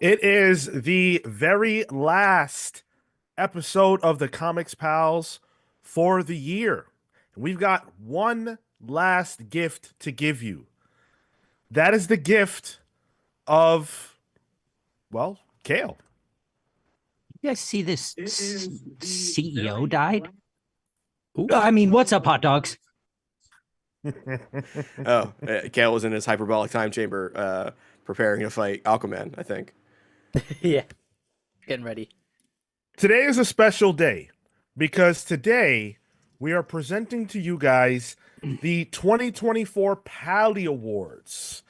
It is the very last episode of the Comics Pals for the year. We've got one last gift to give you. That is the gift of, well, Cale. You guys see this CEO died? I mean, what's up, hot dogs? Oh, Cale was in his hyperbolic time chamber, preparing to fight Aquaman, I think. Yeah, getting ready. Today is a special day because today we are presenting to you guys the 2024 Pally Awards.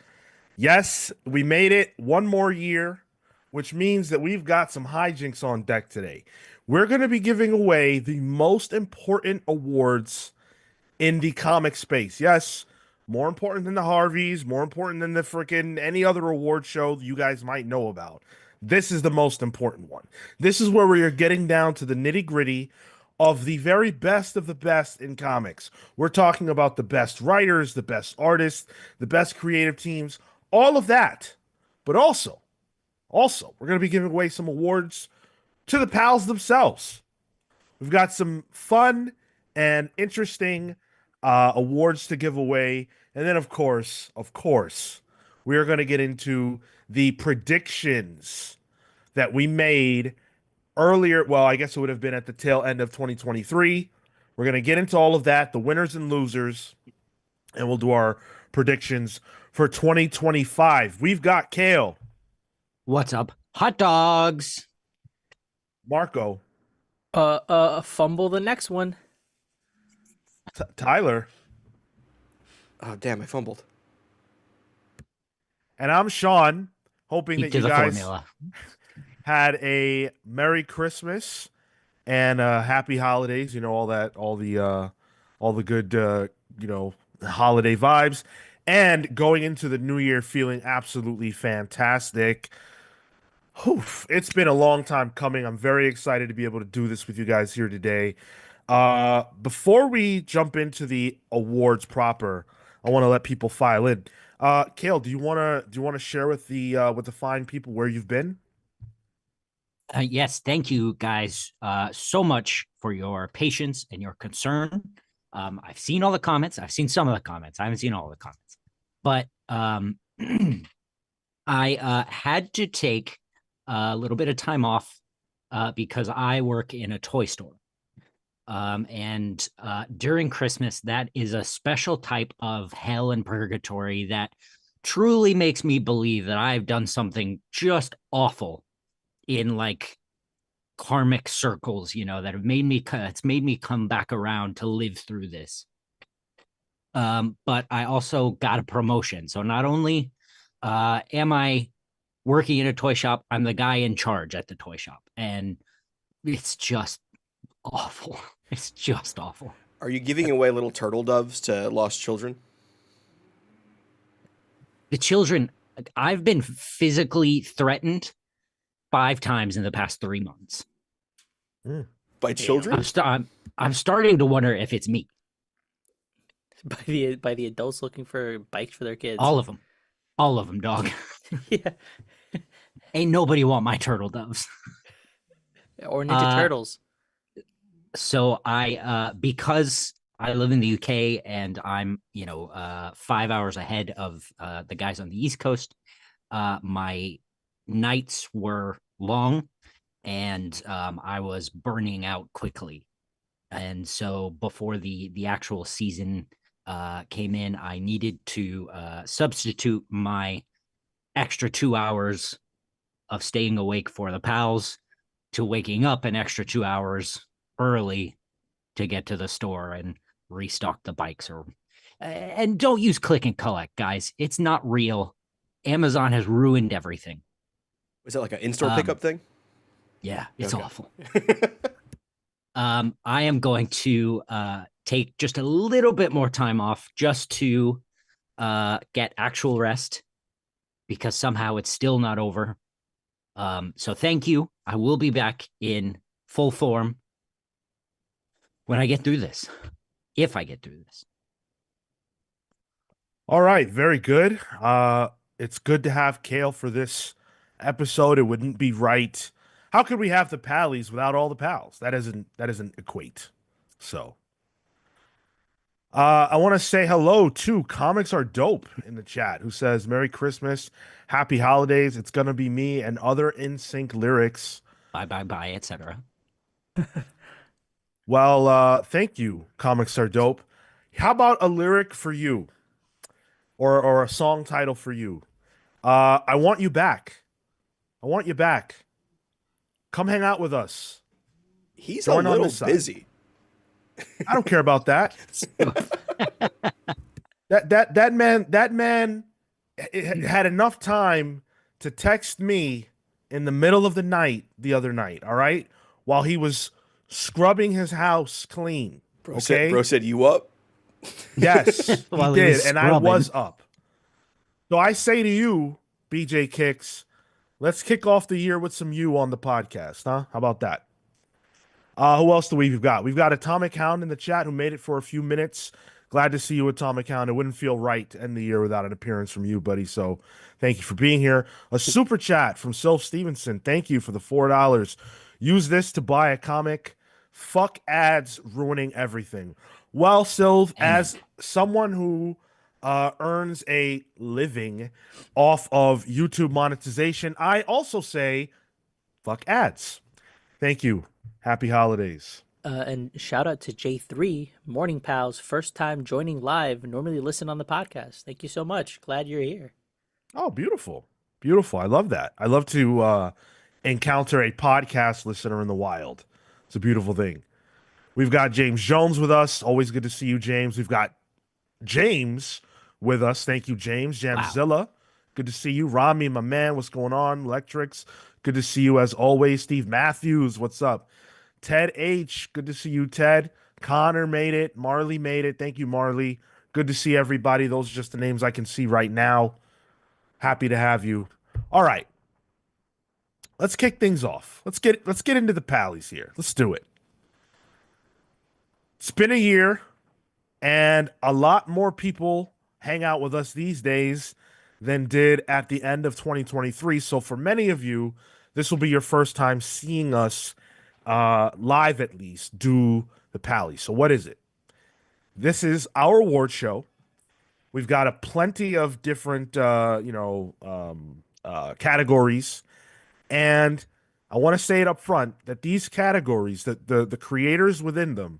Yes, we made it one more year, which means that we've got some hijinks on deck today. We're going to be giving away the most important awards in the comic space. Yes, more important than the Harveys, more important than the freaking any other award show you guys might know about. This is the most important one. This is where we are getting down to the nitty gritty of the very best of the best in comics. We're talking about the best writers, the best artists, the best creative teams, all of that. But also, we're going to be giving away some awards to the pals themselves. We've got some fun and interesting awards to give away. And then, of course, we are going to get into the predictions that we made earlier. Well, I guess it would have been at the tail end of 2023. We're going to get into all of that, the winners and losers, and we'll do our predictions for 2025. We've got Cale, What's up, hot dogs? Marco, Fumble the next one. Tyler, Oh, damn, I fumbled. and I'm Sean, hoping Keep that to you the guys formula. had a Merry Christmas and Happy Holidays. You know, all the good holiday vibes, and going into the new year feeling absolutely fantastic. Oof, it's been a long time coming. I'm very excited to be able to do this with you guys here today. Before we jump into the awards proper, I want to let people file in. Cale, do you wanna share with the fine people where you've been? Yes, thank you guys so much for your patience and your concern. I've seen all the comments. I've seen some of the comments. I haven't seen all the comments, but I had to take a little bit of time off because I work in a toy store. And during Christmas, that is a special type of hell and purgatory that truly makes me believe that I've done something just awful in like karmic circles, that have made me it's made me come back around to live through this. But I also got a promotion. So not only am I working in a toy shop, I'm the guy in charge at the toy shop. And it's just awful. It's just awful. Are you giving away little turtle doves to lost children? The children, I've been physically threatened 5 times in the past 3 months. Mm. By children? I'm starting to wonder if it's me. By the adults looking for bikes for their kids. All of them, dog. Yeah. Ain't nobody want my turtle doves. Or Ninja Turtles. So because I live in the UK and I'm 5 hours ahead of the guys on the East Coast, my nights were long and I was burning out quickly. And so before the actual season came in, I needed to substitute my extra 2 hours of staying awake for the pals to waking up an extra 2 hours early to get to the store and restock the bikes. And don't use click and collect, guys. It's not real. Amazon has ruined everything. Was it like an in-store pickup thing? Yeah, it's Okay. awful. I am going to take just a little bit more time off just to get actual rest because somehow it's still not over. So thank you. I will be back in full form when I get through this, if I get through this. All right, very good. It's good to have Cale for this episode. It wouldn't be right. How could we have the Pallys without all the pals? That doesn't equate. So I want to say hello to Comics Are Dope in the chat, who says Merry Christmas, Happy Holidays. It's gonna be me and other in sync lyrics. Bye, bye, bye, etc. Well, thank you, Comics Are Dope. How about a lyric for you, or a song title for you? I want you back. I want you back. Come hang out with us. He's Join a on little this side. busy. I don't care about that. That man had enough time to text me in the middle of the night the other night, all right? While he was scrubbing his house clean. Bro Okay? said you up? Yes, he While he did, was and I scrubbing. was up. So I say to you, BJ Kicks, let's kick off the year with some you on the podcast, huh? How about that? Who else do we've got? We've got Atomic Hound in the chat who made it for a few minutes. Glad to see you, Atomic Hound. It wouldn't feel right to end the year without an appearance from you, buddy. So thank you for being here. A super chat from Sylph Stevenson. Thank you for the $4. Use this to buy a comic. Fuck ads ruining everything. Well, Sylph, as someone who earns a living off of YouTube monetization, I also say fuck ads. Thank you. Happy holidays. And shout out to J3, Morning Pals, first time joining live. Normally listen on the podcast. Thank you so much. Glad you're here. Oh, beautiful. Beautiful. I love that. I love to encounter a podcast listener in the wild. It's a beautiful thing. We've got James Jones with us. Always good to see you, James. We've got James with us. Thank you, James. Jamzilla. Good to see you. Rami, my man. What's going on? Electrics. Good to see you as always. Steve Matthews. What's up? Ted H. Good to see you, Ted. Connor made it. Marley made it. Thank you, Marley. Good to see everybody. Those are just the names I can see right now. Happy to have you. All right. Let's kick things off. Let's get into the Pallys here. Let's do it. It's been a year, and a lot more people hang out with us these days than did at the end of 2023. So for many of you, this will be your first time seeing us live, at least, do the Pallys. So what is it? This is our award show. We've got a plenty of different, categories, and I want to say it up front that these categories, that the creators within them,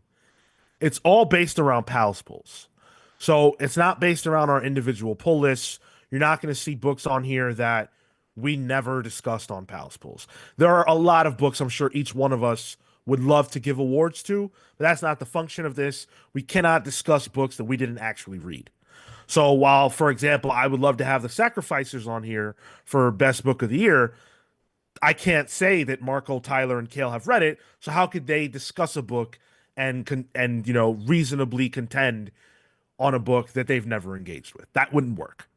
it's all based around Pals pulls. So it's not based around our individual pull lists. You're not going to see books on here that we never discussed on Pals pulls. There are a lot of books I'm sure each one of us would love to give awards to, but that's not the function of this. We cannot discuss books that we didn't actually read. So while, for example, I would love to have The Sacrificers on here for Best Book of the Year, I can't say that Marco, Tyler, and Cale have read it. So how could they discuss a book and reasonably contend on a book that they've never engaged with? That wouldn't work.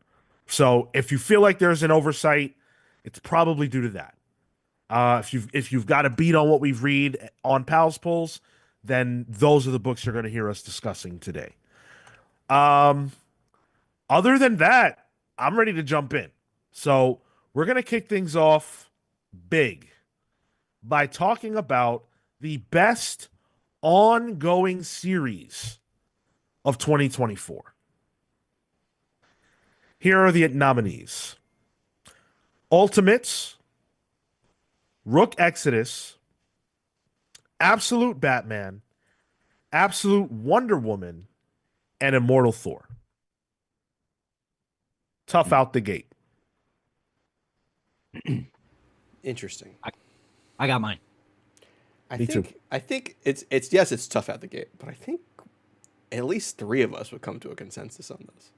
So if you feel like there's an oversight, it's probably due to that. If you've got a beat on what we've read on Pals Pulls, then those are the books you're going to hear us discussing today. Other than that, I'm ready to jump in. So we're going to kick things off big by talking about the best ongoing series of 2024. Here are the nominees: Ultimates, Rook Exodus, Absolute Batman, Absolute Wonder Woman, and Immortal Thor. Tough out the gate. Interesting. I got mine. I think it's tough out the gate, but I think at least 3 of us would come to a consensus on this.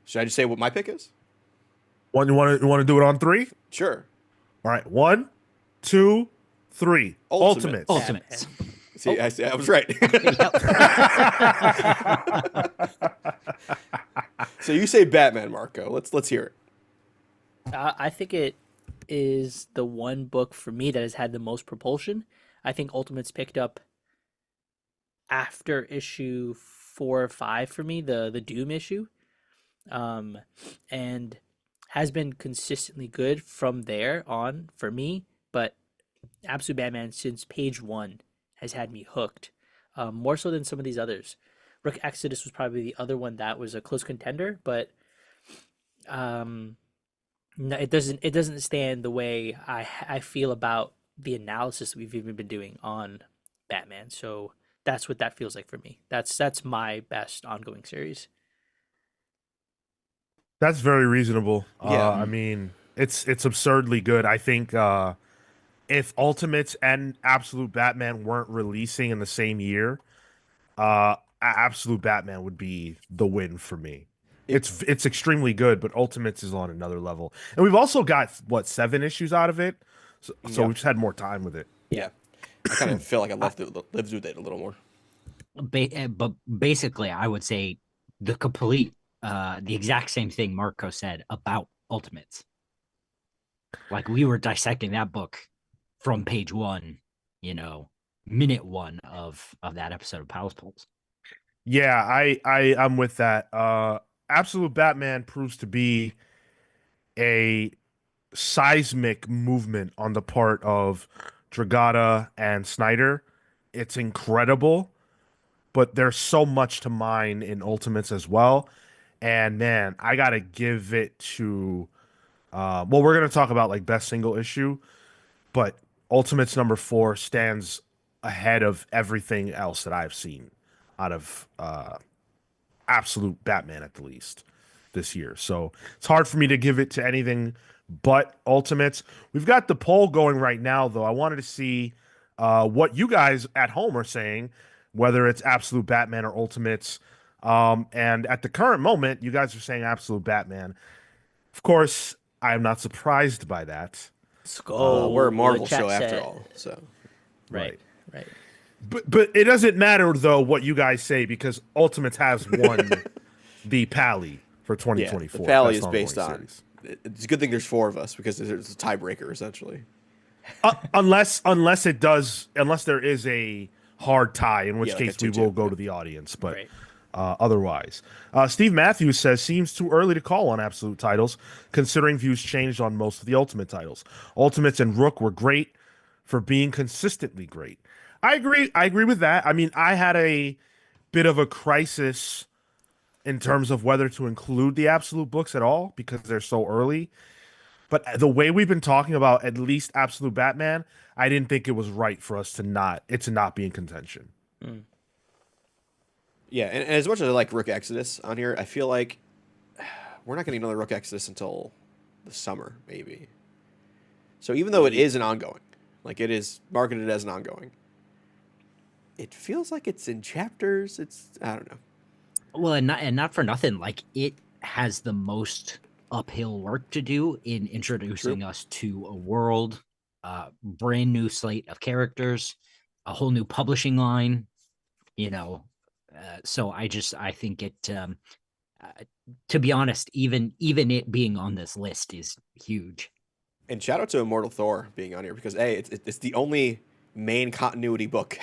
Should I just say what my pick is? You want to do it on 3? Sure. All right. 1, 2, 3. Ultimates. Ultimates. See, I was right. So you say Batman, Marco. Let's hear it. I think it is the one book for me that has had the most propulsion. I think Ultimates picked up after issue 4 or 5 for me, the Doom issue. And has been consistently good from there on for me, but Absolute Batman since page one has had me hooked, more so than some of these others. Rook Exodus was probably the other one that was a close contender, but um, no, it doesn't stand the way I feel about the analysis we've even been doing on Batman. So that's what that feels like for me. That's my best ongoing series. That's very reasonable. Yeah. I mean, it's absurdly good. I think if Ultimates and Absolute Batman weren't releasing in the same year, Absolute Batman would be the win for me. It, It's extremely good, but Ultimates is on another level. And we've also got what 7 issues out of it, so yeah. we've just had more time with it. Yeah. I kind of feel like I lived with it a little more. But basically, I would say the complete, the exact same thing Marco said about Ultimates. Like we were dissecting that book from page one, minute one of that episode of Palace Pulse. Yeah, I'm with that. Absolute Batman proves to be a seismic movement on the part of Dragata and Snyder. It's incredible, but there's so much to mine in Ultimates as well. And man, I gotta give it to well, we're gonna talk about like best single issue, but Ultimates number 4 stands ahead of everything else that I've seen out of Absolute Batman at the least this year. So it's hard for me to give it to anything but Ultimates. We've got the poll going right now, though. I wanted to see what you guys at home are saying, whether it's Absolute Batman or Ultimates. And at the current moment, you guys are saying Absolute Batman. Of course, I am not surprised by that. Let's We're a go. Marvel The chat show after said- all, so Right, right. But it doesn't matter though what you guys say because Ultimates has won the Pally for yeah. 2024. The Pally Best is based ongoing on. series. It's a good thing there's 4 of us because there's a tiebreaker essentially. Unless there is a hard tie, in which Yeah, like case a we 2-2, will go yeah. to the audience. But Right. otherwise, Steve Matthews says seems too early to call on absolute titles, considering views changed on most of the Ultimate titles. Ultimates and Rook were great for being consistently great. I agree. I agree with that. I mean, I had a bit of a crisis in terms of whether to include the absolute books at all because they're so early. But the way we've been talking about at least Absolute Batman, I didn't think it was right for us to not be in contention. Yeah, and as much as I like Rook Exodus on here, I feel like we're not getting another Rook Exodus until the summer, maybe. So even though it is an ongoing, like it is marketed as an ongoing, it feels like it's in chapters. I don't know. Well, and not for nothing, like it has the most uphill work to do in introducing us to a world, brand new slate of characters, a whole new publishing line, so I think it to be honest, even it being on this list is huge. And shout out to Immortal Thor being on here because it's the only main continuity book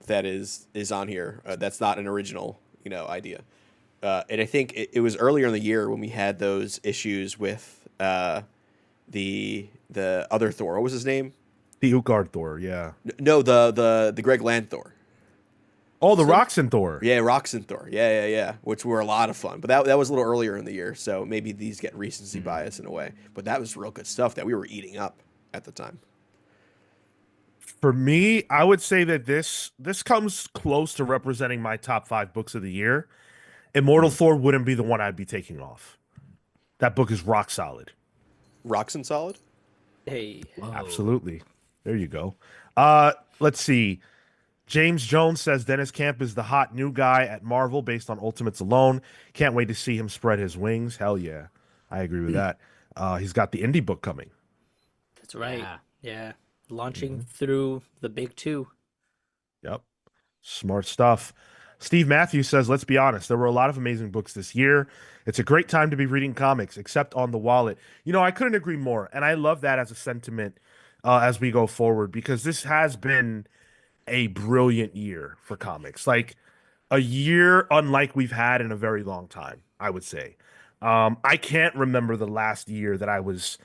that is on here that's not an original idea. And I think it was earlier in the year when we had those issues with the other Thor. What was his name? The Utgard Thor, yeah. No, the Greg Land Thor. Oh, the Roxanne Thor. Yeah, Roxanne Thor. Yeah. Which were a lot of fun. But that was a little earlier in the year, so maybe these get recency bias in a way. But that was real good stuff that we were eating up at the time. For me, I would say that this comes close to representing my top 5 books of the year. Immortal Thor wouldn't be the one I'd be taking off. That book is rock solid. Roxanne solid? Hey, Whoa. Absolutely. There you go. Let's see. James Jones says Dennis Camp is the hot new guy at Marvel based on Ultimates alone. Can't wait to see him spread his wings. Hell yeah. I agree with that. He's got the indie book coming. that's right. Yeah. Yeah. Launching through the big 2. Yep. Smart stuff. Steve Matthews says, let's be honest, there were a lot of amazing books this year. It's a great time to be reading comics, except on the wallet. I couldn't agree more. And I love that as a sentiment as we go forward, because this has been a brilliant year for comics. Like a year unlike we've had in a very long time, I would say. I can't remember the last year that I was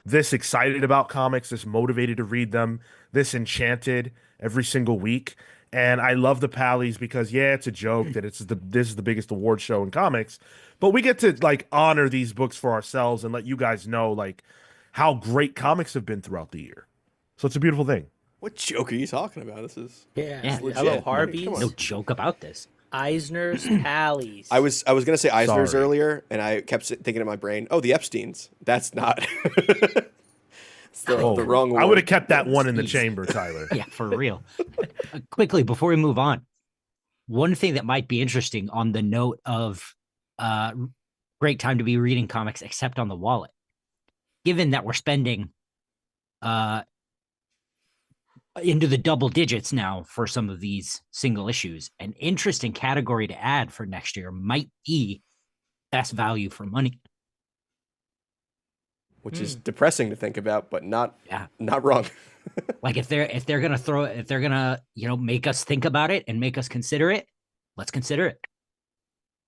this excited about comics, this motivated to read them, this enchanted every single week. And I love the Pallys because yeah, it's a joke that this is the biggest award show in comics, but we get to like honor these books for ourselves and let you guys know like how great comics have been throughout the year. So it's a beautiful thing. What joke are you talking about? This is Yeah. legit. Hello, I mean, come Harvey's, No on. joke about this. Eisner's, Pallys. I was gonna say Eisner's Sorry. earlier, and I kept thinking in my brain, oh, the Epsteins. That's not. It's the wrong I would award. have kept that one in the Jeez. chamber, Tyler. Yeah, for real. Quickly, before we move on, one thing that might be interesting on the note of great time to be reading comics, except on the wallet, given that we're spending into the double digits now for some of these single issues, an interesting category to add for next year might be best value for money. Which is depressing to think about, but not Yeah. not wrong. Like if they're gonna make us think about it and make us consider it, let's consider it.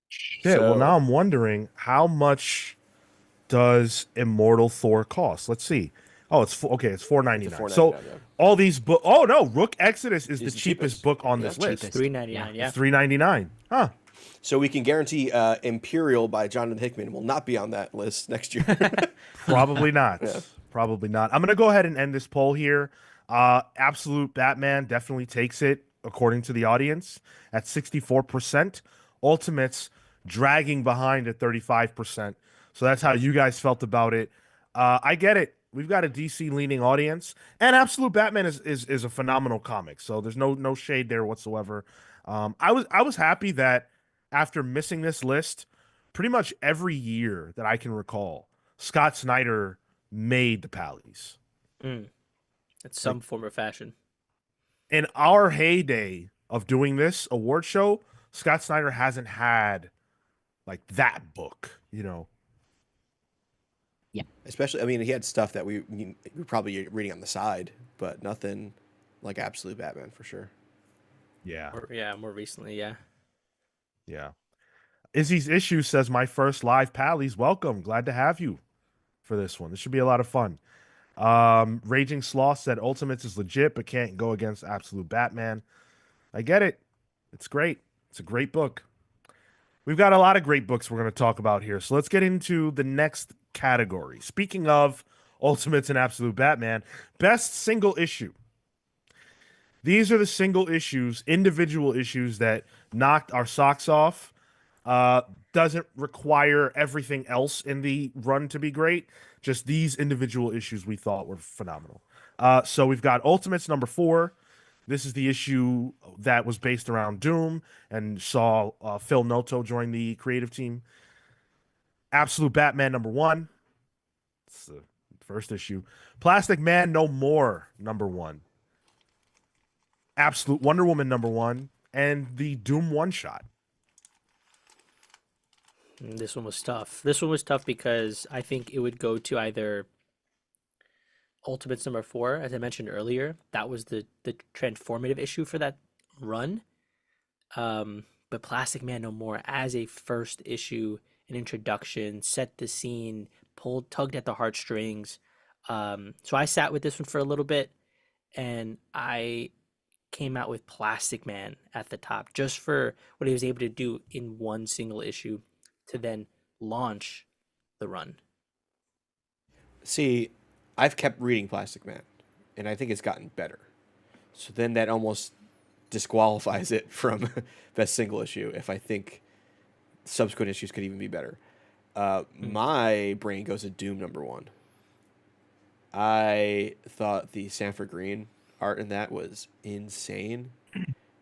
Shit, well now I'm wondering how much does Immortal Thor cost? Let's see. Oh, it's it's $4.99. So $4.99, yeah. all these book. Oh no, Rook Exodus is the It's the cheapest cheapest. book on Yeah, this list. cheapest. $3.99. Yeah. $3.99. Huh. So we can guarantee Imperial by Jonathan Hickman will not be on that list next year. Probably not. Probably not. I'm gonna go ahead and end this poll here. Absolute Batman definitely takes it according to the audience at 64%. Ultimates dragging behind at 35%. So that's how you guys felt about it. I get it. We've got a DC leaning audience, and Absolute Batman is a phenomenal comic. So there's no shade there whatsoever. I was happy that after missing this list, pretty much every year that I can recall, Scott Snyder made the Pallys. It's some form of fashion. In our heyday of doing this award show, Scott Snyder hasn't had like that book, you know. Especially, I mean, he had stuff that we were probably reading on the side, but nothing like Absolute Batman for sure. Yeah. More recently, yeah. Yeah. Izzy's Issue says, my first live Pallys. Welcome. Glad to have you for this one. This should be a lot of fun. Raging Sloth said, Ultimates is legit, but can't go against Absolute Batman. I get it. It's great. It's a great book. We've got a lot of great books we're going to talk about here. So let's get into the next category. Speaking of Ultimates and Absolute Batman, best single issue. These are the single issues, individual issues that knocked our socks off. Doesn't require everything else in the run to be great. Just these individual issues we thought were phenomenal. So we've got Ultimates number 4. This is the issue that was based around Doom and saw Phil Noto join the creative team. Absolute Batman number 1. It's the first issue. Plastic Man No More number 1. Absolute Wonder Woman number 1. And the Doom one-shot. This one was tough. This one was tough because I think it would go to either Ultimates number 4, as I mentioned earlier. That was the transformative issue for that run. But Plastic Man No More as a first issue, an introduction, set the scene, tugged at the heartstrings. So I sat with this one for a little bit, and I came out with Plastic Man at the top, just for what he was able to do in one single issue to then launch the run. See, I've kept reading Plastic Man, and I think it's gotten better. So then that almost disqualifies it from best single issue if I think subsequent issues could even be better. My brain goes to Doom number 1. I thought the Sanford Green art in that was insane.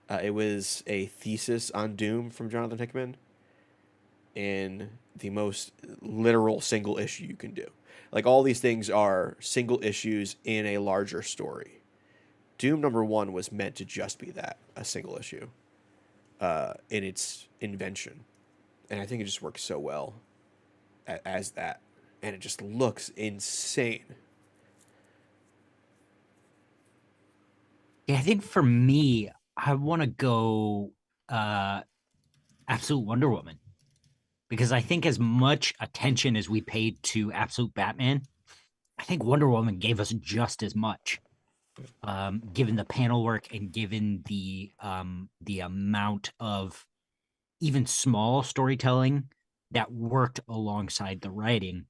It was a thesis on Doom from Jonathan Hickman in the most literal single issue you can do. Like, all these things are single issues in a larger story. Doom number 1 was meant to just be that, a single issue, in its invention. And I think it just works so well as that. And it just looks insane. Yeah, I think for me, I want to go Absolute Wonder Woman, because I think as much attention as we paid to Absolute Batman, I think Wonder Woman gave us just as much, given the panel work and given the amount of even small storytelling that worked alongside the writing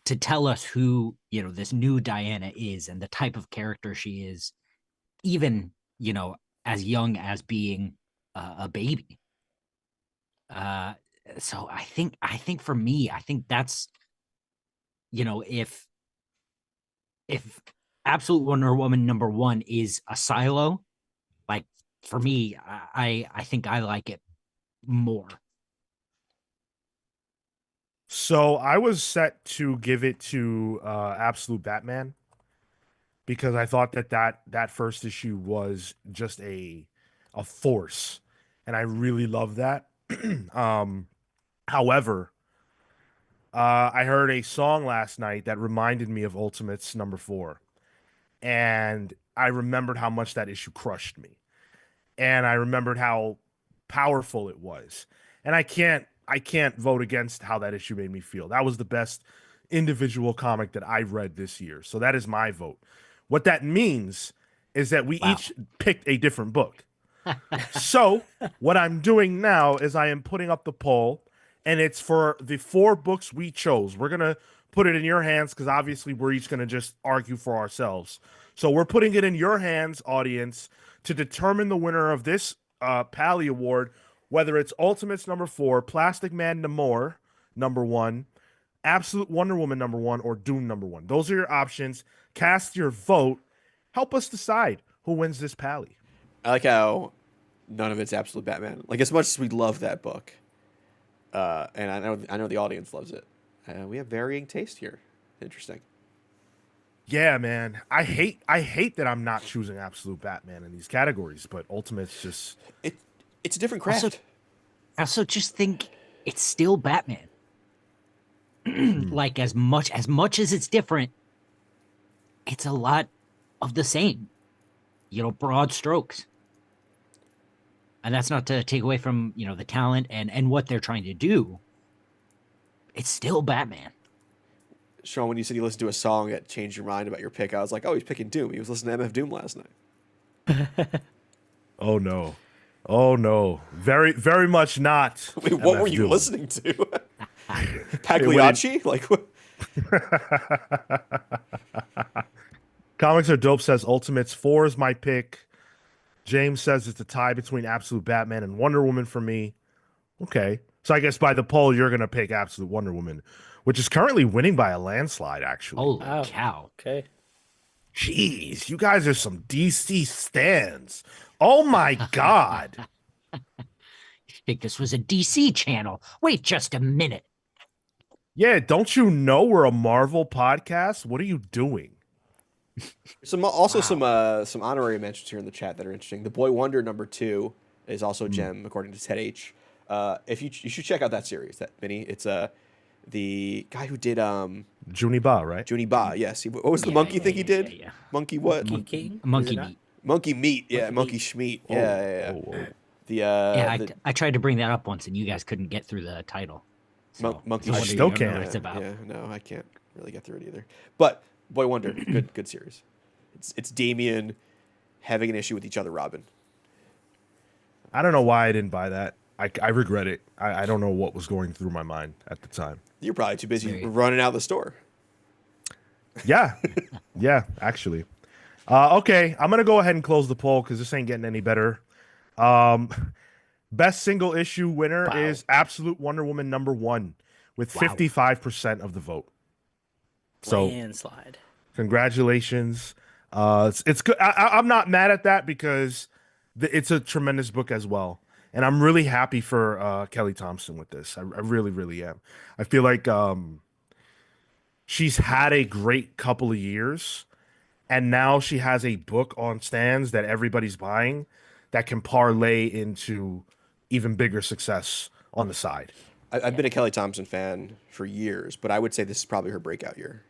to tell us who, this new Diana is and the type of character she is, even, as young as being a baby. So I think for me, I think that's, if Absolute Wonder Woman #1 is a silo, like for me, I think I like it more. So I was set to give it to Absolute Batman because I thought that first issue was just a force, and I really love that. However, I heard a song last night that reminded me of Ultimates #4, and I remembered how much that issue crushed me, and I remembered how powerful it was, and I can't vote against how that issue made me feel. That was the best individual comic that I read this year, so that is my vote. What that means is that we Wow. each picked a different book. So what I'm doing now is I am putting up the poll, and it's for the 4 books we chose. We're gonna put it in your hands because obviously we're each gonna just argue for ourselves. So we're putting it in your hands, audience, to determine the winner of this Pally Award, whether it's Ultimates #4, Plastic Man Namor #1, Absolute Wonder Woman #1, or Doom #1. Those are your options. Cast your vote. Help us decide who wins this Pally. I like how none of it's Absolute Batman. Like, as much as we love that book, and I know the audience loves it, we have varying taste here. Interesting. Yeah, man. I hate that I'm not choosing Absolute Batman in these categories, but Ultimate's just It's a different craft. I also just think it's still Batman. Like as much as it's different, it's a lot of the same. Broad strokes. And that's not to take away from, the talent and what they're trying to do. It's still Batman. Sean, when you said you listened to a song that changed your mind about your pick, I was like, oh, he's picking Doom. He was listening to MF Doom last night. Oh no. Oh no. Very, very much not. Wait, what MF were you Doom. listening to? Pagliacci? Like, what? Comics Are Dope says Ultimates 4 is my pick. James says it's a tie between Absolute Batman and Wonder Woman for me. Okay. So I guess by the poll, you're going to pick Absolute Wonder Woman, which is currently winning by a landslide, actually. Holy Wow. cow. Okay. Jeez, you guys are some DC stans. Oh my God. I think this was a DC channel. Wait just a minute. Yeah, don't you know we're a Marvel podcast? What are you doing? Some honorary mentions here in the chat that are interesting. The Boy Wonder #2 is also gem, according to Ted H. If you should check out that series, that mini. It's the guy who did Junie Ba, right? Junie Ba. Yes. What was the monkey thing he did? Yeah. Monkey what? Monkey King? Monkey Is it not? meat. Monkey Meat. Yeah, Monkey Monkey Schmeat. Oh, Yeah. oh. The Yeah, the I tried to bring that up once and you guys couldn't get through the title. Monkey no I wonder still you don't know can't. what it's about. Yeah, no, I can't really get through it either. But Boy Wonder, good series. It's Damien having an issue with each other, Robin. I don't know why I didn't buy that. I regret it. I don't know what was going through my mind at the time. You're probably too busy Very- running out of the store. Yeah. Yeah, actually. Okay, I'm going to go ahead and close the poll because this ain't getting any better. Best single issue winner Wow. is Absolute Wonder Woman #1 with Wow. 55% of the vote. So Landslide. congratulations. It's good. I'm not mad at that because it's a tremendous book as well. And I'm really happy for Kelly Thompson with this. I really, really am. I feel like she's had a great couple of years, and now she has a book on stands that everybody's buying that can parlay into even bigger success on the side. I've been a Kelly Thompson fan for years, but I would say this is probably her breakout year.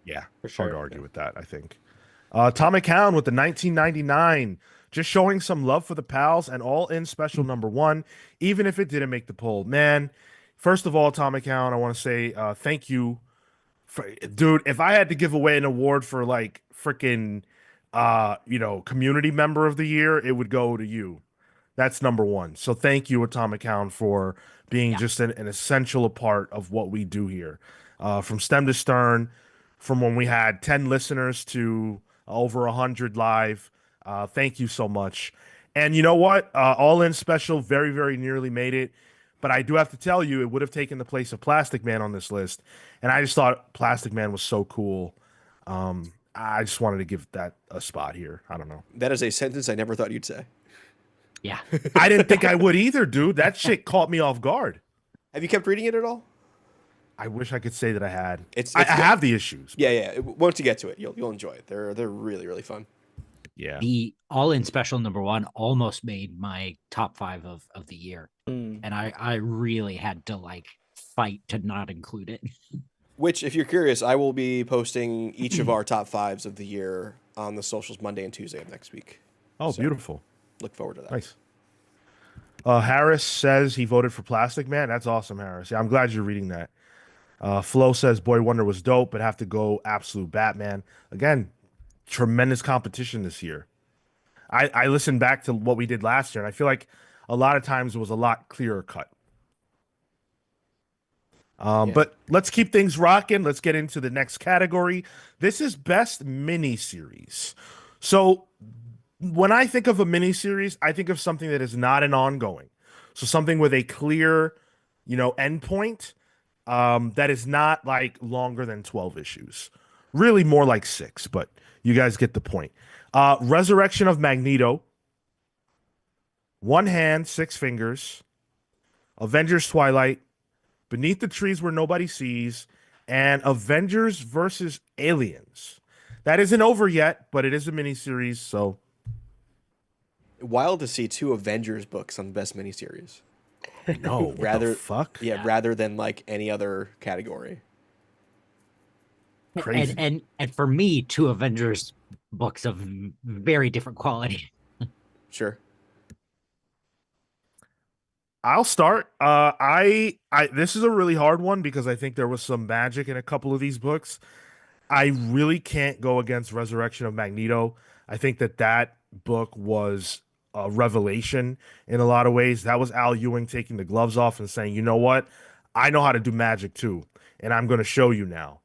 Yeah, For it's hard sure. to argue with that, I think. Atomic Hound with the 1999, just showing some love for the pals and all in special #1, even if it didn't make the poll. Man, first of all, Atomic Hound, I want to say thank you, dude. If I had to give away an award for like freaking, community member of the year, it would go to you. That's #1. So thank you, Atomic Hound, for being Yeah. just an essential part of what we do here. From stem to stern, from when we had 10 listeners to over 100 live. Thank you so much. And you know what? All in special very, very nearly made it. But I do have to tell you, it would have taken the place of Plastic Man on this list. And I just thought Plastic Man was so cool. I just wanted to give that a spot here. I don't know. That is a sentence I never thought you'd say. Yeah. I didn't think I would either, dude. That shit caught me off guard. Have you kept reading it at all? I wish I could say that I had. It's I good. have the issues. Yeah, yeah. Once you get to it, you'll enjoy it. They're really really fun. Yeah. The all in special #1 almost made my top 5 of the year. Mm. And I really had to like fight to not include it. Which, if you're curious, I will be posting each of our top 5s of the year on the socials Monday and Tuesday of next week. Oh, So, beautiful. Look forward to that. Nice. Harris says he voted for Plastic Man. That's awesome, Harris. Yeah, I'm glad you're reading that. Flo says Boy Wonder was dope, but have to go absolute Batman. Again, tremendous competition this year. I listened back to what we did last year, and I feel like a lot of times it was a lot clearer cut. Yeah. But let's keep things rocking. Let's get into the next category. This is best miniseries. So when I think of a miniseries, I think of something that is not an ongoing. So something with a clear, endpoint, that is not like longer than 12 issues. Really more like 6, but you guys get the point. Resurrection of Magneto. One Hand, Six Fingers. Avengers Twilight. Beneath the Trees Where Nobody Sees, and Avengers versus Aliens. That isn't over yet, but it is a miniseries, so Wild to see 2 Avengers books on the best miniseries. no. What Rather, the fuck? yeah, rather than like any other category. Crazy. And for me, 2 Avengers books of very different quality. Sure. I'll start. I this is a really hard one because I think there was some magic in a couple of these books. I really can't go against Resurrection of Magneto. I think that book was a revelation in a lot of ways. That was Al Ewing taking the gloves off and saying, "You know what? I know how to do magic too, and I'm going to show you now."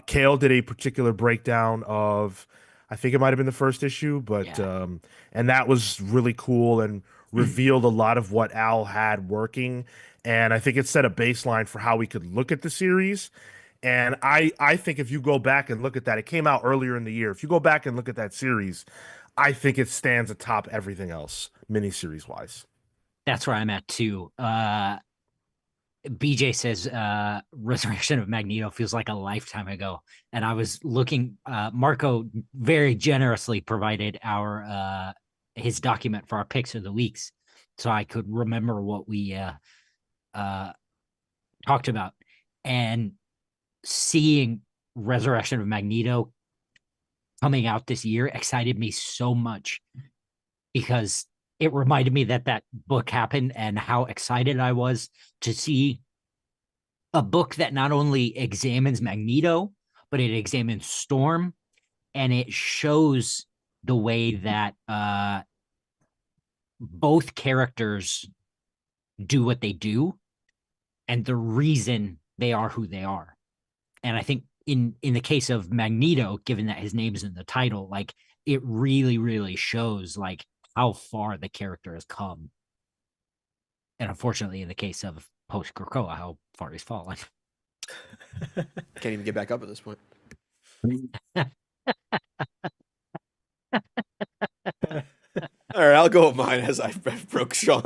Cale did a particular breakdown of, I think it might have been the first issue, but Yeah. and that was really cool and revealed a lot of what Al had working. And I think it set a baseline for how we could look at the series. And I think if you go back and look at that, it came out earlier in the year. If you go back and look at that series, I think it stands atop everything else, miniseries wise. That's where I'm at too. BJ says Resurrection of Magneto feels like a lifetime ago. And I was looking, Marco very generously provided our his document for our picks of the weeks, so I could remember what we talked about. And seeing Resurrection of Magneto coming out this year excited me so much because it reminded me that book happened and how excited I was to see a book that not only examines Magneto, but it examines Storm, and it shows the way that both characters do what they do and the reason they are who they are. And I think in the case of Magneto, given that his name is in the title, like it really, really shows like how far the character has come. And unfortunately, in the case of post Krakoa, how far he's fallen. Can't even get back up at this point. All right, I'll go with mine as I broke Sean.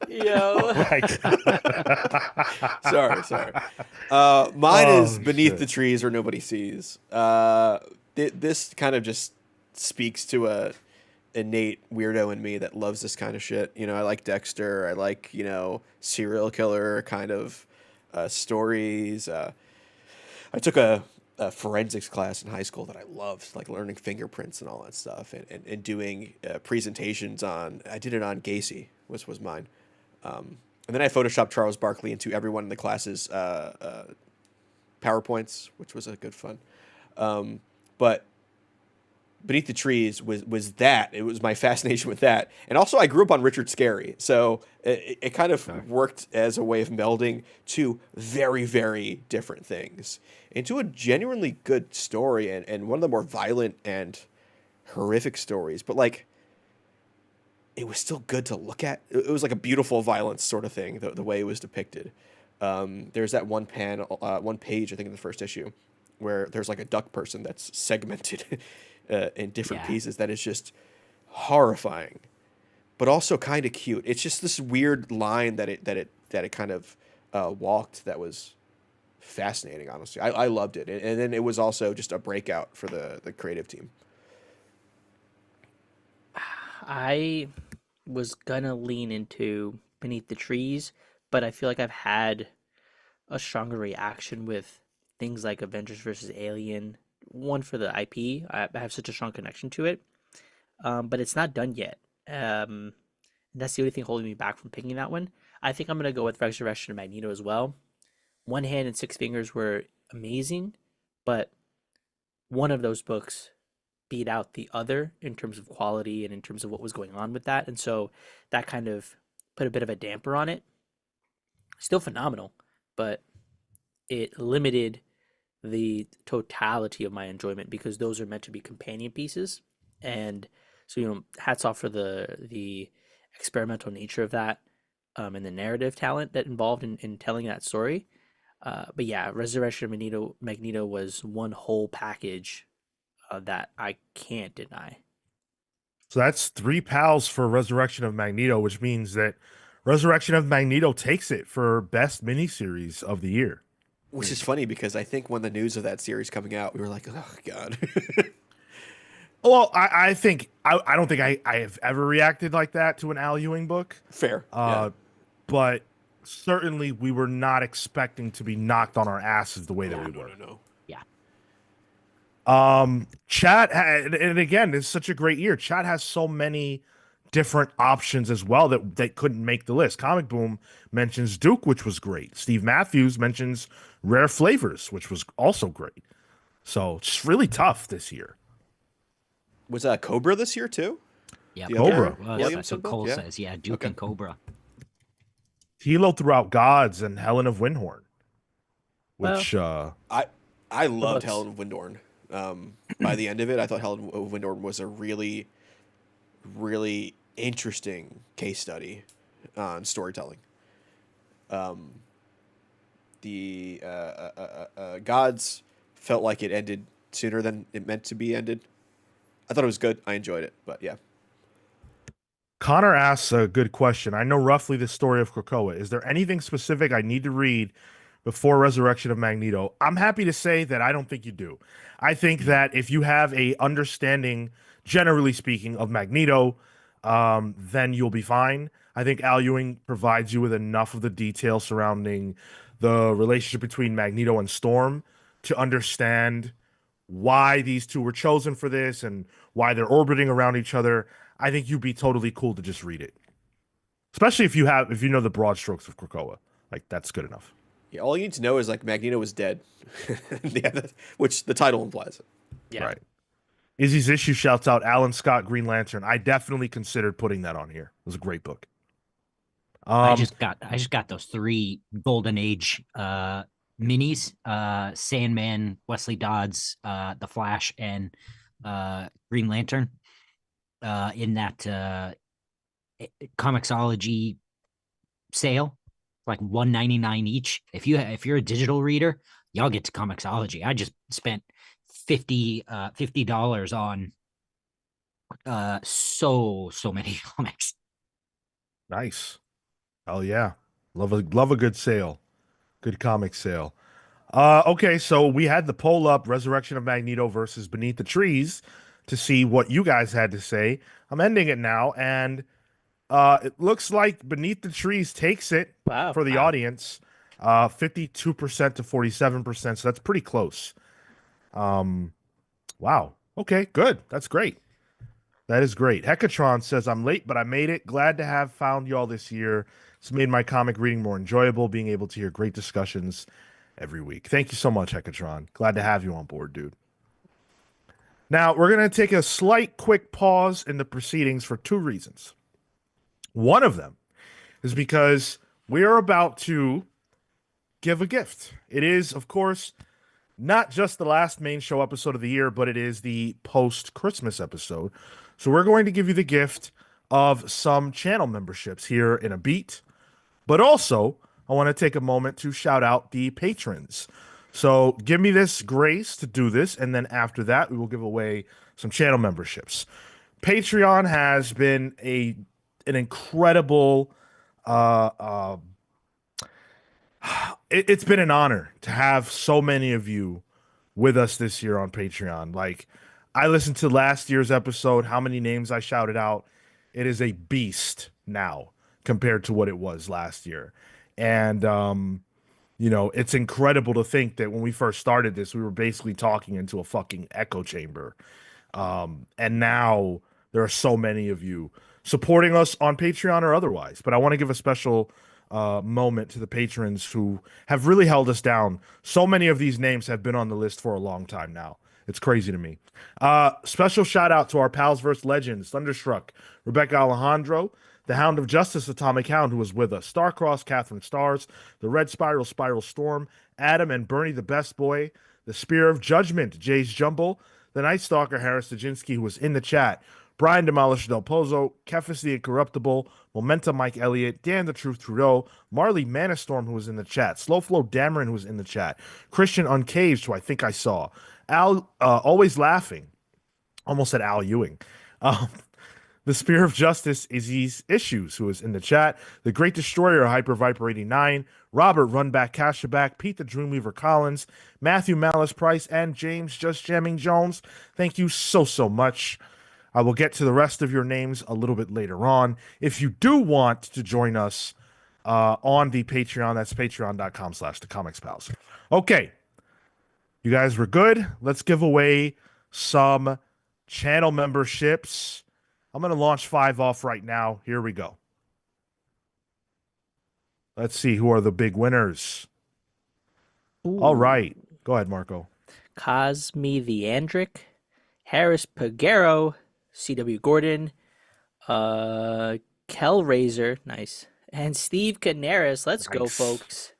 Yo. My God. sorry. Mine is Beneath shit. the Trees Where Nobody Sees. This kind of just speaks to a innate weirdo in me that loves this kind of shit. I like Dexter. I like, serial killer kind of stories. I took a forensics class in high school that I loved, like learning fingerprints and all that stuff, and doing presentations on. I did it on Gacy, was mine, and then I photoshopped Charles Barkley into everyone in the class's PowerPoints, which was a good fun. But Beneath the Trees was that. It was my fascination with that. And also I grew up on Richard Scarry. So it kind of worked as a way of melding two very, very different things into a genuinely good story and one of the more violent and horrific stories. But like, it was still good to look at. It was like a beautiful violence sort of thing, the way it was depicted. There's that one page, I think in the first issue, where there's like a duck person that's segmented in different pieces that is just horrifying, but also kind of cute. It's just this weird line that it kind of walked that was fascinating. Honestly, I loved it, and then it was also just a breakout for the creative team. I was gonna lean into Beneath the Trees, but I feel like I've had a stronger reaction with things like Avengers versus Alien. One for the IP, I have such a strong connection to it, but it's not done yet. That's the only thing holding me back from picking that one. I think I'm gonna go with Resurrection of Magneto as well. One Hand and Six Fingers were amazing, but one of those books beat out the other in terms of quality and in terms of what was going on with that, and so that kind of put a bit of a damper on it. Still phenomenal, but it limited the totality of my enjoyment because those are meant to be companion pieces. And so, hats off for the experimental nature of that, and the narrative talent that involved in telling that story. But yeah, Resurrection of Magneto was one whole package that I can't deny. So that's 3 pals for Resurrection of Magneto, which means that Resurrection of Magneto takes it for best miniseries of the year. Which is funny because I think when the news of that series coming out, we were like, oh, God. Well, I think I don't think I have ever reacted like that to an Al Ewing book. Fair. But certainly we were not expecting to be knocked on our asses the way that we were. No. Chat and again, it's such a great year. Chat has so many different options as well that couldn't make the list. Comic Boom mentions Duke, which was great. Steve Matthews mentions Rare Flavors, which was also great. So it's really tough this year. Was Cobra this year too? Yeah, Cobra. That's what Cole says. Yeah, Duke and Cobra. Hilo Throughout Gods and Helen of Windhorn. Which I loved Helen of Windhorn. By the end of it, I thought Helen of Windhorn was a really, really interesting case study on storytelling. The Gods felt like it ended sooner than it meant to be ended. I thought it was good. I enjoyed it, but yeah. Connor asks a good question. I know roughly the story of Krakoa. Is there anything specific I need to read before Resurrection of Magneto? I'm happy to say that I don't think you do. I think that if you have a understanding, generally speaking, of Magneto, then you'll be fine. I think Al Ewing provides you with enough of the details surrounding the relationship between Magneto and Storm to understand why these two were chosen for this and why they're orbiting around each other. I think you'd be totally cool to just read it, especially if you know the broad strokes of Krakoa. Like, that's good enough. Yeah, all you need to know is like Magneto is dead, which the title implies. Yeah. Right. Izzy's Issue shouts out Alan Scott Green Lantern. I definitely considered putting that on here. It was a great book. I just got those 3 Golden Age minis, Sandman, Wesley Dodds, The Flash, and Green Lantern in that Comixology sale, like $1.99 each. If you're a digital reader, y'all get to Comixology. I just spent $50 on so many comics. Nice. Oh yeah. Love a good sale. Good comic sale. Okay, so we had the poll up, Resurrection of Magneto versus Beneath the Trees, to see what you guys had to say. I'm ending it now, and it looks like Beneath the Trees takes it for the audience. 52% to 47%, so that's pretty close. Wow. Okay, good. That's great. That is great. Hecatron says, I'm late, but I made it. Glad to have found y'all this year. It's made my comic reading more enjoyable, being able to hear great discussions every week. Thank you so much, Hecatron. Glad to have you on board, dude. Now, we're going to take a slight quick pause in the proceedings for two reasons. One of them is because we are about to give a gift. It is, of course, not just the last main show episode of the year, but it is the post-Christmas episode. So we're going to give you the gift of some channel memberships here in a beat. But also, I want to take a moment to shout out the patrons. So give me this grace to do this, and then after that, we will give away some channel memberships. Patreon has been an incredible it's been an honor to have so many of you with us this year on Patreon. Like, I listened to last year's episode, how many names I shouted out. It is a beast now compared to what it was last year. And, it's incredible to think that when we first started this, we were basically talking into a fucking echo chamber. And now there are so many of you supporting us on Patreon or otherwise. But I want to give a special moment to the patrons who have really held us down. So many of these names have been on the list for a long time now. It's crazy to me. Special shout out to our Pals vs. Legends, Thunderstruck, Rebecca Alejandro, the Hound of Justice, Atomic Hound, who was with us, Starcross, Catherine Stars, the Red Spiral, Spiral Storm, Adam and Bernie, the Best Boy, the Spear of Judgment, Jay's Jumble, the Night Stalker, Harris Dajinski, who was in the chat, Brian Demolish Del Pozo, Kefis the Incorruptible, Momentum Mike Elliott, Dan the Truth Trudeau, Marley Manastorm, who was in the chat, Slowflow Dameron, who was in the chat, Christian Uncaged, who I think I saw, Al, Always Laughing, almost said Al Ewing, the Spear of Justice, Izzy's Issues, who is in the chat, the Great Destroyer, Hyper Viper 89, Robert Runback Cashaback, Pete the Dreamweaver Collins, Matthew Malice Price, and James Just Jamming Jones. Thank you so much. I will get to the rest of your names a little bit later on. If you do want to join us on the Patreon, that's patreon.com/thecomicspals. Okay, you guys were good. Let's give away some channel memberships. I'm going to launch 5 off right now. Here we go. Let's see who are the big winners. Ooh. All right. Go ahead, Marco. Cosme the Andric, Harris Pagero, C.W. Gordon, Kel Razor, nice, and Steve Canaris. Let's go, folks.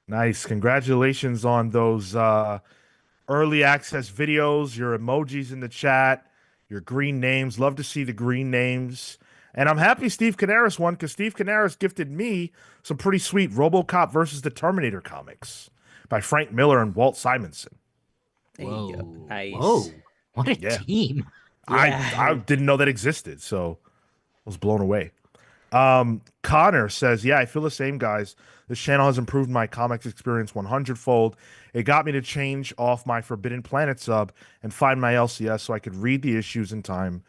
Nice. Congratulations on those early access videos, your emojis in the chat, your green names. Love to see the green names. And I'm happy Steve Canaris won because Steve Canaris gifted me some pretty sweet RoboCop versus the Terminator comics by Frank Miller and Walt Simonson. There you go. Nice. Whoa. What a team. Yeah. I didn't know that existed, so I was blown away. Connor says, yeah, I feel the same, guys. This channel has improved my comics experience 100-fold. It got me to change off my Forbidden Planet sub and find my LCS so I could read the issues in time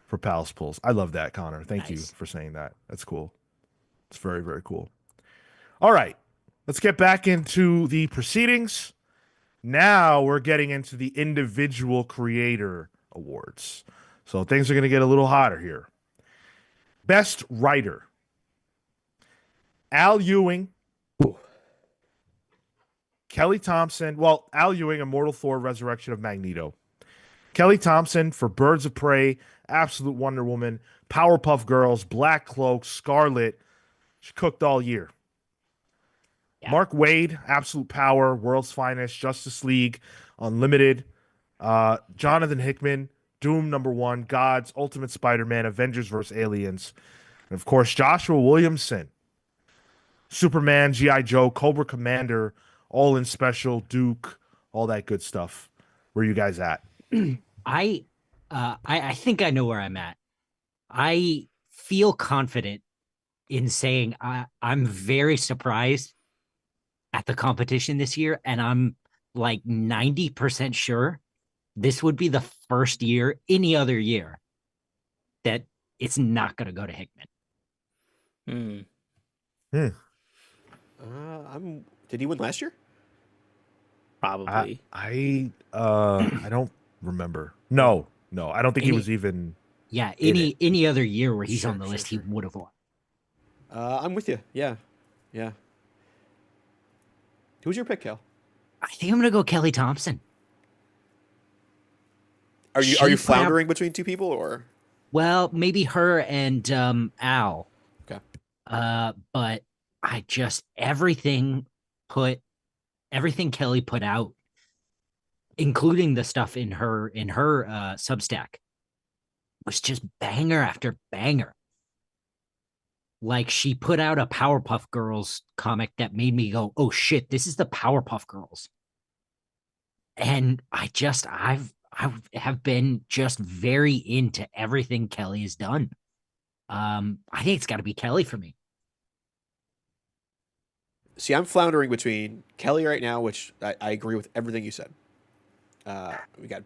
for Pals Pulls. I love that, Connor. Thank you for saying that. That's cool. It's very, very cool. All right. Let's get back into the proceedings. Now we're getting into the individual creator awards. So things are going to get a little hotter here. Best writer. Al Ewing. Ooh. Kelly Thompson. Well, Al Ewing, Immortal Thor, Resurrection of Magneto. Kelly Thompson for Birds of Prey, Absolute Wonder Woman, Powerpuff Girls, Black Cloak, Scarlet. She cooked all year. Yeah. Mark Waid, Absolute Power, World's Finest, Justice League, Unlimited. Jonathan Hickman, Doom #1, Gods, Ultimate Spider-Man, Avengers vs. Aliens. And of course, Joshua Williamson, Superman, G.I. Joe, Cobra Commander, All in Special, Duke, all that good stuff. Where are you guys at? I think I know where I'm at. I feel confident in saying I'm very surprised at the competition this year, and I'm like 90% sure this would be the first year, any other year, that it's not going to go to Hickman. Did he win last year? Probably. I don't remember. No, no, I don't think he Any was even yeah, in it. any other year where he's Sure, on the sure, list, sure. he would have won. I'm with you. Yeah, yeah. Who's your pick, Cal? I think I'm gonna go Kelly Thompson. Are you She put out floundering between two people or? well, maybe her and Al. Okay. But I just put everything Kelly put out, including the stuff in her Substack, was just banger after banger. Like she put out a Powerpuff Girls comic that made me go, "Oh shit, this is the Powerpuff Girls." And I have been just very into everything Kelly has done. I think it's got to be Kelly for me. See, I'm floundering between Kelly right now, which I agree with everything you said. We got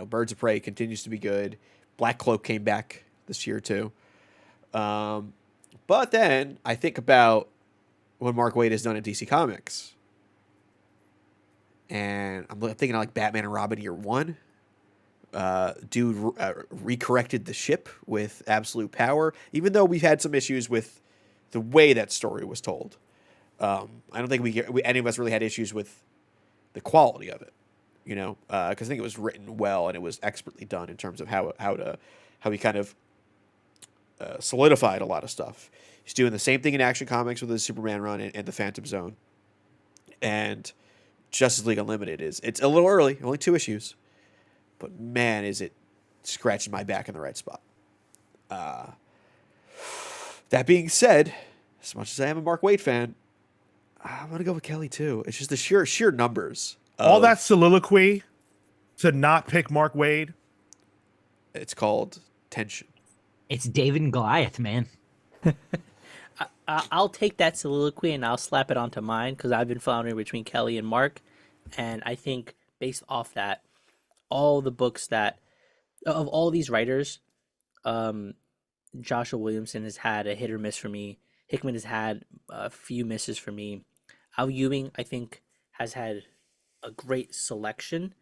Birds of Prey continues to be good. Black Cloak came back this year too. But then I think about what Mark Waid has done at DC Comics, and I'm thinking of like Batman and Robin Year One. Dude recorrected the ship with absolute power, even though we've had some issues with the way that story was told. I don't think any of us really had issues with the quality of it, because I think it was written well and it was expertly done in terms of how he kind of solidified a lot of stuff. He's doing the same thing in Action Comics with the Superman run and the Phantom Zone, and Justice League Unlimited it's a little early, only 2 issues, but man, is it scratching my back in the right spot. That being said, as much as I am a Mark Waid fan, I'm gonna go with Kelly too. It's just the sheer numbers. All that soliloquy to not pick Mark Waid. It's called tension. It's David and Goliath, man. I'll take that soliloquy and I'll slap it onto mine because I've been floundering between Kelly and Mark, and I think based off that, all the books that of all these writers, Joshua Williamson has had a hit or miss for me. Hickman has had a few misses for me. Al Ewing, I think, has had a great selection,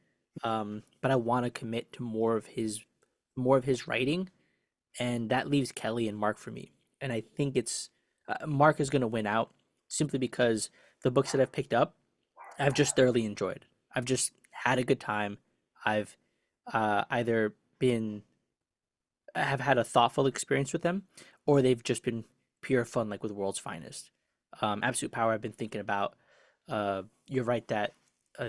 but I want to commit to more of his writing, and that leaves Kelly and Mark for me. And I think it's Mark is going to win out simply because the books that I've picked up, I've just thoroughly enjoyed. I've just had a good time. I've either been have had a thoughtful experience with them, or they've just been pure fun, like with World's Finest. Absolute Power, I've been thinking about. You're right that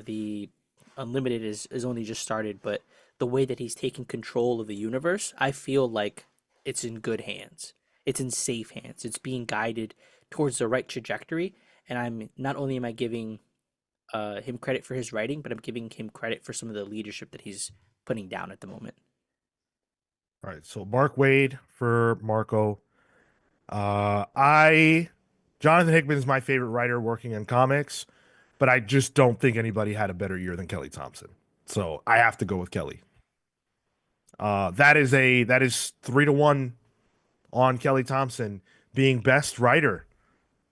the Unlimited is only just started, but the way that he's taking control of the universe, I feel like it's in good hands. It's in safe hands. It's being guided towards the right trajectory, and I'm not only am I giving him credit for his writing, but I'm giving him credit for some of the leadership that he's putting down at the moment. All right, so Mark Waid for Marco. Jonathan Hickman is my favorite writer working in comics, but I just don't think anybody had a better year than Kelly Thompson. So I have to go with Kelly. That is 3-1 on Kelly Thompson being best writer,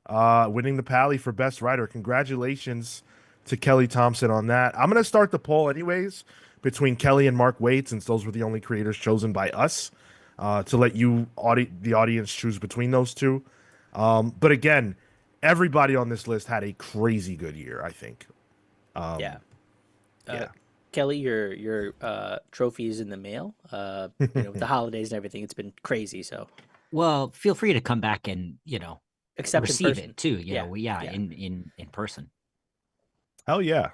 winning the Pally for best writer. Congratulations to Kelly Thompson on that. I'm gonna start the poll anyways between Kelly and Mark Waid, since those were the only creators chosen by us, to let the audience choose between those two. But again, everybody on this list had a crazy good year, I think. Yeah. Yeah. Kelly, your trophy is in the mail. With the holidays and everything, it's been crazy. So Well, feel free to come back and except in receive person. it too. Yeah. In person. Hell yeah.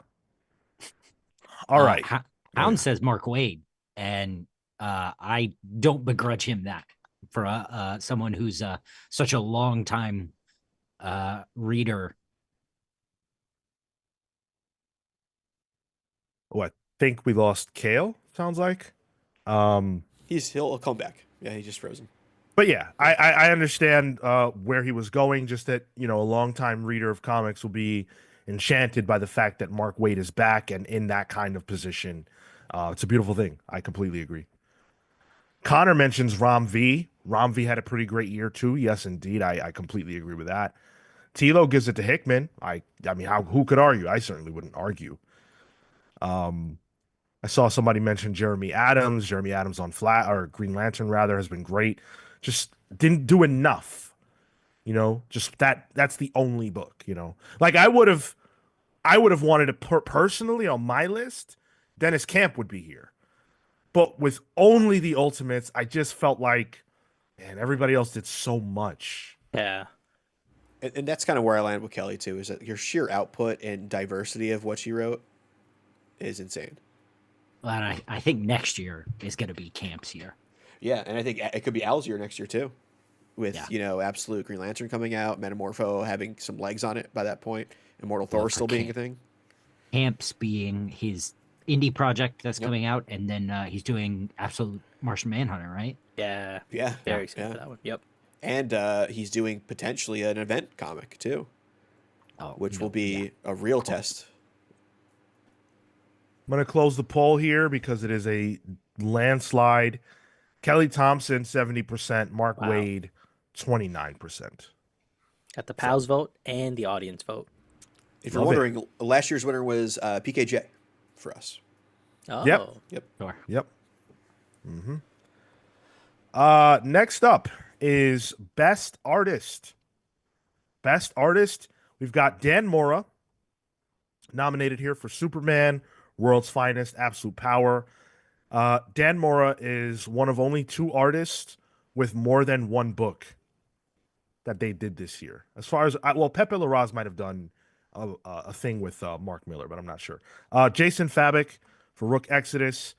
All right. Hound says Mark Waid, and I don't begrudge him that for someone who's such a long time reader. Oh, I think we lost Cale, sounds like. He'll come back. Yeah, he's just frozen. But yeah, I understand where he was going. Just that a longtime reader of comics will be enchanted by the fact that Mark Waid is back and in that kind of position. It's a beautiful thing. I completely agree. Connor mentions Rom V. Rom V had a pretty great year too. Yes, indeed. I completely agree with that. Tilo gives it to Hickman. I mean, who could argue? I certainly wouldn't argue. I saw somebody mention Jeremy Adams. Jeremy Adams on Flat or Green Lantern rather has been great. Just didn't do enough, just that's the only book, Like I would have wanted to put personally on my list, Dennis Camp would be here. But with only the Ultimates, I just felt like, man, everybody else did so much. Yeah. And that's kind of where I land with Kelly too, is that your sheer output and diversity of what she wrote is insane. And I think next year is going to be Camp's year. Yeah, and I think it could be Al's year next year too, with Yeah. Absolute Green Lantern coming out, Metamorpho having some legs on it by that point, Immortal Thor for still being a Camp. thing. Camp's being his indie project that's Yep. coming out, and then he's doing Absolute Martian Manhunter, right? Yeah. Yeah, Very excited yeah. for that one. Yep. And he's doing potentially an event comic too, Oh, which no, will be a real test. I'm going to close the poll here because it is a landslide. Kelly Thompson, 70%. Mark Wow. Wade, 29%. Got the pals vote and the audience vote. If you're Love it. wondering, last year's winner was PKJ for us. Oh. Yep. Sure. Yep. Next up is Best Artist. Best Artist, we've got Dan Mora nominated here for Superman, World's Finest, Absolute Power. Dan Mora is one of only 2 artists with more than 1 book that they did this year. As far as, Pepe Larraz might have done a thing with Mark Miller, but I'm not sure. Jason Fabik for Rook Exodus,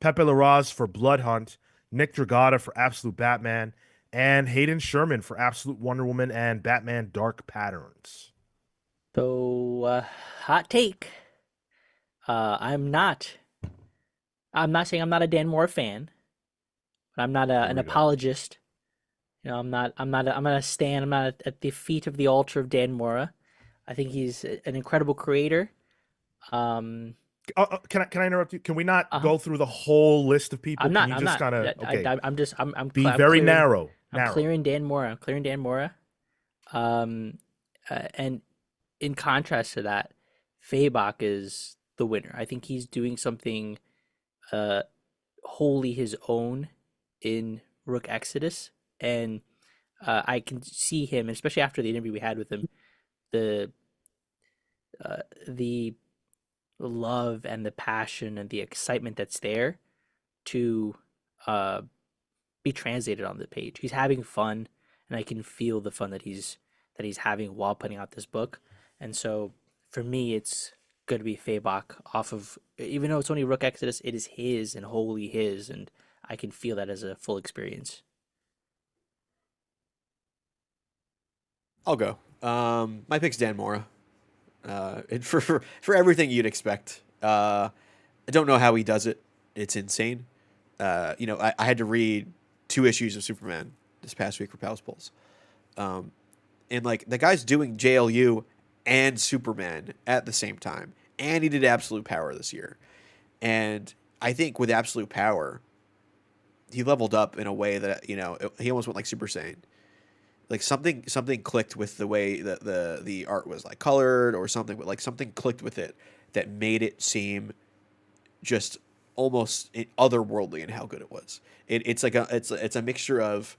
Pepe Larraz for Blood Hunt, Nick Dragata for Absolute Batman, and Hayden Sherman for Absolute Wonder Woman and Batman Dark Patterns. So, hot take. I'm not saying I'm not a Dan Moore fan, but I'm not an we go. apologist. I'm not a stand. I'm not at the feet of the altar of Dan Mora. I think he's an incredible creator. Can I interrupt you? Can we not Uh-huh. go through the whole list of people? I'm not. Can you I'm just not. kind of okay? I'm Be I'm very clearing- narrow. I'm clearing Dan Mora. I'm clearing Dan Mora. And in contrast to that, Fabok is the winner. I think he's doing something wholly his own in Rook Exodus, and I can see him, especially after the interview we had with him, the love and the passion and the excitement that's there to be translated on the page. He's having fun, and I can feel the fun that he's having while putting out this book. And so for me, it's going to be Fabok off of, even though it's only Rook Exodus, it is his and wholly his, and I can feel that as a full experience. I'll go. My pick's Dan Mora. For everything you'd expect. I don't know how he does it. It's insane. I had to read 2 issues of Superman this past week for Pals Pulse. And like the guy's doing JLU and Superman at the same time. And he did Absolute Power this year. And I think with Absolute Power, he leveled up in a way that, he almost went like Super Saiyan. Like something clicked with the way that the art was like colored or something, but like something clicked with it that made it seem just almost otherworldly in how good it was. It's like it's a mixture of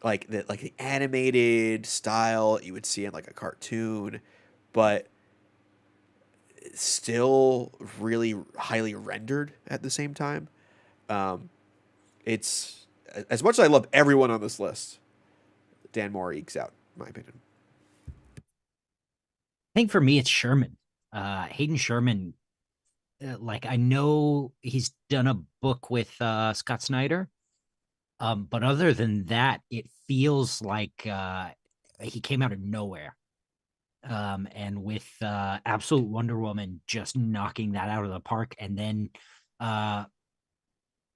like the animated style you would see in like a cartoon, but still really highly rendered at the same time. It's as much as I love everyone on this list, Dan Moore ekes out, in my opinion. I think for me, it's Sherman. Hayden Sherman. Like I know he's done a book with Scott Snyder, but other than that, it feels like he came out of nowhere. And with Absolute Wonder Woman just knocking that out of the park, and then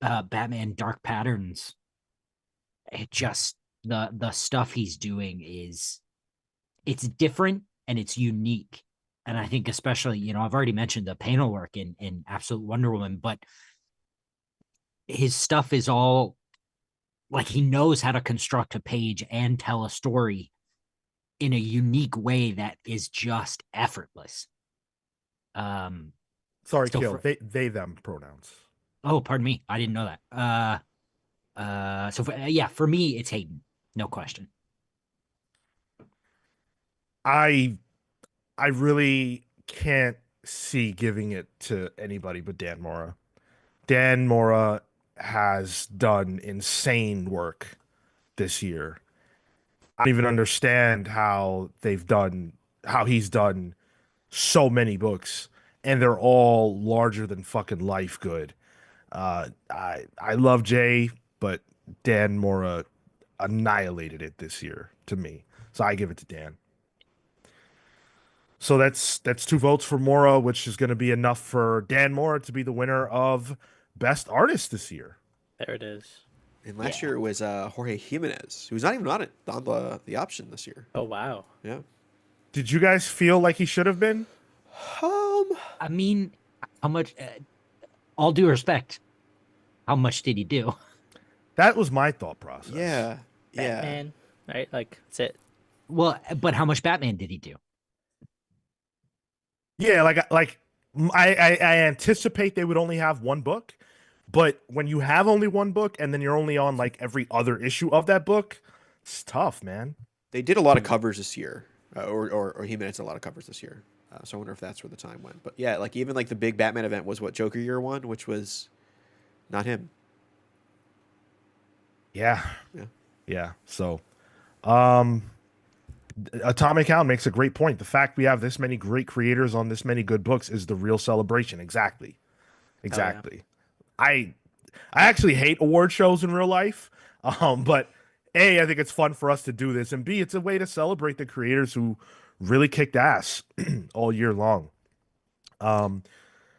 Batman Dark Patterns, it just the stuff he's doing it's different and it's unique. And I think especially, I've already mentioned the panel work in Absolute Wonder Woman, but his stuff is all like he knows how to construct a page and tell a story in a unique way that is just effortless. Sorry, So Cale. They them pronouns. oh, pardon me, I didn't know that. So for me, it's Hayden, no question. I I really can't see giving it to anybody but Dan Mora. Dan Mora has done insane work this year. I don't even understand how he's done so many books, and they're all larger than fucking life good. I love Jay, but Dan Mora annihilated it this year to me. So I give it to Dan. So that's 2 votes for Mora, which is going to be enough for Dan Mora to be the winner of Best Artist this year. There it is. And last Yeah. year it was Jorge Jimenez, who's not even on the option this year. Oh wow. Yeah. Did you guys feel like he should have been? I mean, how much? All due respect, how much did he do? That was my thought process. Yeah. Yeah. Batman. Right? Like that's it. Well, but how much Batman did he do? Yeah, I anticipate they would only have one book, but when you have only one book and then you're only on like every other issue of that book, it's tough, man. They did a lot of covers this year, or Jimenez did a lot of covers this year. So I wonder if that's where the time went. But yeah, like even like the big Batman event was what Joker Year One, which was not him. Yeah. Yeah. Yeah. So, Atomic Hound makes a great point. The fact we have this many great creators on this many good books is the real celebration. Exactly. Exactly. I actually hate award shows in real life. But A, I think it's fun for us to do this, and B, it's a way to celebrate the creators who really kicked ass all year long.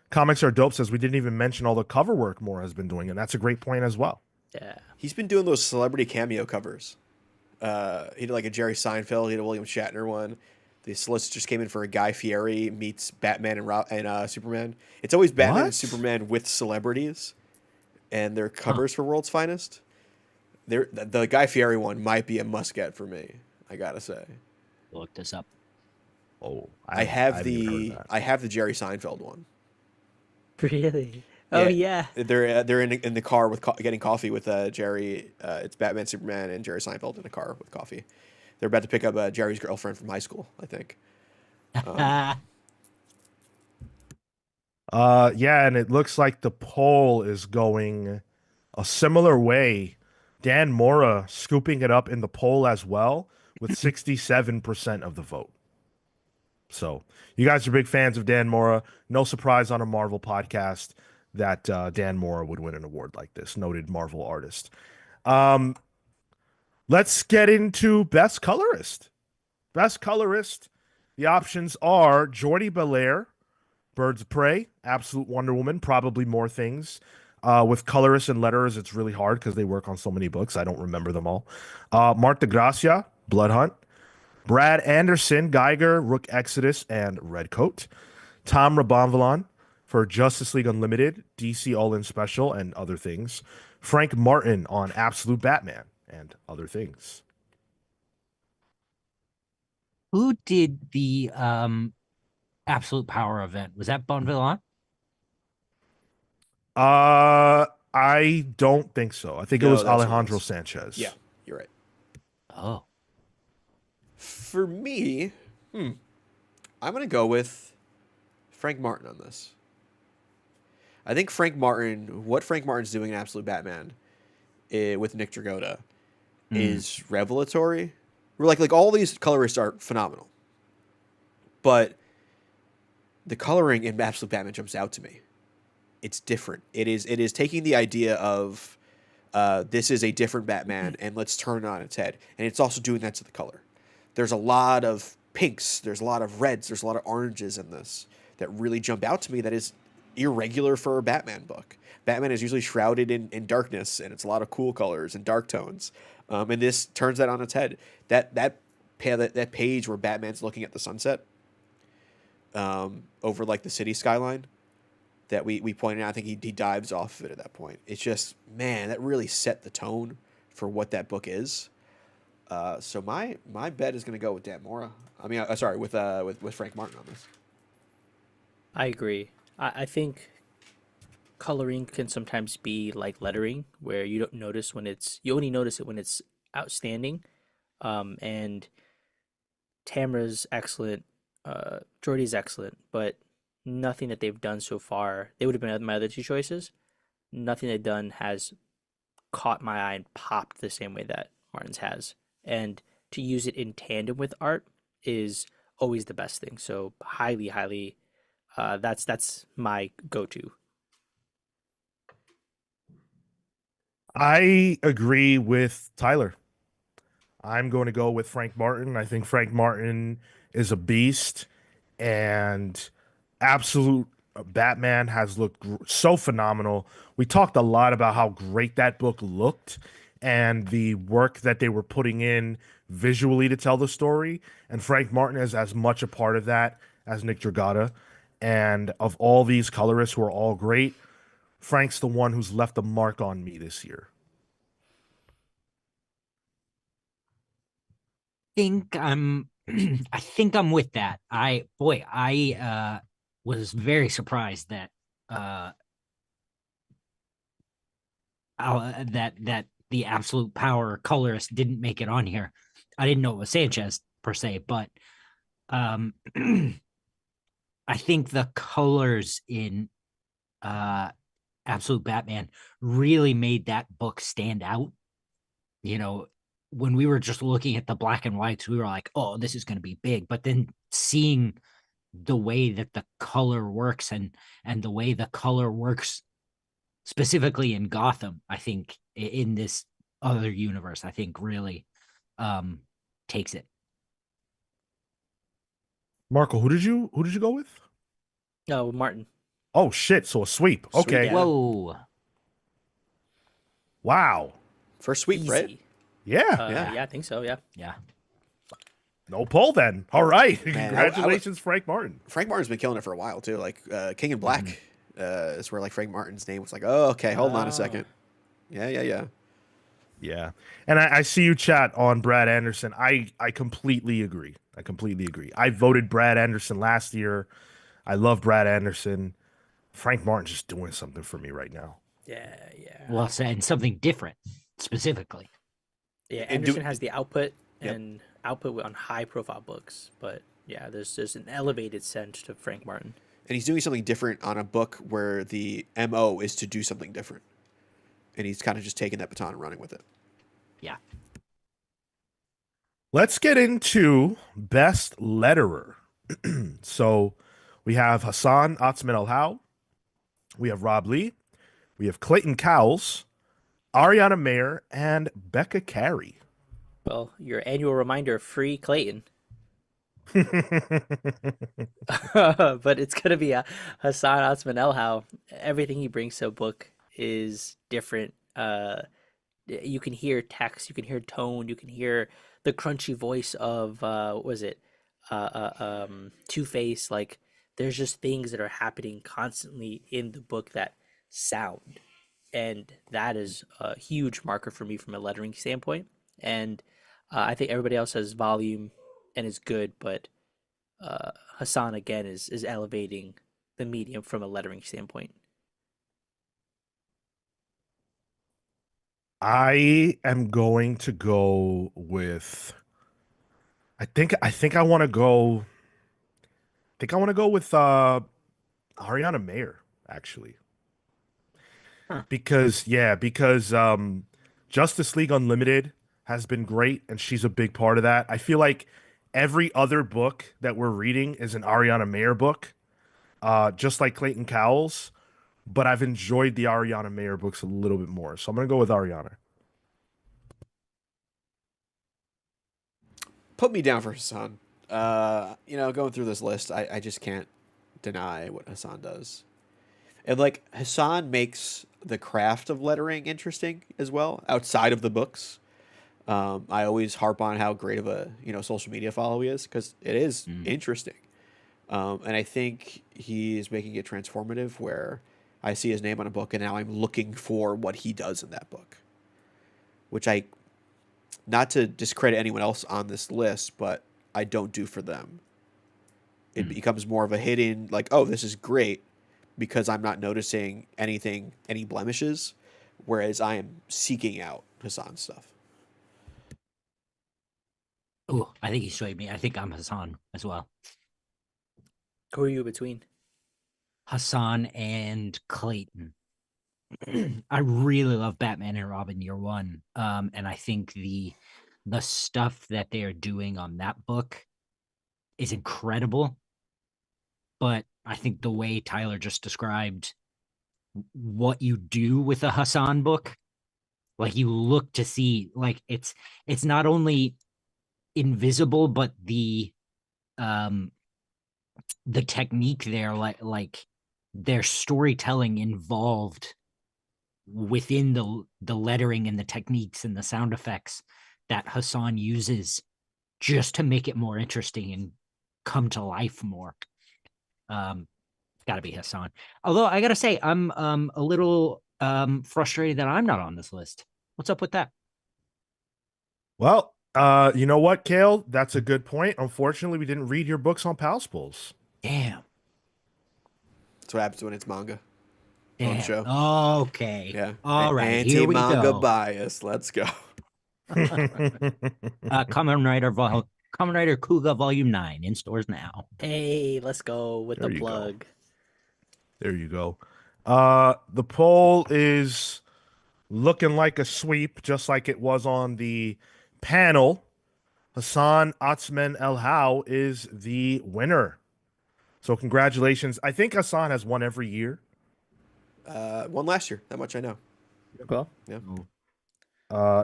Comics Are Dope says we didn't even mention all the cover work Moore has been doing, and that's a great point as well. Yeah. He's been doing those celebrity cameo covers. He did like a Jerry Seinfeld. He did a William Shatner one. The solicitors came in for a Guy Fieri meets Batman and Superman. It's always Batman What? and Superman with celebrities, and their covers for World's Finest. The Guy Fieri one might be a must get for me. I gotta say. Look this up. Oh, I have haven't even the heard that. I have the Jerry Seinfeld one. Really? Oh yeah. They're in the car with getting coffee with Jerry. It's Batman, Superman, and Jerry Seinfeld in a car with coffee. They're about to pick up Jerry's girlfriend from high school, I think. Yeah, and it looks like the poll is going a similar way. Dan Mora scooping it up in the poll as well with 67% of the vote. So you guys are big fans of Dan Mora. No surprise on a Marvel podcast that Dan Mora would win an award like this. Noted Marvel artist. Let's get into Best Colorist. Best Colorist. The options are Jordi Belair, Birds of Prey, Absolute Wonder Woman, probably more things. With colorists and letterers, it's really hard because they work on so many books. I don't remember them all. Marta Gracia, Blood Hunt. Brad Anderson, Geiger, Rook Exodus, and Redcoat. Tom Rabonvalon for Justice League Unlimited, DC All-In Special, and other things. Frank Martin on Absolute Batman and other things. Who did the Absolute Power event? Was that Bonvillain? I don't think so. I think it No, was that's what it Alejandro was. Sanchez. Yeah, you're right. Oh, For me, I'm gonna go with Frank Martin on this. I think what Frank Martin's doing in Absolute Batman with Nick Dragotta is revelatory. We're like all these colorists are phenomenal, but the coloring in Absolute Batman jumps out to me. It's different. It is taking the idea of this is a different Batman and let's turn it on its head, and it's also doing that to the color. There's a lot of pinks, there's a lot of reds, there's a lot of oranges in this that really jump out to me that is irregular for a Batman book. Batman is usually shrouded in darkness, and it's a lot of cool colors and dark tones. And this turns that on its head. That page where Batman's looking at the sunset over like the city skyline that we pointed out, I think he dives off of it at that point. It's just, man, that really set the tone for what that book is. So my bet is going to go with Dan Mora. I mean, sorry, with Frank Martin on this. I agree. I think coloring can sometimes be like lettering, where you don't notice when you only notice it when it's outstanding. And Tamra's excellent, Jordy's excellent, but nothing that they've done so far, they would have been my other two choices. Nothing they've done has caught my eye and popped the same way that Martin's has. And to use it in tandem with art is always the best thing. So highly, highly, that's my go-to. I agree with Tyler. I'm going to go with Frank Martin. I think Frank Martin is a beast, and absolute Batman has looked so phenomenal. We talked a lot about how great that book looked and the work that they were putting in visually to tell the story. And Frank Martin is as much a part of that as Nick Dragata. And of all these colorists who are all great, Frank's the one who's left a mark on me this year. Think I'm I think I'm with that. I was very surprised that uh that the absolute power colorist didn't make it on here. I didn't know it was Sanchez per se, but um I think the colors in uh Absolute Batman really made that book stand out. You know, when we were just looking at the black and whites, we were like, oh, this is going to be big. But then seeing the way that the color works and the way the color works specifically in Gotham, I think in this other universe, I think really takes it. Marco, who did you go with? No, Martin. Oh shit, so a sweep. Sweep, Okay. yeah. Whoa. Wow. First sweep, Easy. right? Yeah. Yeah, I think so. Yeah. Yeah. No poll then. All right. Man, Congratulations, Frank Martin. Frank Martin's been killing it for a while too. Like King in Black is where like Frank Martin's name was like, oh, okay, hold on a second. Yeah. Yeah. And I see you chat on Brad Anderson. I completely agree. I voted Brad Anderson last year. I love Brad Anderson. Frank Martin's just doing something for me right now. Yeah. Well, and something different specifically. Yeah, And Anderson has the output and output on high profile books, but yeah, there's an elevated sense to Frank Martin. And he's doing something different on a book where the MO is to do something different. And he's kind of just taking that baton and running with it. Yeah. Let's get into best letterer. So we have Hassan Otsman El How. We have Rob Lee. We have Clayton Cowles, Ariana Mayer, and Becca Carey. Well, your annual reminder, free Clayton. But it's gonna be a Hassan Otsman El How. Everything he brings to a book is different. You can hear text, you can hear tone, you can hear the crunchy voice of what was it? Two-Face. Like there's just things that are happening constantly in the book that sound. And that is a huge marker for me from a lettering standpoint. And I think everybody else has volume and is good, but Hassan again is elevating the medium from a lettering standpoint. I am going to go with. I want to go. I think I want to go with Ariana Mayer actually. Huh. Because Justice League Unlimited has been great, and she's a big part of that. I feel like every other book that we're reading is an Ariana Mayer book, just like Clayton Cowles. But I've enjoyed the Ariana Mayer books a little bit more, so I'm gonna go with Ariana. Put me down for Hassan. Going through this list, I just can't deny what Hassan does. And like Hassan makes the craft of lettering interesting as well, outside of the books. I always harp on how great of a social media follow he is because it is interesting. And I think he's making it transformative where I see his name on a book and now I'm looking for what he does in that book. Which not to discredit anyone else on this list, but I don't do for them. It becomes more of a hidden, like, oh, this is great, because I'm not noticing any blemishes, whereas I am seeking out Hassan's stuff. Oh, I think he swayed me. I think I'm Hassan as well. Who are you between? Hassan and Clayton. I really love Batman and Robin Year One. And I think the stuff that they are doing on that book is incredible. But I think the way Tyler just described what you do with a Hassan book, like you look to see, like it's not only invisible, but um the technique there, like their storytelling involved within the lettering and the techniques and the sound effects that Hassan uses just to make it more interesting and come to life more. Gotta be Hassan. Although I gotta say, I'm a little frustrated that I'm not on this list. What's up with that? Well, you know what, Cale? That's a good point. Unfortunately, we didn't read your books on Pals Pools. Damn. That's what happens when it's manga on Damn. show. Okay. Yeah. All right. Here we Anti-manga go. bias. Let's go. Kamen Rider Kuga Volume 9 in stores now. Hey, let's go with There the you go. plug. There you go. The poll is looking like a sweep, just like it was on the panel. Hassan Atzmen El How is the winner. So congratulations. I think Hassan has won every year. One last year. That much I know. Well, Yeah.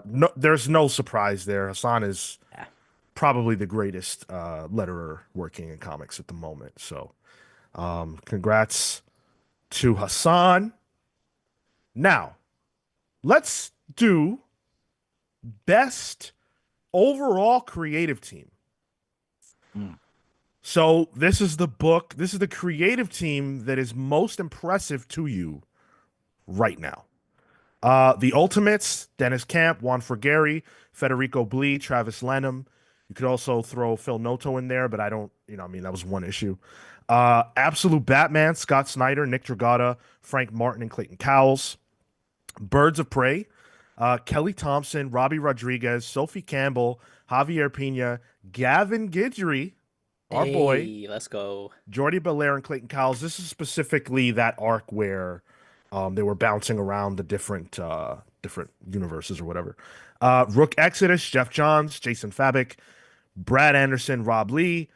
No, there's no surprise there. Hassan is Yeah. probably the greatest letterer working in comics at the moment. So congrats to Hassan. Now, let's do best overall creative team. Mm. So this is the book, this is the creative team that is most impressive to you right now. The Ultimates, Dennis Camp, Juan Frigeri, Federico Blee, Travis Lenham. You could also throw Phil Noto in there, but I don't, I mean, that was one issue. Absolute Batman, Scott Snyder, Nick Dragata, Frank Martin, and Clayton Cowles. Birds of Prey, Kelly Thompson, Robbie Rodriguez, Sophie Campbell, Javier Pena, Gavin Guidry, our boy, hey, let's go. Jordi Belair, and Clayton Cowles. This is specifically that arc where they were bouncing around the different universes or whatever. Rook Exodus, Jeff Johns, Jason Fabik, Brad Anderson, Rob Lee,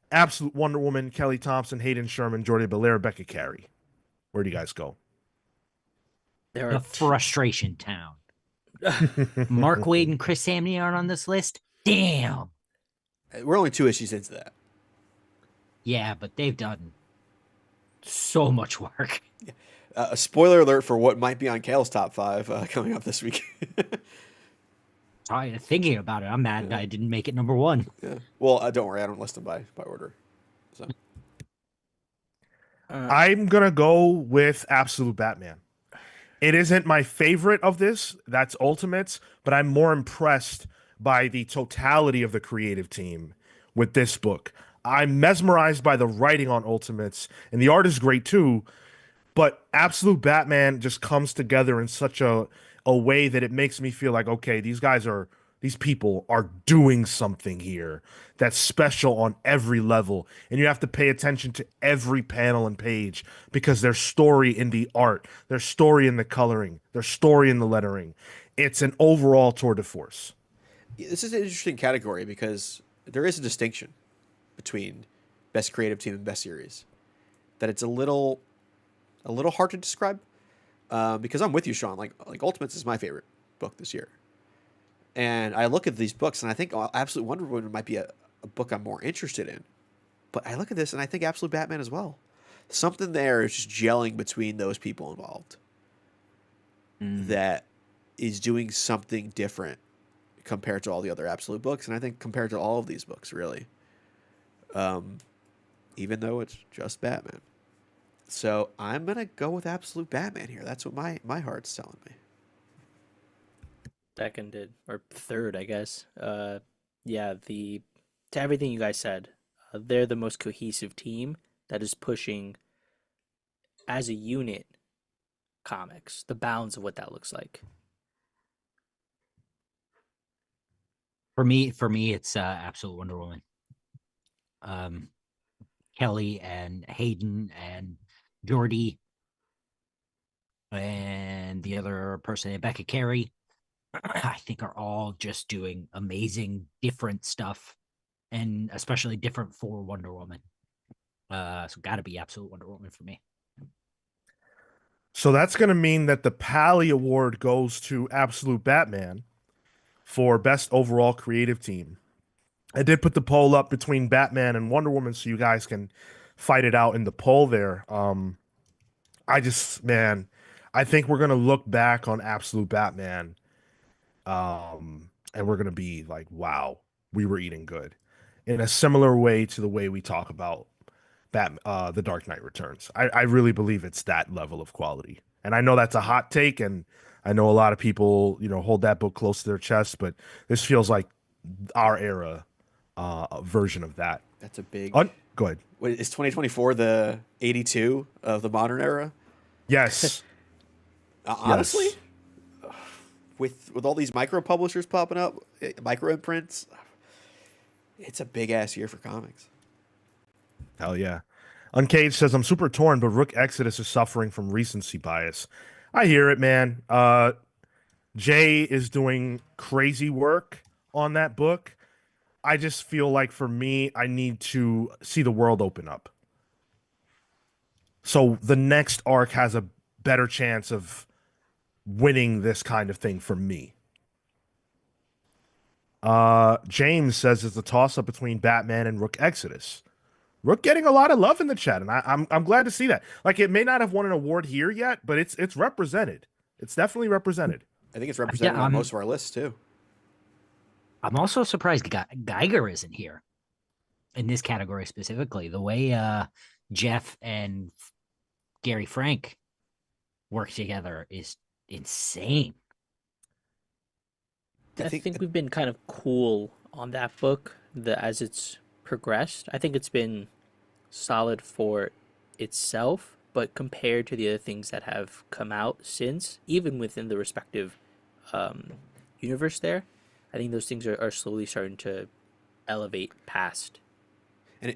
Absolute Wonder Woman, Kelly Thompson, Hayden Sherman, Jordi Belair, Becca Carey. Where do you guys go? There The are frustration town. Mark Wade and Chris Samney aren't on this list. Damn. We're only 2 issues into that. Yeah, but they've done so much work. A spoiler alert for what might be on Cale's top 5 coming up this week. Thinking about it, I'm mad I didn't make it number 1. Yeah. Well, don't worry. I don't list them by order. So I'm going to go with Absolute Batman. It isn't my favorite of this. That's Ultimates, but I'm more impressed by the totality of the creative team with this book. I'm mesmerized by the writing on Ultimates, and the art is great too, but Absolute Batman just comes together in such a way that it makes me feel like, okay, these people are doing something here that's special on every level. And you have to pay attention to every panel and page because there's story in the art, there's story in the coloring, there's story in the lettering. It's an overall tour de force. this is an interesting category because there is a distinction between best creative team and best series. That it's a little hard to describe because I'm with you, Sean. Like Ultimates is my favorite book this year. And I look at these books and I think Absolute Wonder Woman might be a book I'm more interested in. But I look at this and I think Absolute Batman as well. Something there is just gelling between those people involved that is doing something different compared to all the other Absolute books. And I think compared to all of these books, really. Even though it's just Batman. So I'm going to go with Absolute Batman here. That's what my heart's telling me. seconded or third, I guess. Yeah, to everything you guys said, they're the most cohesive team that is pushing as a unit comics, the bounds of what that looks like. For me, it's Absolute Wonder Woman. Kelly and Hayden and Jordy and the other person, Becca Carey, I think are all just doing amazing, different stuff, and especially different for Wonder Woman. So got to be Absolute Wonder Woman for me. So that's going to mean that the Pally Award goes to Absolute Batman for Best Overall Creative Team. I did put the poll up between Batman and Wonder Woman so you guys can fight it out in the poll there. Man, I think we're going to look back on Absolute Batman and we're going to be like, wow, we were eating good. In a similar way to the way we talk about The Dark Knight Returns. I really believe it's that level of quality. And I know that's a hot take, and I know a lot of people, hold that book close to their chest, but this feels like our era version of that. That's a big. Go ahead. Wait, is 2024 the 82 of the modern era? Yes. Honestly, Yes. with all these micro publishers popping up, micro imprints, it's a big ass year for comics. Hell yeah. Uncaged says, I'm super torn, but Rook Exodus is suffering from recency bias. I hear it, man. Jay is doing crazy work on that book. I just feel like for me, I need to see the world open up. So the next arc has a better chance of winning this kind of thing for me. James says it's a toss-up between Batman and Rook Exodus. Rook getting a lot of love in the chat, and I'm glad to see that. Like, it may not have won an award here yet, but it's represented. It's definitely represented. I think it's represented on most of our lists too. I'm also surprised Geiger isn't here in this category specifically. The way Jeff and Gary Frank work together is insane. I think we've been kind of cool on that book as it's progressed. I think it's been solid for itself, but compared to the other things that have come out since, even within the respective universe there, I think those things are slowly starting to elevate past. And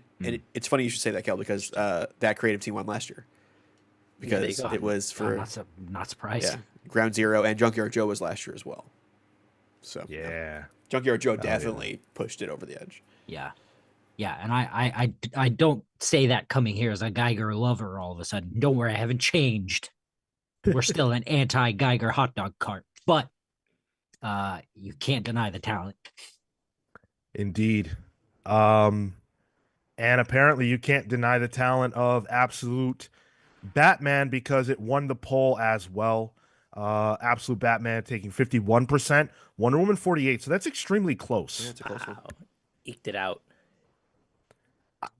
it's funny you should say that, Cale, because that creative team won last year. Because it was for not surprised. Yeah, Ground Zero, and Junkyard Joe was last year as well. So yeah, Junkyard Joe definitely pushed it over the edge. Yeah, and I don't say that coming here as a Geiger lover all of a sudden. Don't worry, I haven't changed. We're still an anti-Geiger hot dog cart, but you can't deny the talent. Indeed. And apparently you can't deny the talent of Absolute Batman because it won the poll as well. Absolute Batman taking 51%, Wonder Woman 48%. So that's extremely close. Yeah, it's a close one. Eked it out.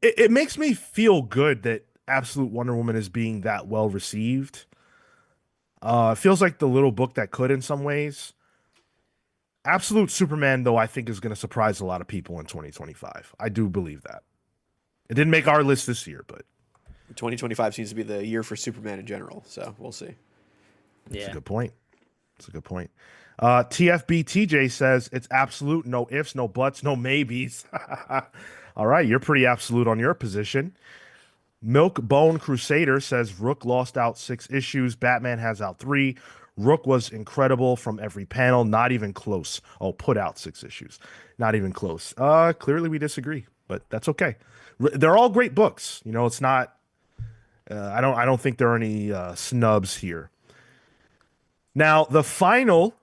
It makes me feel good that Absolute Wonder Woman is being that well received. It feels like the little book that could in some ways. Absolute Superman, though, I think is going to surprise a lot of people in 2025. I do believe that. It didn't make our list this year, but 2025 seems to be the year for Superman in general, so we'll see. That's a good point. That's a good point. TFB TJ says it's absolute, no ifs, no buts, no maybes. All right, you're pretty absolute on your position. Milk Bone Crusader says Rook lost out 6 issues. Batman has out 3. Rook was incredible from every panel, not even close. Oh, put out 6 issues, not even close. Clearly we disagree, but that's okay. They're all great books. It's not. I don't think there are any snubs here. Now, the final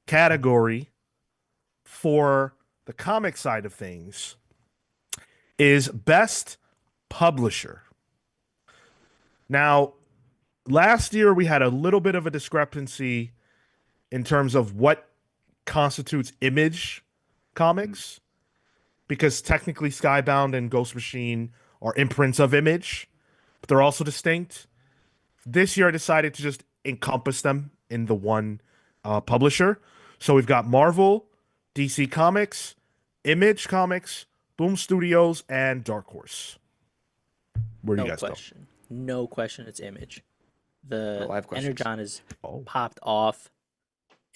category for the comic side of things is Best Publisher. Now, last year we had a little bit of a discrepancy in terms of what constitutes Image Comics, because technically Skybound and Ghost Machine are imprints of Image, but they're also distinct. This year I decided to just encompass them in the one publisher. So we've got Marvel, DC Comics, Image Comics, Boom Studios, and Dark Horse. Where do you guys go? no question, it's Image. The Oh, I have questions. Energon is Oh, popped off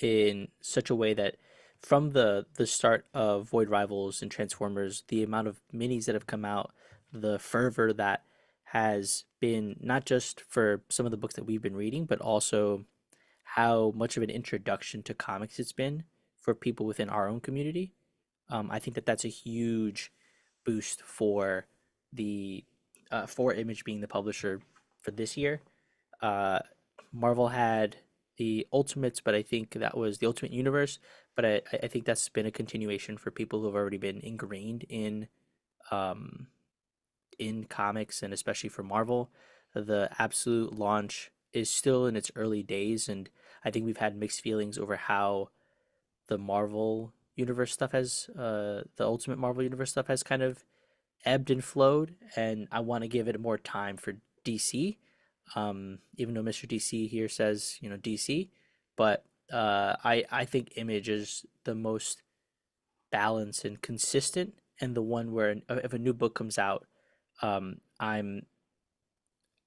in such a way that from the start of Void Rivals and Transformers, the amount of minis that have come out, the fervor that has been not just for some of the books that we've been reading, but also how much of an introduction to comics it's been for people within our own community. I think that that's a huge boost for the for Image being the publisher for this year. uh, Marvel had the Ultimates, but I think that was the Ultimate Universe. But I think that's been a continuation for people who have already been ingrained um, in comics, and especially for Marvel. The Absolute launch is still in its early days, and I think we've had mixed feelings over how the Marvel Universe stuff has, the Ultimate Marvel Universe stuff has kind of ebbed and flowed, and I want to give it more time for DC. Even though Mr. DC here says, DC, but I think Image is the most balanced and consistent, and the one where if a new book comes out, I'm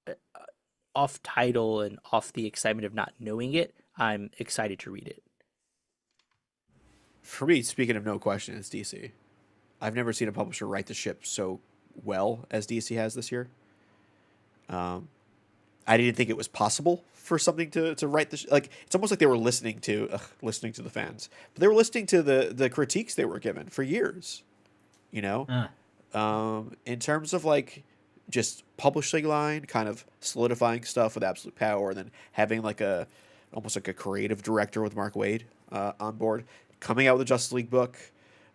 uh, off title and off the excitement of not knowing it. I'm excited to read it. For me, speaking of no question, it's DC. I've never seen a publisher write the ship so well as DC has this year. Um, I didn't think it was possible for something to write this. Like, it's almost like they were listening to the fans, but they were listening to the critiques they were given for years. You know, Uh, in terms of like just publishing line, kind of solidifying stuff with absolute power, and then having like a almost like a creative director with Mark Waid on board, coming out with a Justice League book,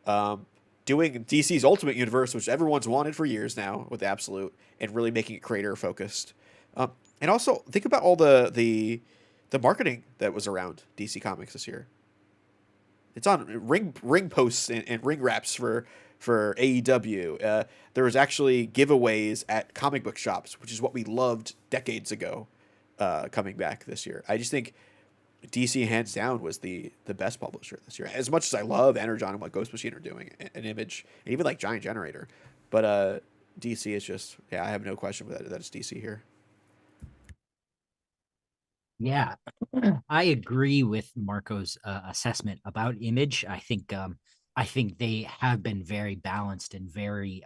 um, doing DC's Ultimate Universe, which everyone's wanted for years now with Absolute, and really making it creator focused. And also think about all the marketing that was around DC Comics this year. It's on ring posts and ring wraps for AEW. There was actually giveaways at comic book shops, which is what we loved decades ago. Coming back this year, I just think DC hands down was the best publisher this year. As much as I love Energon and what Ghost Machine are doing, an Image, and even like Giant Generator, but DC is just, yeah, I have no question that it's DC here. yeah, I agree with Marco's assessment about Image. I think they have been very balanced and very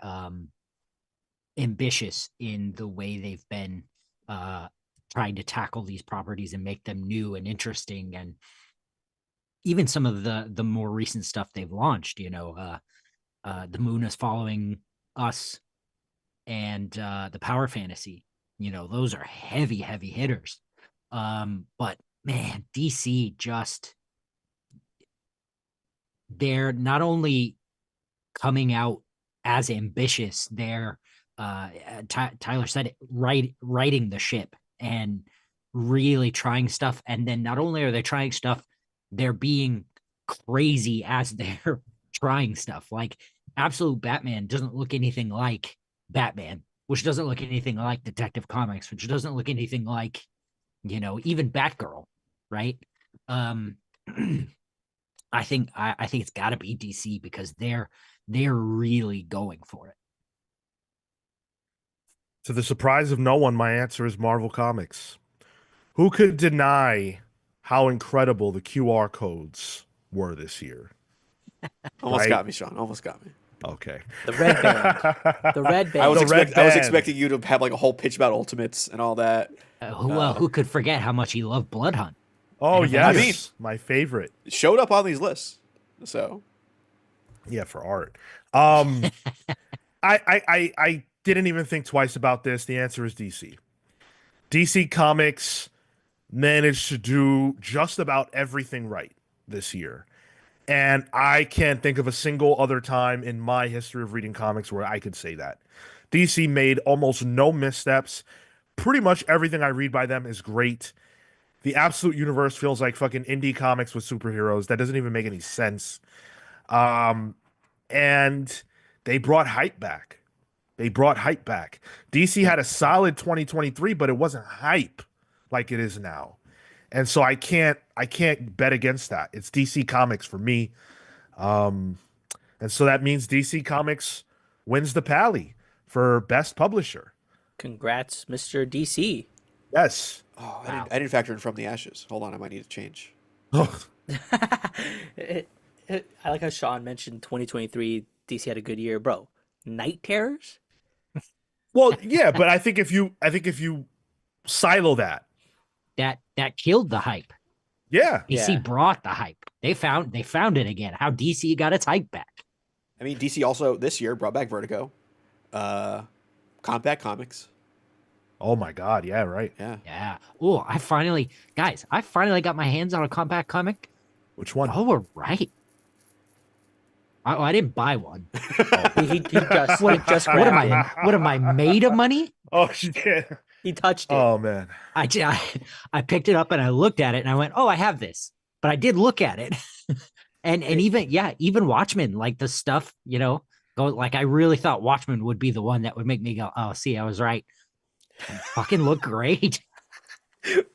ambitious in the way they've been uh, trying to tackle these properties and make them new and interesting. And even some of the more recent stuff they've launched, the Moon is Following Us and the Power Fantasy, those are heavy hitters. But man, DC just, they're not only coming out as ambitious, they're Tyler said it, writing the ship and really trying stuff. And then not only are they trying stuff, they're being crazy as they're trying stuff. Like Absolute Batman doesn't look anything like Batman, which doesn't look anything like Detective Comics, which doesn't look anything like, even Batgirl, right? Um, I think it's got to be DC because they're really going for it. to the surprise of no one, my answer is Marvel Comics. Who could deny how incredible the QR codes were this year? Almost Right? got me, Sean. Almost got me. Okay. The red band, the red band. I was expecting you to have like a whole pitch about Ultimates and all that. Who could forget how much he loved Blood Hunt? Oh, And yes. Avengers. My favorite. It showed up on these lists, so Yeah, for art. I didn't even think twice about this. The answer is DC. DC Comics managed to do just about everything right this year. And I can't think of a single other time in my history of reading comics where I could say that. DC made almost no missteps. Pretty much everything I read by them is great. The Absolute Universe feels like fucking indie comics with superheroes. That doesn't even make any sense. Um, and they brought hype back. They brought hype back. DC had a solid 2023, but it wasn't hype like it is now. And so I can't bet against that. It's DC Comics for me. Um, and so that means DC Comics wins the Pally for best publisher. Congrats, Mr. DC. Yes. Oh, Wow. I didn't factor in From the Ashes. Hold on, I might need to change. Oh, I like how Sean mentioned 2023 DC had a good year, bro. Night Terrors? well, yeah, but I think if you silo that, That killed the hype. yeah. DC Yeah. brought the hype. They found it again. How DC got its hype back. I mean, DC also this year brought back Vertigo, Compact Comics. Oh my God, yeah, right. Yeah, Yeah. Oh, I finally got my hands on a compact comic. Which one? Y'all were right. I didn't buy one. He just What, just what am grabbed I? it. What am I made of money? Oh shit. He touched it. Oh man. I picked it up and I looked at it and I went, oh, I have this. But I did look at it, and even Watchmen, like the stuff, go like I really thought Watchmen would be the one that would make me go, oh, see, I was right. Fucking look great.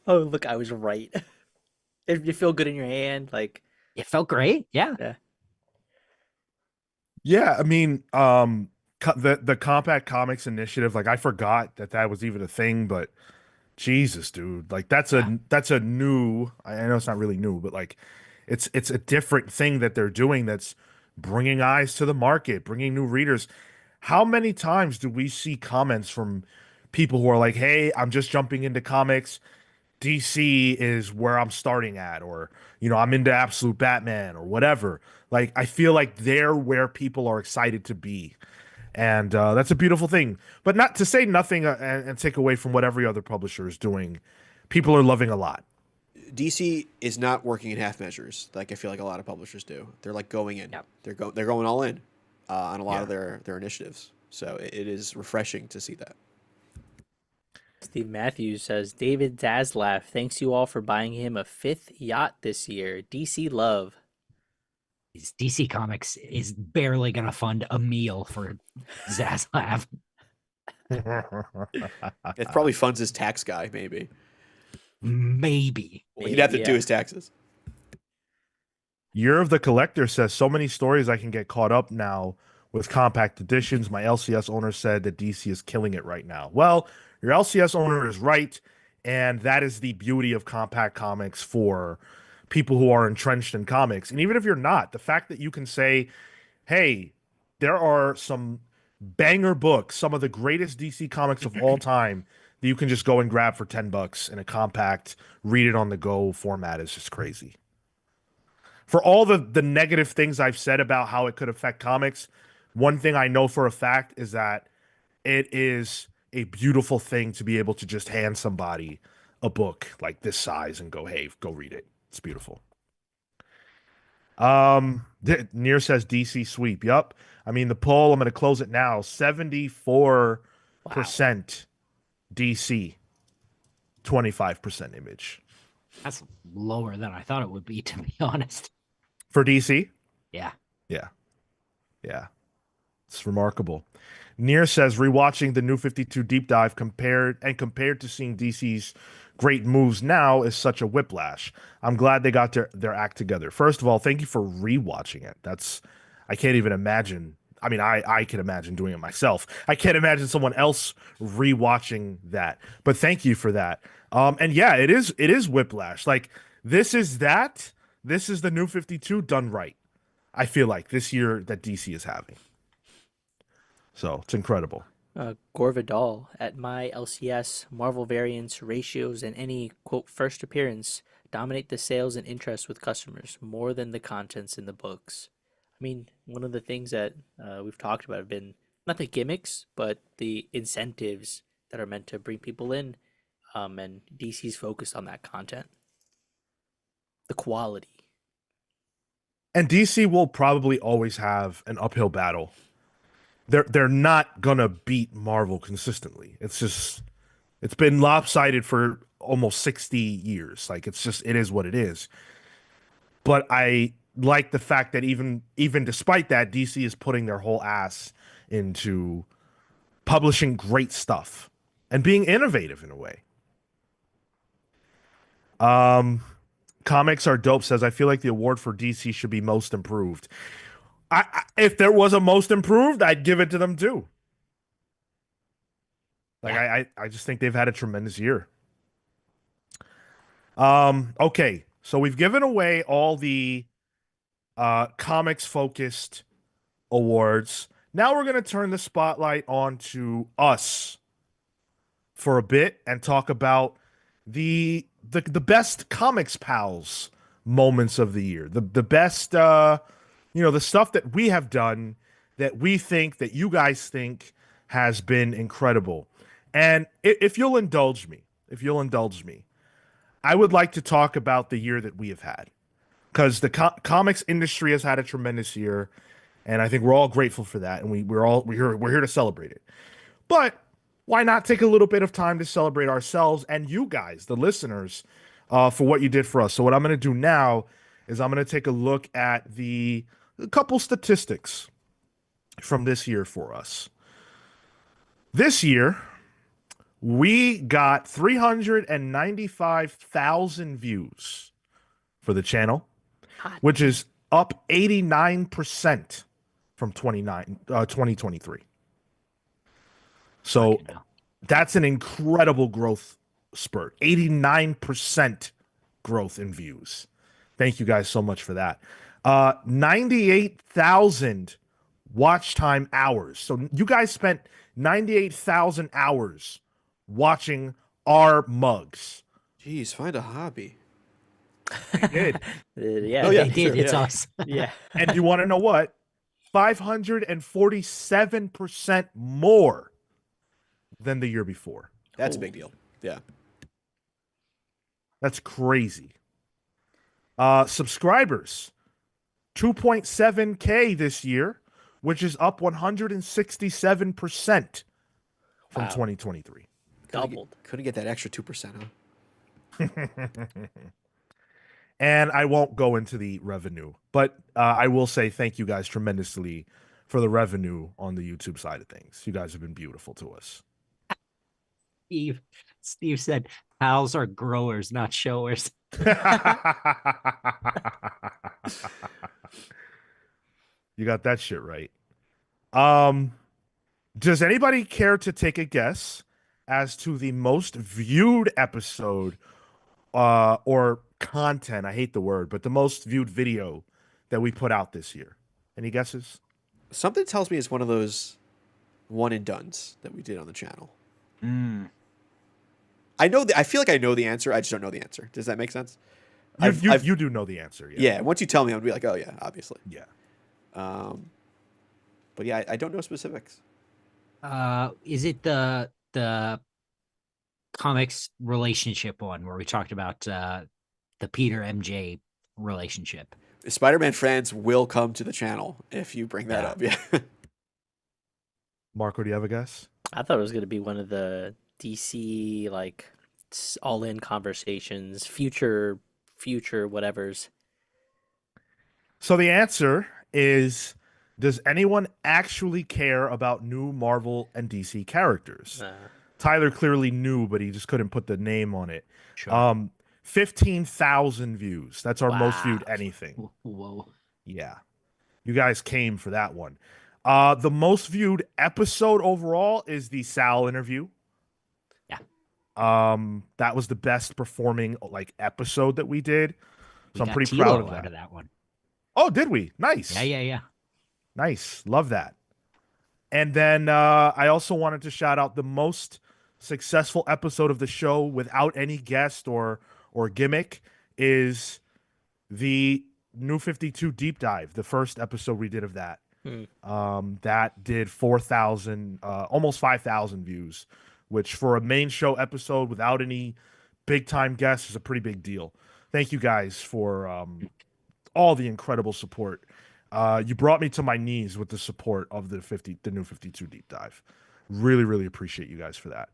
Oh, look, I was right. You feel good in your hand, like It felt great. Yeah. Yeah, I mean, the Compact Comics initiative, like I forgot that was even a thing, but Jesus, dude, like that's a new. I know it's not really new, but like it's a different thing that they're doing that's bringing eyes to the market, bringing new readers. How many times do we see comments from people who are like, "Hey, I'm just jumping into comics. DC is where I'm starting at," or I'm into Absolute Batman or whatever. Like I feel like they're where people are excited to be, and that's a beautiful thing. But not to say nothing and take away from what every other publisher is doing. People are loving a lot. DC is not working in half measures like I feel like a lot of publishers do. They're like going in. Yep. They're going all in on a lot Yeah. of their initiatives. So it is refreshing to see that. Steve Matthews says, David Zaslav thanks you all for buying him a 5th yacht this year. DC love. DC Comics is barely gonna fund a meal for Zaslav. It probably funds his tax guy, maybe. Maybe. Well, he'd have to Yeah. do his taxes. Year of the Collector says so many stories I can get caught up now with compact editions. My LCS owner said that DC is killing it right now. Well, your LCS owner is right, and that is the beauty of compact comics for people who are entrenched in comics. And even if you're not, the fact that you can say, hey, there are some banger books, some of the greatest DC comics of all time that you can just go and grab for $10 in a compact, read it on the go format is just crazy. For all the negative things I've said about how it could affect comics, one thing I know for a fact is that it is a beautiful thing to be able to just hand somebody a book like this size and go, hey, go read it. It's beautiful. Near says DC sweep. Yup. I mean, the poll, I'm going to close it now. 74% DC, 25% Image. That's lower than I thought it would be, to be honest. For DC? Yeah. Yeah. Yeah. It's remarkable. Near says rewatching the New 52 deep dive compared to seeing DC's great moves now is such a whiplash. I'm glad they got their act together. First of all, thank you for rewatching it. I can't even imagine. I mean, I can imagine doing it myself. I can't imagine someone else rewatching that. But thank you for that. And yeah, it is whiplash. Like this is the New 52 done right. I feel like this year that DC is having. So it's incredible. Gore Vidal, at my LCS, Marvel variants, ratios, and any, quote, first appearance dominate the sales and interest with customers more than the contents in the books. I mean, one of the things that we've talked about have been not the gimmicks, but the incentives that are meant to bring people in, and DC's focused on that content. The quality. And DC will probably always have an uphill battle. They're not gonna beat Marvel consistently. It's been lopsided for almost 60 years. Like it is what it is. But I like the fact that even despite that, DC is putting their whole ass into publishing great stuff and being innovative in a way. Comics are dope says I feel like the award for DC should be most improved. If there was a most improved, I'd give it to them too. Like Yeah. I just think they've had a tremendous year. Okay, so we've given away all the comics focused awards. Now we're gonna turn the spotlight on to us for a bit and talk about the best comics pals moments of the year. The best the stuff that we have done that we think that you guys think has been incredible. And if you'll indulge me, I would like to talk about the year that we have had because the comics industry has had a tremendous year, and I think we're all grateful for that, and we're here to celebrate it. But why not take a little bit of time to celebrate ourselves and you guys, the listeners, for what you did for us? So what I'm going to do now is I'm going to take a look at a couple statistics from this year for us. This year, we got 395,000 views for the channel, Hot. which is up 89% from 2023. So Fucking hell. that's an incredible growth spurt. 89% growth in views. Thank you guys so much for that. 98,000 watch time hours. So you guys spent 98,000 hours watching our mugs. Jeez, find a hobby. We did. Yeah. Oh, yeah. They did. Sure, It's yeah. us. Yeah. And you want to know what? 547% more than the year before. That's a big deal. Yeah. That's crazy. Subscribers, 2.7K this year, which is up 167% from Wow. 2023. Doubled. Couldn't get that extra 2%, huh? And I won't go into the revenue, but I will say thank you guys tremendously for the revenue on the YouTube side of things. You guys have been beautiful to us. Steve said, "Pals are growers, not showers." You got that shit right. Does anybody care to take a guess as to the most viewed episode or content? I hate the word, but the most viewed video that we put out this year. Any guesses? Something tells me it's one of those one and dones that we did on the channel. I know. I feel like I know the answer. I just don't know the answer. Does that make sense? You do know the answer. Yeah. Once you tell me, I'll be like, oh yeah, obviously. Yeah. But yeah, I don't know specifics. Is it the comics relationship one where we talked about the Peter MJ relationship? Spider-Man fans will come to the channel if you bring that up. Yeah. Marco, do you have a guess? I thought it was going to be one of the DC like all-in conversations, future whatevers. So the answer is, does anyone actually care about new Marvel and DC characters? Tyler clearly knew, but he just couldn't put the name on it. Sure. 15,000 views. That's our most viewed Wow. anything. Whoa. Yeah. You guys came for that one. The most viewed episode overall is the Sal interview. Yeah. That was the best performing like episode that we did. We So I'm got pretty Tilo proud of out that. one. Oh, did we? Nice. Yeah. Nice. Love that. And then I also wanted to shout out the most successful episode of the show without any guest or gimmick is the New 52 deep dive, the first episode we did of that. That did 4,000, almost 5,000 views, which for a main show episode without any big time guests is a pretty big deal. Thank you guys for all the incredible support. You brought me to my knees with the support of the New 52 deep dive. Really, really appreciate you guys for that.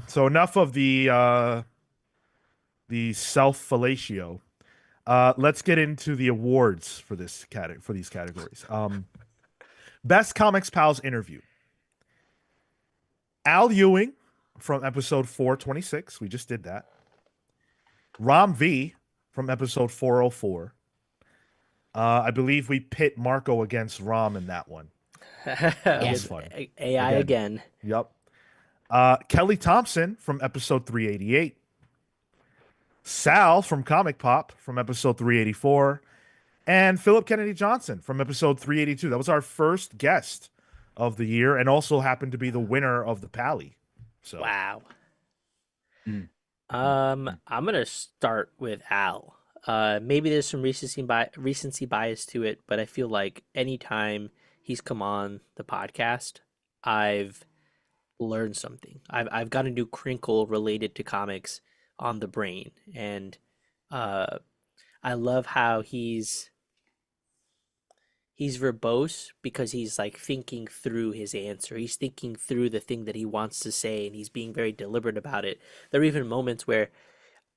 So enough of the self-fellatio. Let's get into the awards for these categories. Best Comics Pals interview. Al Ewing from episode 426. We just did that. Rom V from episode 404. I believe we pit Marco against Rom in that one. That was fun. AI again. Yep. Kelly Thompson from episode 388. Sal from Comic Pop from episode 384. And Philip Kennedy Johnson from episode 382. That was our first guest of the year and also happened to be the winner of the Pally. So Wow. Mm. I'm gonna start with Al. Maybe there's some recency bias to it, but I feel like anytime he's come on the podcast, I've learned something. I've got a new crinkle related to comics on the brain, and uh, I love how he's verbose because he's like thinking through his answer. He's thinking through the thing that he wants to say, and he's being very deliberate about it. There are even moments where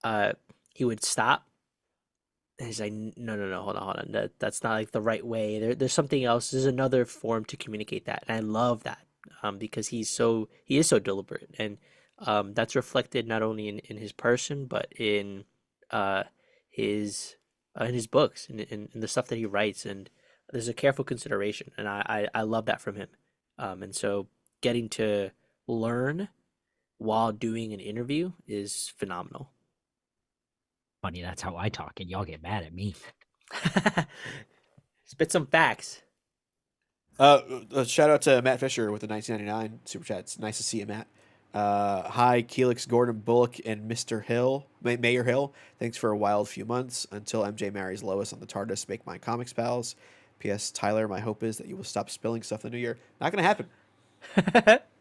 uh, he would stop and he's like, no, no, no, hold on. That's not like the right way. There's something else. There's another form to communicate that. And I love that because he is so deliberate. And that's reflected not only in his person, but uh, his in his books and in the stuff that he writes. And there's a careful consideration. And I love that from him. And so getting to learn while doing an interview is phenomenal. Funny, that's how I talk, and y'all get mad at me. Spit some facts. Shout out to Matt Fisher with the 1999 super chat. It's nice to see you, Matt. Hi, Keelix, Gordon Bullock, and Mr. Hill, Mayor Hill. Thanks for a wild few months until MJ marries Lois on the TARDIS. Make my comics pals. P.S. Tyler, my hope is that you will stop spilling stuff in the new year. Not gonna happen.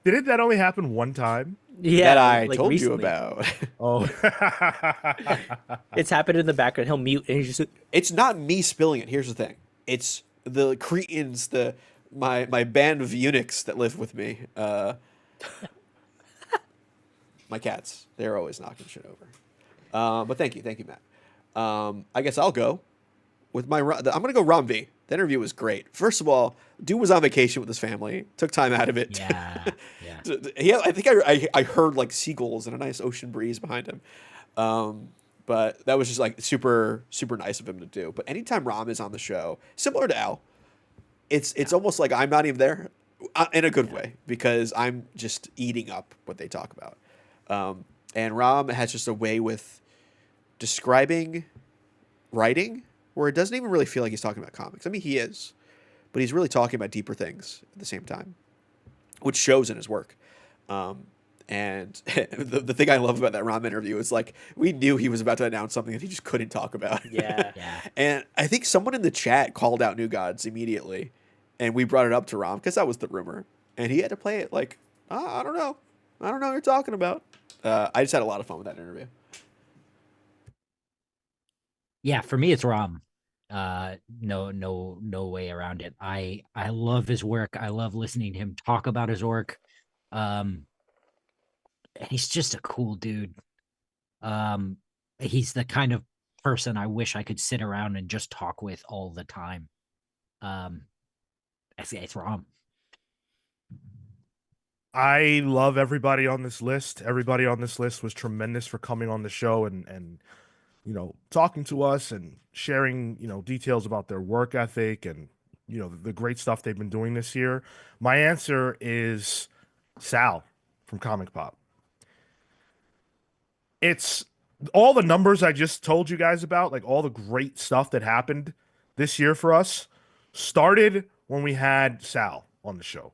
didn't that only happen one time? That I like told you recently. about. Oh. It's happened in the background. He'll mute and he's just It's not me spilling it. Here's the thing. It's the Cretans, my band of eunuchs that live with me. My cats. They're always knocking shit over. But thank you, Matt. I guess I'll go with I'm gonna go Rom V. The interview was great. First of all, dude was on vacation with his family. Took time out of it. Yeah, yeah. I think I heard like seagulls and a nice ocean breeze behind him. But that was just like super super nice of him to do. But anytime Rom is on the show, similar to Al, it's almost like I'm not even there in a good way because I'm just eating up what they talk about. And Rom has just a way with describing writing where it doesn't even really feel like he's talking about comics. I mean, he is, but he's really talking about deeper things at the same time, which shows in his work. And the thing I love about that Rom interview is like we knew he was about to announce something that he just couldn't talk about. yeah. Yeah. And I think someone in the chat called out New Gods immediately, and we brought it up to Rom because that was the rumor, and he had to play it like I don't know what you're talking about. I just had a lot of fun with that interview. Yeah, for me it's Rom. No way around it. I love his work. I love listening to him talk about his work. And he's just a cool dude. He's the kind of person I wish I could sit around and just talk with all the time. It's Rom. I love everybody on this list. Everybody on this list was tremendous for coming on the show and talking to us and sharing, details about their work ethic and, the great stuff they've been doing this year. My answer is Sal from Comic Pop. It's all the numbers I just told you guys about, like all the great stuff that happened this year for us, started when we had Sal on the show.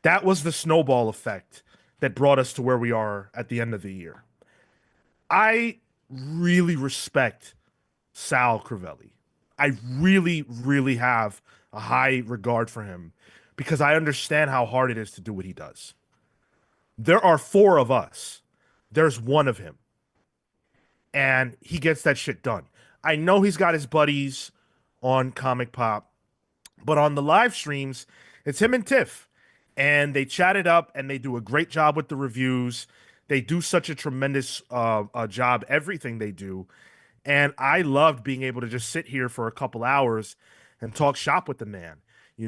That was the snowball effect that brought us to where we are at the end of the year. I really respect Sal Crivelli. I really, really have a high regard for him because I understand how hard it is to do what he does. There are 4 of us. There's 1 of him. And he gets that shit done. I know he's got his buddies on Comic Pop, but on the live streams, it's him and Tiff. And they chat it up and they do a great job with the reviews. They do such a tremendous job, everything they do. And I loved being able to just sit here for a couple hours and talk shop with the man. We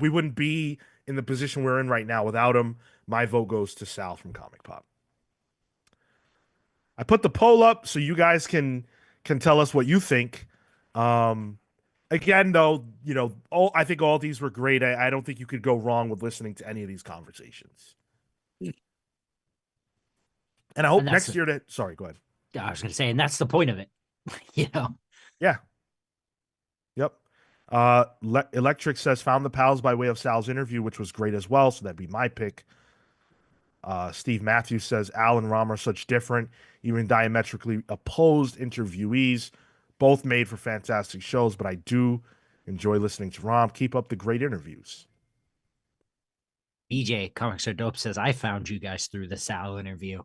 wouldn't be in the position we're in right now without him. My vote goes to Sal from Comic Pop. I put the poll up so you guys can tell us what you think. And Again, though, I think all these were great. I don't think you could go wrong with listening to any of these conversations. And I hope And next year sorry, go ahead. I was going to say, and that's the point of it. Yeah. Yep. Electric says found the pals by way of Sal's interview, which was great as well. So that'd be my pick. Steve Matthews says Al and Rom are such different, even diametrically opposed interviewees, both made for fantastic shows, but I do enjoy listening to Rom. Keep up the great interviews. BJ Comics Are Dope says, I found you guys through the Sal interview,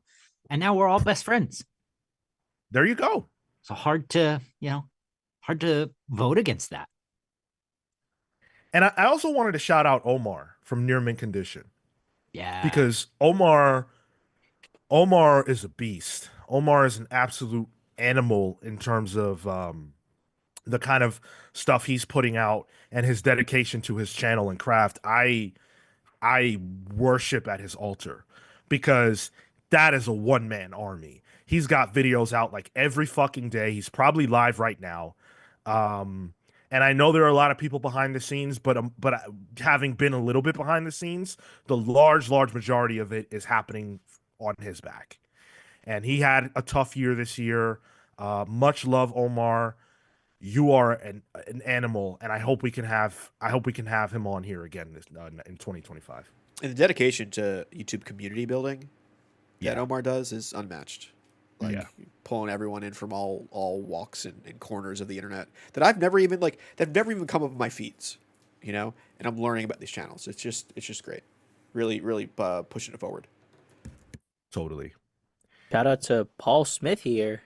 and now we're all best friends. There you go. So hard to vote against that. And I also wanted to shout out Omar from Near Mint Condition. Yeah. Because Omar is a beast. Omar is an absolute animal in terms of the kind of stuff he's putting out and his dedication to his channel and craft. I worship at his altar because that is a one-man army. He's got videos out like every fucking day. He's probably live right now. And I know there are a lot of people behind the scenes, but having been a little bit behind the scenes, the large majority of it is happening on his back. And he had a tough year this year. Much love, Omar. You are an animal, and I hope we can have him on here again in 2025. And the dedication to YouTube community building that Yeah. Omar does is unmatched. Like Yeah. pulling everyone in from all walks and corners of the internet that I've never even that've never even come up in my feeds, and I'm learning about these channels. It's just great. Really pushing it forward. Totally. Shout out to Paul Smith here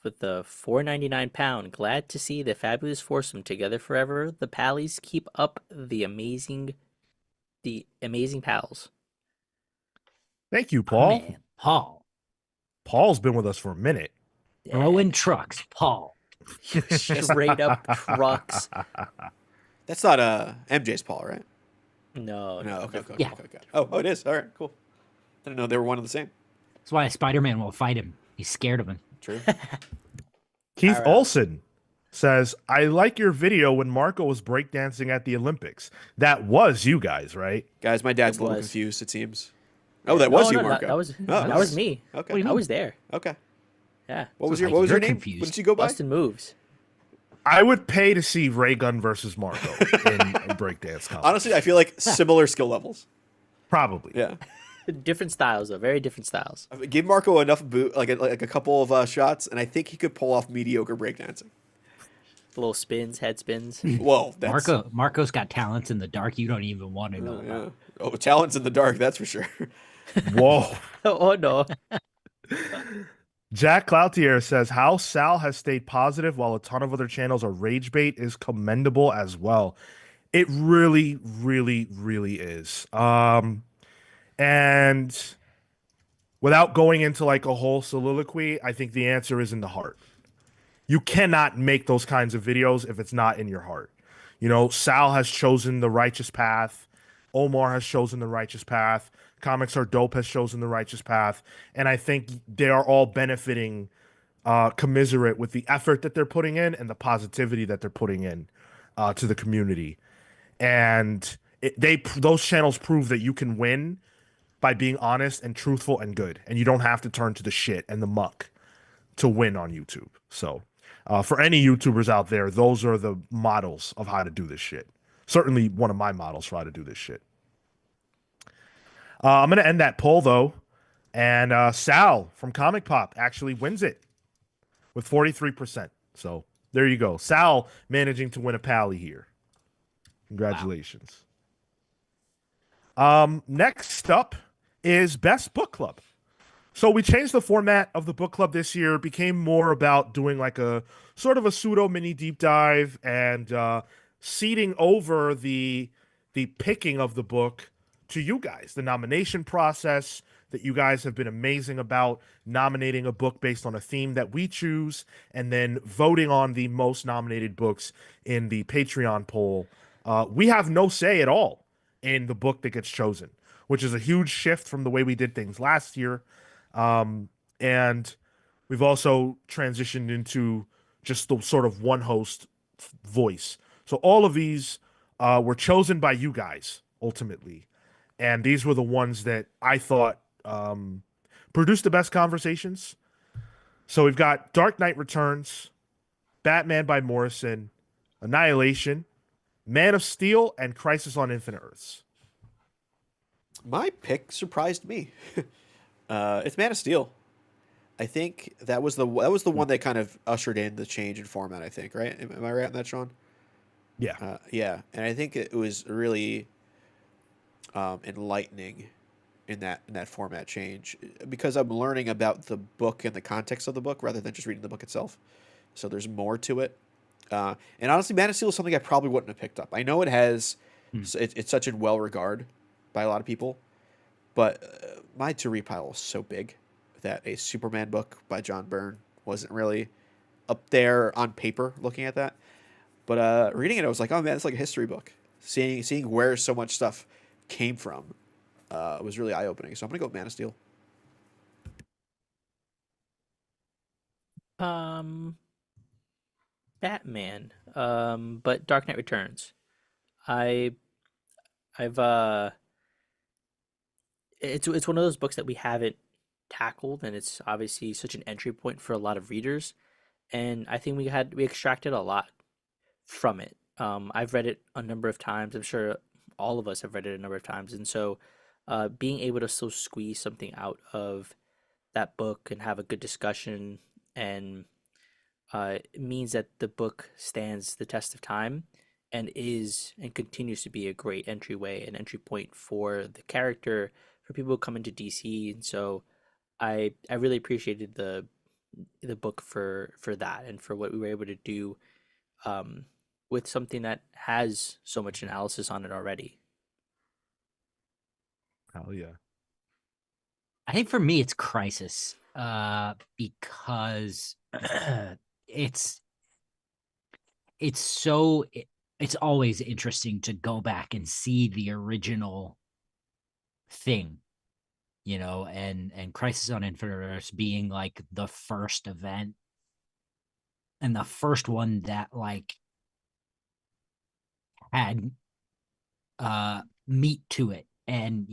with the £4.99. Glad to see the fabulous foursome together forever. The Pallys keep up the amazing pals. Thank you, Paul. Oh, man. Paul. Paul's been with us for a minute. Throwing trucks, Paul. Straight up trucks. That's not MJ's Paul, right? No. Okay. Yeah. Okay. Oh, it is. All right, cool. I didn't know they were one and the same. That's why Spider-Man won't fight him. He's scared of him. True. Keith All right. Olson says, I like your video when Marco was breakdancing at the Olympics. That was you guys, right? Guys, my dad's It a little was. confused, it seems. Oh, that was you, No, Marco. that was Oh, that was me. Okay. I was there. Okay. Yeah. What was Sounds your like you're name? confused. What did you go by? Bustin' moves. I would pay to see Ray Gun versus Marco in a breakdance competition. Honestly, I feel like similar skill levels. Probably. Yeah. Different styles, though. Very different styles. Give Marco enough like a couple of shots, and I think he could pull off mediocre breakdancing. Little spins, head spins. Whoa, that's Marco's got talents in the dark you don't even want to know yeah. about. Oh, talents in the dark, that's for sure. Whoa. Oh no. Jack Cloutier says, how Sal has stayed positive while a ton of other channels are rage bait is commendable as well. It really, really, really is. And without going into like a whole soliloquy, I think the answer is in the heart. You cannot make those kinds of videos if it's not in your heart. Sal has chosen the righteous path. Omar has chosen the righteous path. Comics Are Dope has chosen the righteous path. And I think they are all benefiting commiserate with the effort that they're putting in and the positivity that they're putting in to the community. And those channels prove that you can win by being honest and truthful and good. And you don't have to turn to the shit and the muck to win on YouTube. So for any YouTubers out there, those are the models of how to do this shit. Certainly one of my models for how to do this shit. I'm going to end that poll, though. And Sal from Comic Pop actually wins it with 43%. So there you go. Sal managing to win a Pally here. Congratulations. Next up is Best Book Club. So we changed the format of the book club this year. It became more about doing like a sort of a pseudo mini deep dive and seeding over the picking of the book to you guys. The nomination process that you guys have been amazing about, nominating a book based on a theme that we choose, and then voting on the most nominated books in the Patreon poll. We have no say at all in the book that gets chosen, which is a huge shift from the way we did things last year. And we've also transitioned into just the sort of one host voice. So all of these were chosen by you guys ultimately, and these were the ones that I thought produced the best conversations. So we've got Dark Knight Returns, Batman by Morrison, Annihilation, Man of Steel, and Crisis on Infinite Earths. My pick surprised me. It's Man of Steel. I think that was the one that kind of ushered in the change in format. I think, right? Am I right on that, Sean? Yeah. Yeah, and I think it was really enlightening in that format change because I'm learning about the book and the context of the book rather than just reading the book itself. So there's more to it. And honestly, Man of Steel is something I probably wouldn't have picked up. I know it has, it's such a well regard by a lot of people, but my to read pile was so big that a Superman book by John Byrne wasn't really up there on paper looking at that. But reading it, I was like, oh man, it's like a history book. Seeing where so much stuff came from was really eye opening. So I'm gonna go with Man of Steel. Um, Batman. But Dark Knight Returns. I I've it's one of those books that we haven't tackled, and it's obviously such an entry point for a lot of readers. And I think we extracted a lot from it. I've read it a number of times. I'm sure all of us have read it a number of times, and so being able to still squeeze something out of that book and have a good discussion and it means that the book stands the test of time and is and continues to be a great entryway and entry point for the character for people who come into DC. And so I really appreciated the book for that and for what we were able to do um, with something that has so much analysis on it already. Hell yeah. I think for me it's Crisis, because it's it's so it's always interesting to go back and see the original thing, and Crisis on Infinite Earths being like the first event and the first one that like had meat to it, and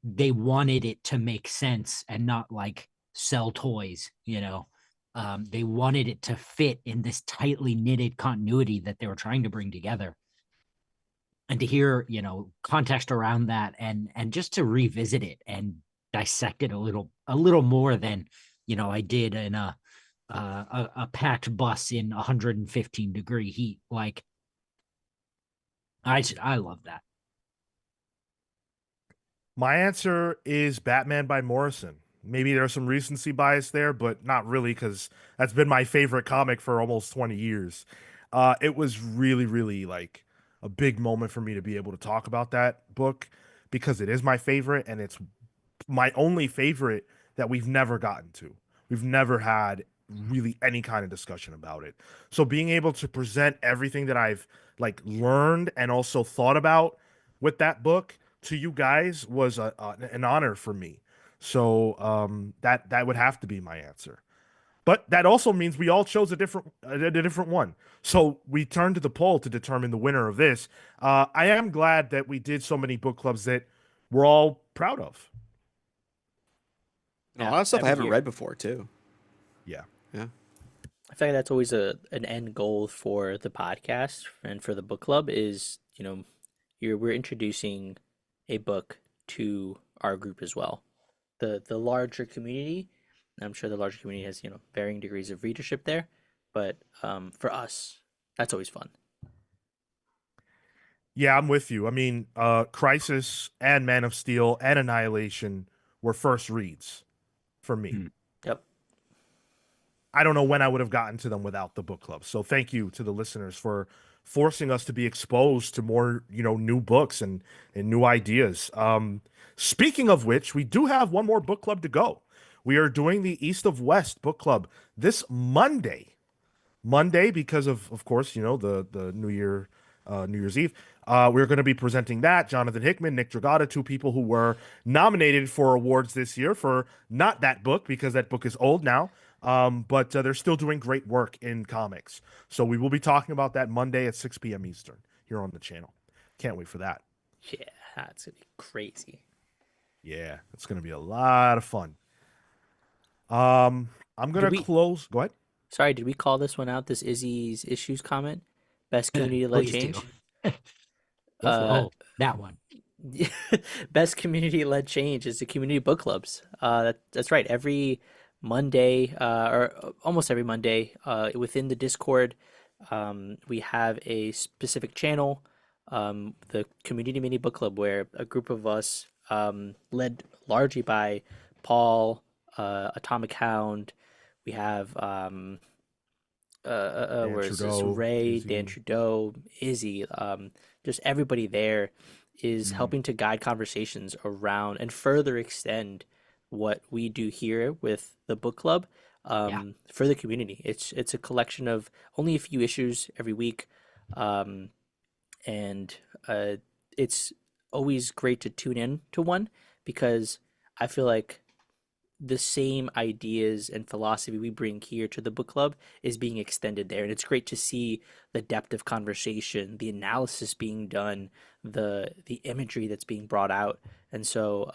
they wanted it to make sense and not like sell toys. They wanted it to fit in this tightly knitted continuity that they were trying to bring together. And to hear, context around that and just to revisit it and dissect it a little more than, I did in a packed bus in 115-degree heat. Like I love that. My answer is Batman by Morrison. Maybe there's some recency bias there, but not really because that's been my favorite comic for almost 20 years. It was really, really like a big moment for me to be able to talk about that book because it is my favorite and it's my only favorite that we've never gotten to. We've never had really any kind of discussion about it. So being able to present everything that I've like learned and also thought about with that book to you guys was an honor for me. So that would have to be my answer. But that also means we all chose a different one. So we turn to the poll to determine the winner of this. I am glad that we did so many book clubs that we're all proud of. A lot of stuff I every haven't year. read before too. Yeah. Yeah. I feel like that's always an end goal for the podcast and for the book club is, we're introducing a book to our group as well. The larger community, I'm sure the larger community has, varying degrees of readership there, but for us, that's always fun. Yeah, I'm with you. I mean, Crisis and Man of Steel and Annihilation were first reads for me. Hmm. Yep. I don't know when I would have gotten to them without the book club. So thank you to the listeners for forcing us to be exposed to more, new books and new ideas. Speaking of which, we do have one more book club to go. We are doing the East of West book club this Monday. Monday, because of course, the New Year's Eve. We're going to be presenting that. Jonathan Hickman, Nick Dragata, two people who were nominated for awards this year for not that book because that book is old now. But they're still doing great work in comics. So we will be talking about that Monday at 6 p.m. Eastern here on the channel. Can't wait for that. Yeah, that's gonna be crazy. Yeah, it's going to be a lot of fun. I'm going Did to we? close. Go ahead. Sorry, did we call this one out? This Izzy's issues comment, best community-led Please do. change. Go for it. Oh, that one. Best community-led change is the community book clubs. That's right. Every Monday, or almost every Monday, within the Discord, we have a specific channel, the Community Mini Book Club, where a group of us, led largely by Paul, Atomic Hound, we have Dan where is this? Trudeau, Ray, Izzy. Dan Trudeau, Izzy, just everybody there is helping to guide conversations around and further extend what we do here with the book club, for the community. It's a collection of only a few issues every week, and it's always great to tune in to one because I feel like the same ideas and philosophy we bring here to the book club is being extended there, and it's great to see the depth of conversation, the analysis being done, the imagery that's being brought out. And so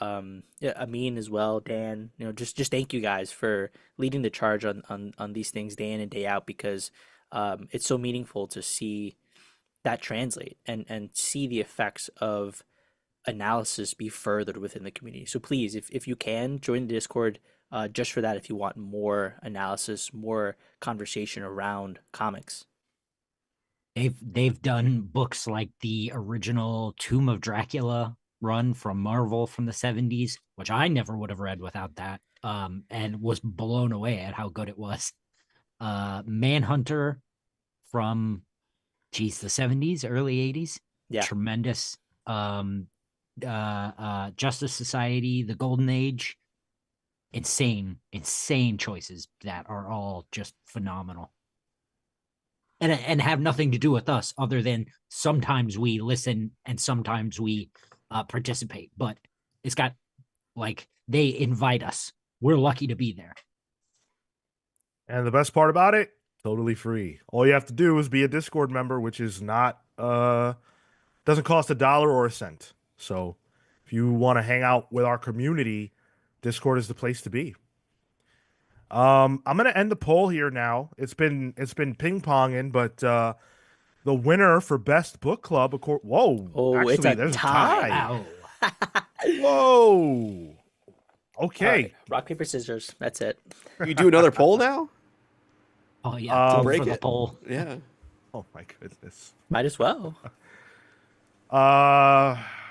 yeah, Amin as well, Dan, just thank you guys for leading the charge on these things day in and day out, because it's so meaningful to see that translate and see the effects of analysis be furthered within the community. So please, if you can, join the Discord, just for that, if you want more analysis, more conversation around comics. They've done books like the original Tomb of Dracula run from Marvel from the 70s, which I never would have read without that, and was blown away at how good it was. Manhunter from the 70s, early 80s. Yeah. Tremendous. Justice Society, the Golden Age. Insane choices that are all just phenomenal. And have nothing to do with us other than sometimes we listen and sometimes we participate. But it's got, like, they invite us. We're lucky to be there. And the best part about it, totally free. All you have to do is be a Discord member, which is not doesn't cost $1 or a cent. So if you want to hang out with our community, Discord is the place to be. I'm gonna end the poll here now. It's been ping-ponging, but the winner for best book club, Oh, actually, it's a there's tie. Wow. Whoa. Okay. All right, rock paper scissors. That's it. You do another poll now? Oh yeah, vote break for the it. poll. Yeah. Oh my goodness. Might as well.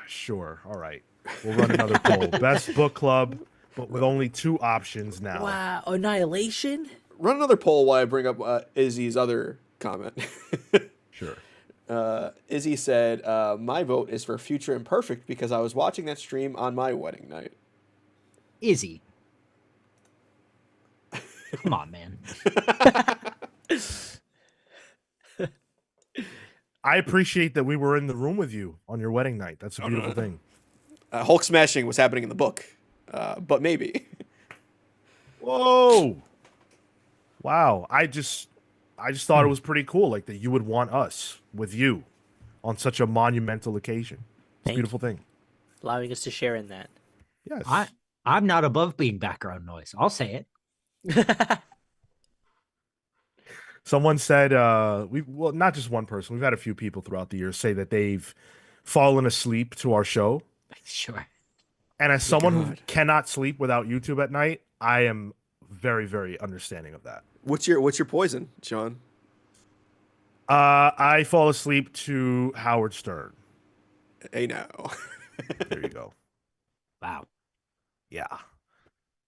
Sure. All right. We'll run another poll. Best book club, but with only 2 options now. Wow, Annihilation. Run another poll while I bring up Izzy's other comment. Sure. Izzy said, my vote is for Future Imperfect because I was watching that stream on my wedding night. Izzy. Come on, man. I appreciate that we were in the room with you on your wedding night. That's a beautiful thing. Hulk smashing was happening in the book, but maybe. Whoa. Wow. I just thought it was pretty cool, like that you would want us with you on such a monumental occasion. It's a Thank beautiful thing. Allowing us to share in that. Yes. I'm not above being background noise. I'll say it. Someone said, well, not just one person. We've had a few people throughout the years say that they've fallen asleep to our show. Sure. And as someone who God. cannot sleep without YouTube at night, I am very, very understanding of that. What's your poison, Sean? I fall asleep to Howard Stern. Hey, now. There you go. Wow. Yeah.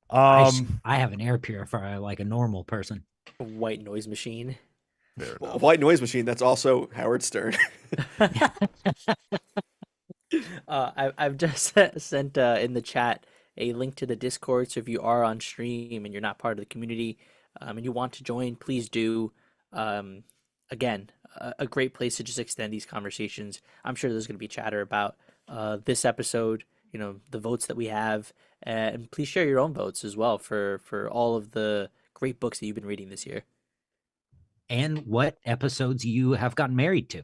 I have an air purifier like a normal person. White noise machine. Fair Well, enough. White Noise Machine, that's also Howard Stern. I've just sent in the chat a link to the Discord. So if you are on stream and you're not part of the community, and you want to join, please do. Again, a great place to just extend these conversations. I'm sure there's going to be chatter about this episode, the votes that we have, and please share your own votes as well for all of the great books that you've been reading this year. And what episodes you have gotten married to.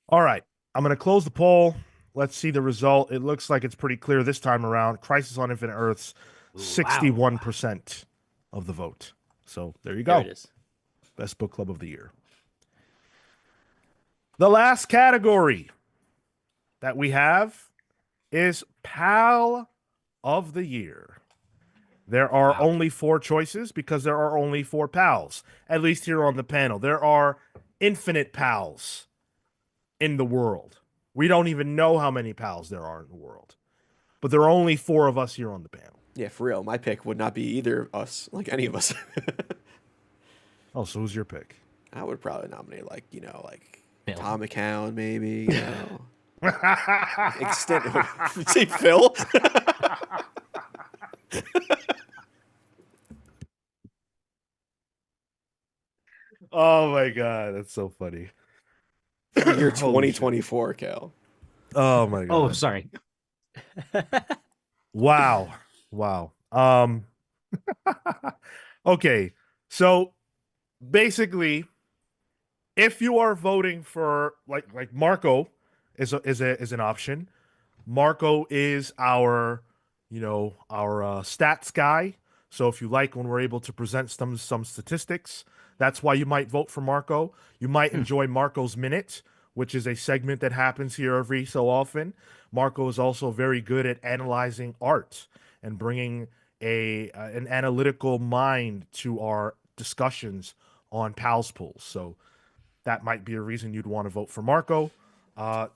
All right. I'm going to close the poll. Let's see the result. It looks like it's pretty clear this time around. Crisis on Infinite Earths, 61% of the vote. So there you go. There it is. Best book club of the year. The last category that we have is Pal of the Year. There are only 4 choices because there are only 4 pals, at least here on the panel. There are infinite pals in the world. We don't even know how many pals there are in the world. But there are only 4 of us here on the panel. Yeah, for real. My pick would not be either us, like any of us. Oh, so who's your pick? I would probably nominate like Phil. Tom McCown, maybe. Extend. Say Phil. Oh my god, that's so funny. Year 2024, Cale. Oh my god. Oh, sorry. Wow. Okay. So basically, if you are voting for like Marco is an option. Marco is our stats guy. So if you like when we're able to present some statistics, that's why you might vote for Marco. You might enjoy Marco's Minute, which is a segment that happens here every so often. Marco is also very good at analyzing art and bringing an analytical mind to our discussions on Pals Pools. So that might be a reason you'd want to vote for Marco.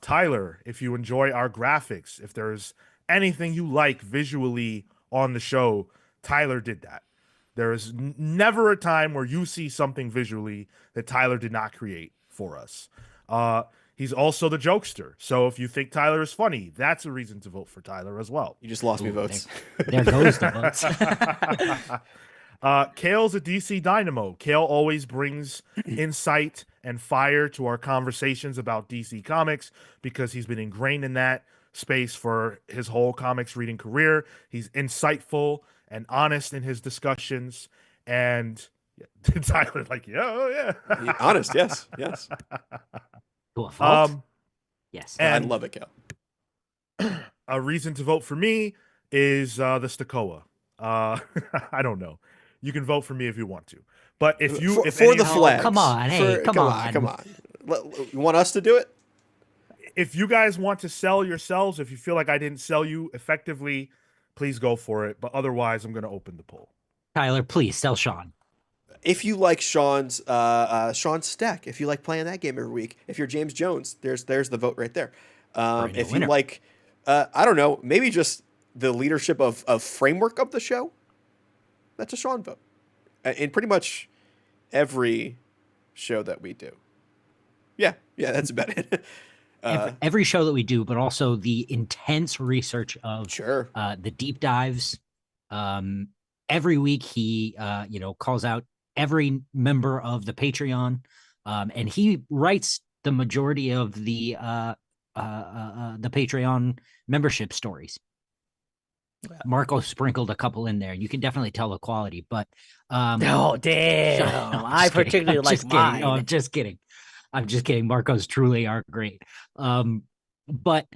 Tyler, if you enjoy our graphics, if there's anything you like visually on the show, Tyler did that. There is never a time where you see something visually that Tyler did not create for us. He's also the jokester. So if you think Tyler is funny, that's a reason to vote for Tyler as well. You just lost me votes. There goes the votes. Cale's a DC dynamo. Cale always brings insight and fire to our conversations about DC Comics because he's been ingrained in that space for his whole comics reading career. He's insightful and honest in his discussions. And Tyler's like, yeah. Honest, yes. To a fault? Yes. I love it, Cale. A reason to vote for me is the Stakoa. I don't know. You can vote for me if you want to, but if you for the flags, come on, come on. You want us to do it? If you guys want to sell yourselves, if you feel like I didn't sell you effectively, please go for it. But otherwise, I'm going to open the poll. Tyler, please sell Sean. If you like Sean's stack, if you like playing that game every week, if you're James Jones, there's the vote right there. If you like, I don't know, maybe just the leadership of framework of the show, that's a Sean vote. In pretty much every show that we do. Yeah, that's about it. Every show that we do, but also the intense research of the deep dives. Every week he calls out every member of the Patreon, and he writes the majority of the Patreon membership stories. Marco sprinkled a couple in there. You can definitely tell the quality, but oh damn! I particularly like mine. No, I'm just kidding. Marco's truly are great. But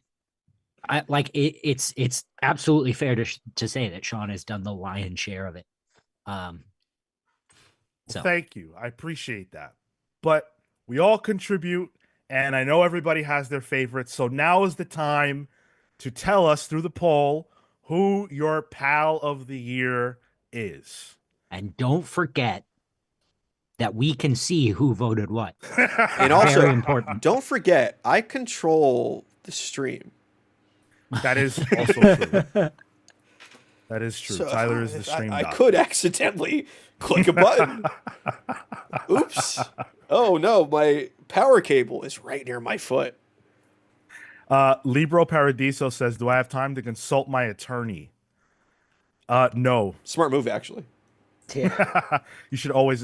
I like it. It's absolutely fair to say that Sean has done the lion's share of it. So thank you. I appreciate that. But we all contribute, and I know everybody has their favorites. So now is the time to tell us through the poll who your pal of the year is. And don't forget that we can see who voted what. And also, very important. Don't forget, I control the stream. That is also true. That is true. So Tyler is the stream I doctor. could accidentally click a button. Oops. Oh no, my power cable is right near my foot. Libro Paradiso says, do I have time to consult my attorney? No. Smart move, actually. You should always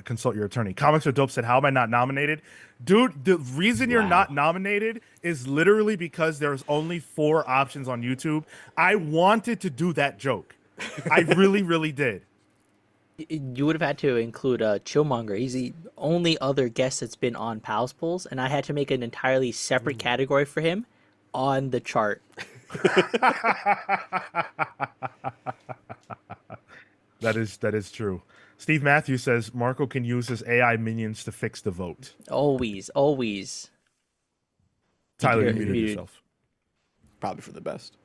consult your attorney. Comics Are Dope said, "How am I not nominated?" Dude, the reason you're not nominated is literally because there's only 4 options on YouTube. I wanted to do that joke. I really, really did. You would have had to include Chillmonger. He's the only other guest that's been on Pals Pulls, and I had to make an entirely separate category for him on the chart. That is true. Steve Matthews says Marco can use his AI minions to fix the vote. Always, always. Tyler, you You're muted muted. yourself. Probably for the best.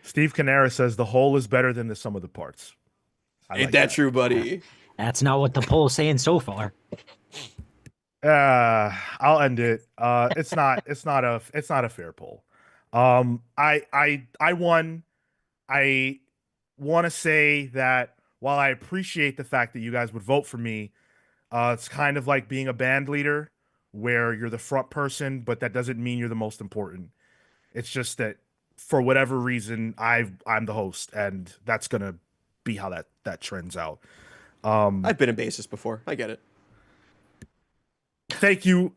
Steve Canara says the whole is better than the sum of the parts. I Ain't like that true, buddy? That's not what the poll's saying so far. I'll end it. It's not a fair poll. I won. I want to say that while I appreciate the fact that you guys would vote for me, it's kind of like being a band leader where you're the front person, but that doesn't mean you're the most important. It's just that for whatever reason, I'm the host, and that's gonna be how that trends out. I've been a bassist before. I get it. Thank you.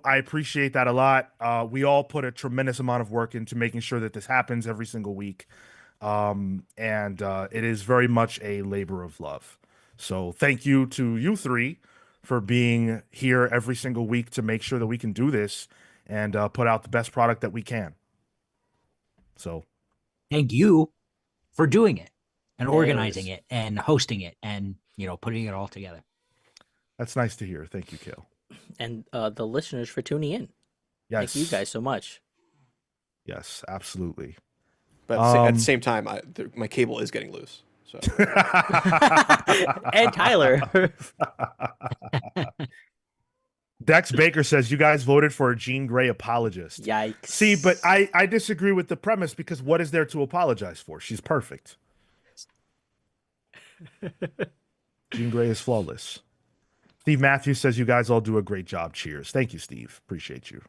I appreciate that a lot. We all put a tremendous amount of work into making sure that this happens every single week. And it is very much a labor of love. So thank you to you 3 for being here every single week to make sure that we can do this and put out the best product that we can. So Thank you for doing it and Yeah, organizing it it and hosting it and, putting it all together. that's nice to hear. Thank you, Cale. And the listeners for tuning in. Yes. Thank you guys so much. Yes, absolutely. But at the same time, my cable is getting loose. So And Tyler. Dex Baker says you guys voted for a Jean Grey apologist. Yikes. See, but I disagree with the premise because what is there to apologize for? She's perfect. Jean Grey is flawless. Steve Matthews says you guys all do a great job. Cheers. Thank you, Steve. Appreciate you.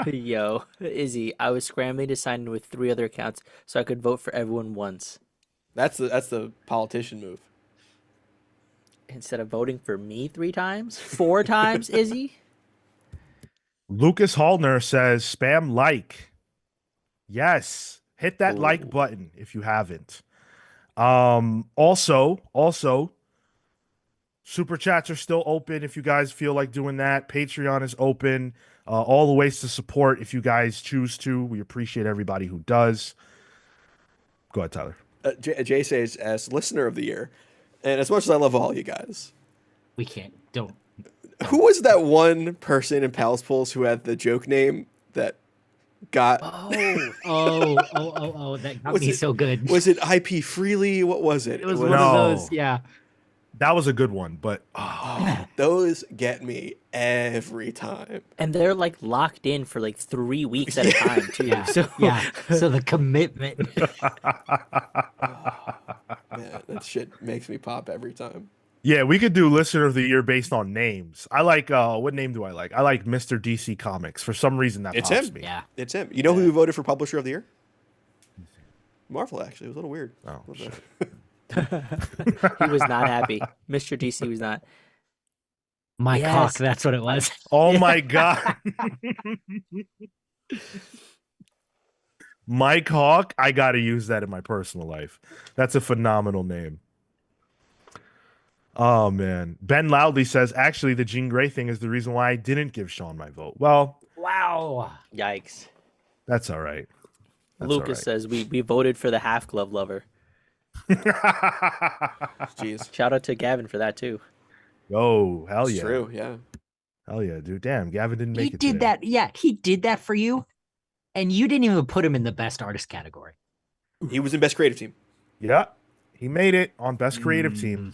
Yo, Izzy, I was scrambling to sign in with 3 other accounts so I could vote for everyone once. that's the politician move. Instead of voting for me 3 times? 4 times, Izzy? Lucas Hallner says spam like. Yes. Hit that like button if you haven't. Also, super chats are still open if you guys feel like doing that. Patreon is open. All the ways to support if you guys choose to. We appreciate everybody who does. Go ahead, Tyler. Jay says, as listener of the year, and as much as I love all you guys, We can't. Don't. who was that one person in Palace Pulls who had the joke name that got? Oh, that got Was me it- so good. Was it IP Freely? What was it? It was Was- one of No. those. Yeah. That was a good one, but Those get me every time. And they're like locked in for like 3 weeks at a time, too. Yeah. So Yeah. So the commitment. Man, that shit makes me pop every time. yeah, we could do listener of the year based on names. I like what name do I like? I like Mr. DC Comics. For some reason that It's pops him. me. Yeah. It's him. You know who voted for Publisher of the Year? Marvel, actually. It was a little weird. Oh, shit. he was not happy. Mr. DC was not. My Yes. cock. That's what it was. Oh my god. Mike Hawk, I got to use that in my personal life. That's a phenomenal name. Oh man. Ben Loudly says actually the Jean Grey thing is the reason why I didn't give Sean my vote. Well, Wow. Yikes. that's all right. That's Lucas says we voted for the half glove lover. Jeez. Shout out to Gavin for that too. Oh, hell It's yeah. true, yeah. Hell yeah, dude. Damn, Gavin didn't make He it did today. that. Yeah. He did that for you. And you didn't even put him in the best artist category. He was in Best Creative Team. Yeah. He made it on Best Creative Team.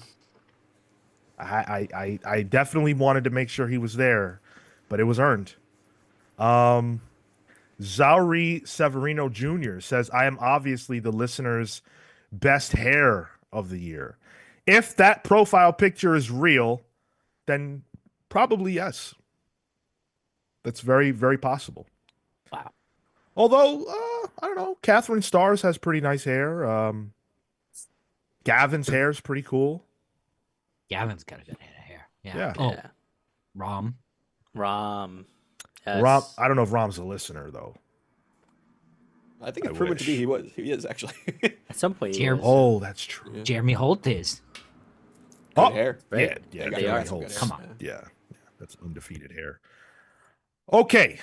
I definitely wanted to make sure he was there, but it was earned. Zauri Severino Jr. says, I am obviously the listener's best hair of the year. If that profile picture is real, then probably yes. That's very, very possible. Wow. Although, I don't know, Catherine Stars has pretty nice hair. Gavin's hair is pretty cool. Gavin's got a good head of hair. Yeah. Yeah. Oh, Yeah. Rom. Rom. Yes. Rom, I don't know if Rom's a listener though. I think I it's proven to be wish. he is actually. At some point, he Jer- was. Oh, that's true. Yeah. Jeremy Holt is. Good Oh, hair. Right? Yeah, They got They are. some good hair. Come on. yeah, that's undefeated hair. Okay,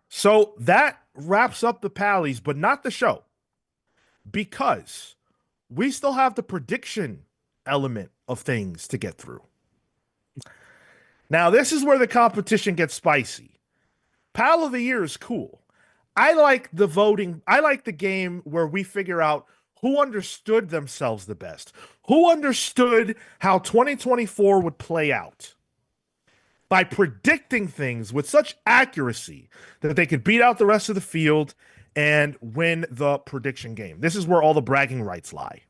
so that wraps up the Pallys, but not the show, because we still have the prediction element of things to get through. Now, this is where the competition gets spicy. Pal of the Year is cool. I like the voting. I like the game where we figure out who understood themselves the best, who understood how 2024 would play out by predicting things with such accuracy that they could beat out the rest of the field and win the prediction game. This is where all the bragging rights lie.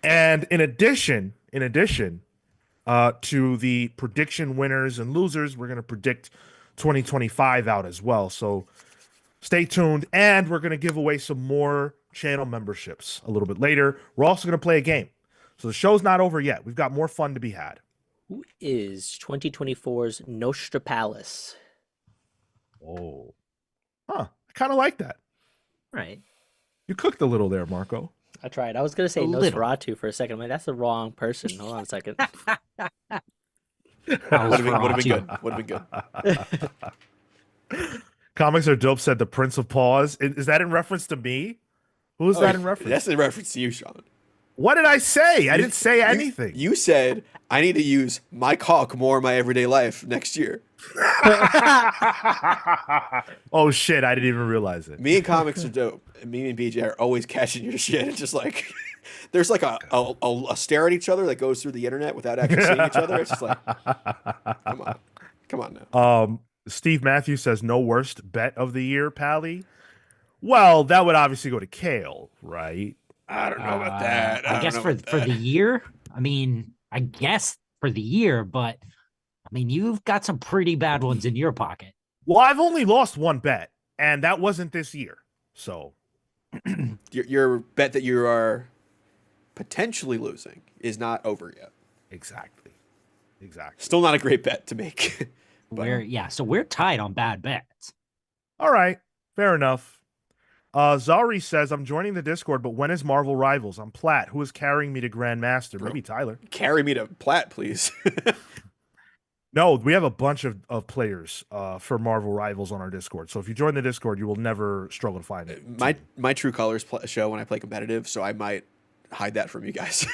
And in addition, to the prediction winners and losers, we're going to predict 2025 out as well. So stay tuned. And we're going to give away some more channel memberships a little bit later. We're also going to play a game. So the show's not over yet. We've got more fun to be had. Who is 2024's Nostradamus? Oh. Huh. I kind of like that. Right. You cooked a little there, Marco. I tried. I was going to say A little. Nosferatu for a second. I'm like, that's the wrong person. Hold on a second. Would have been good. Would have been good. Comics Are Dope said the Prince of Paws. Is that in reference to me? Who is that in reference? That's in reference to you, Sean. What did I say? I didn't say anything. You said I need to use my cock more in my everyday life next year. Oh shit! I didn't even realize it. Me and Comics Are Dope. And me and BJ are always catching your shit. It's just like there's like a stare at each other that goes through the internet without actually seeing each other. It's just like, come on now. Steve Matthews says no worst bet of the year, Pally. Well, that would obviously go to Cale, right? I don't know about that. I guess for the year. I mean, I guess for the year, but I mean, you've got some pretty bad ones in your pocket. Well, I've only lost one bet, and that wasn't this year. So your bet that you are potentially losing is not over yet. exactly. Still not a great bet to make. So we're tied on bad bets. All right, fair enough. Zari says, I'm joining the Discord, but when is Marvel Rivals? I'm Platt. Who is carrying me to Grandmaster? Maybe Tyler. Carry me to Platt, please. No, we have a bunch of players for Marvel Rivals on our Discord. So if you join the Discord, you will never struggle to find it. My True Colors show when I play competitive, so I might hide that from you guys.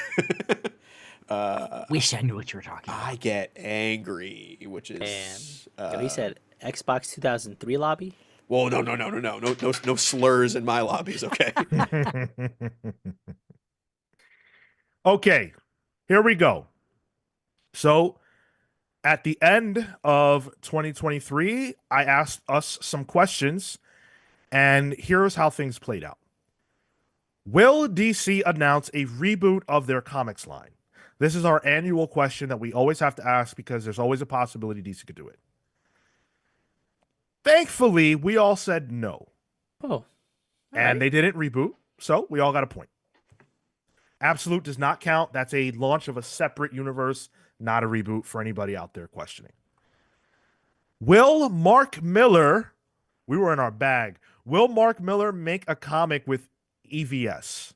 Wish I knew what you were talking about. I get angry, which is He said Xbox 2003 lobby. Whoa, no slurs in my lobbies, okay? Okay, here we go. So at the end of 2023, I asked us some questions, and here's how things played out. Will DC announce a reboot of their comics line? This is our annual question that we always have to ask because there's always a possibility DC could do it. Thankfully, we all said no. Oh. And they didn't reboot, so we all got a point. Absolute does not count. That's a launch of a separate universe, not a reboot for anybody out there questioning. Will Mark Miller, we were in our bag, will Mark Miller make a comic with EVS?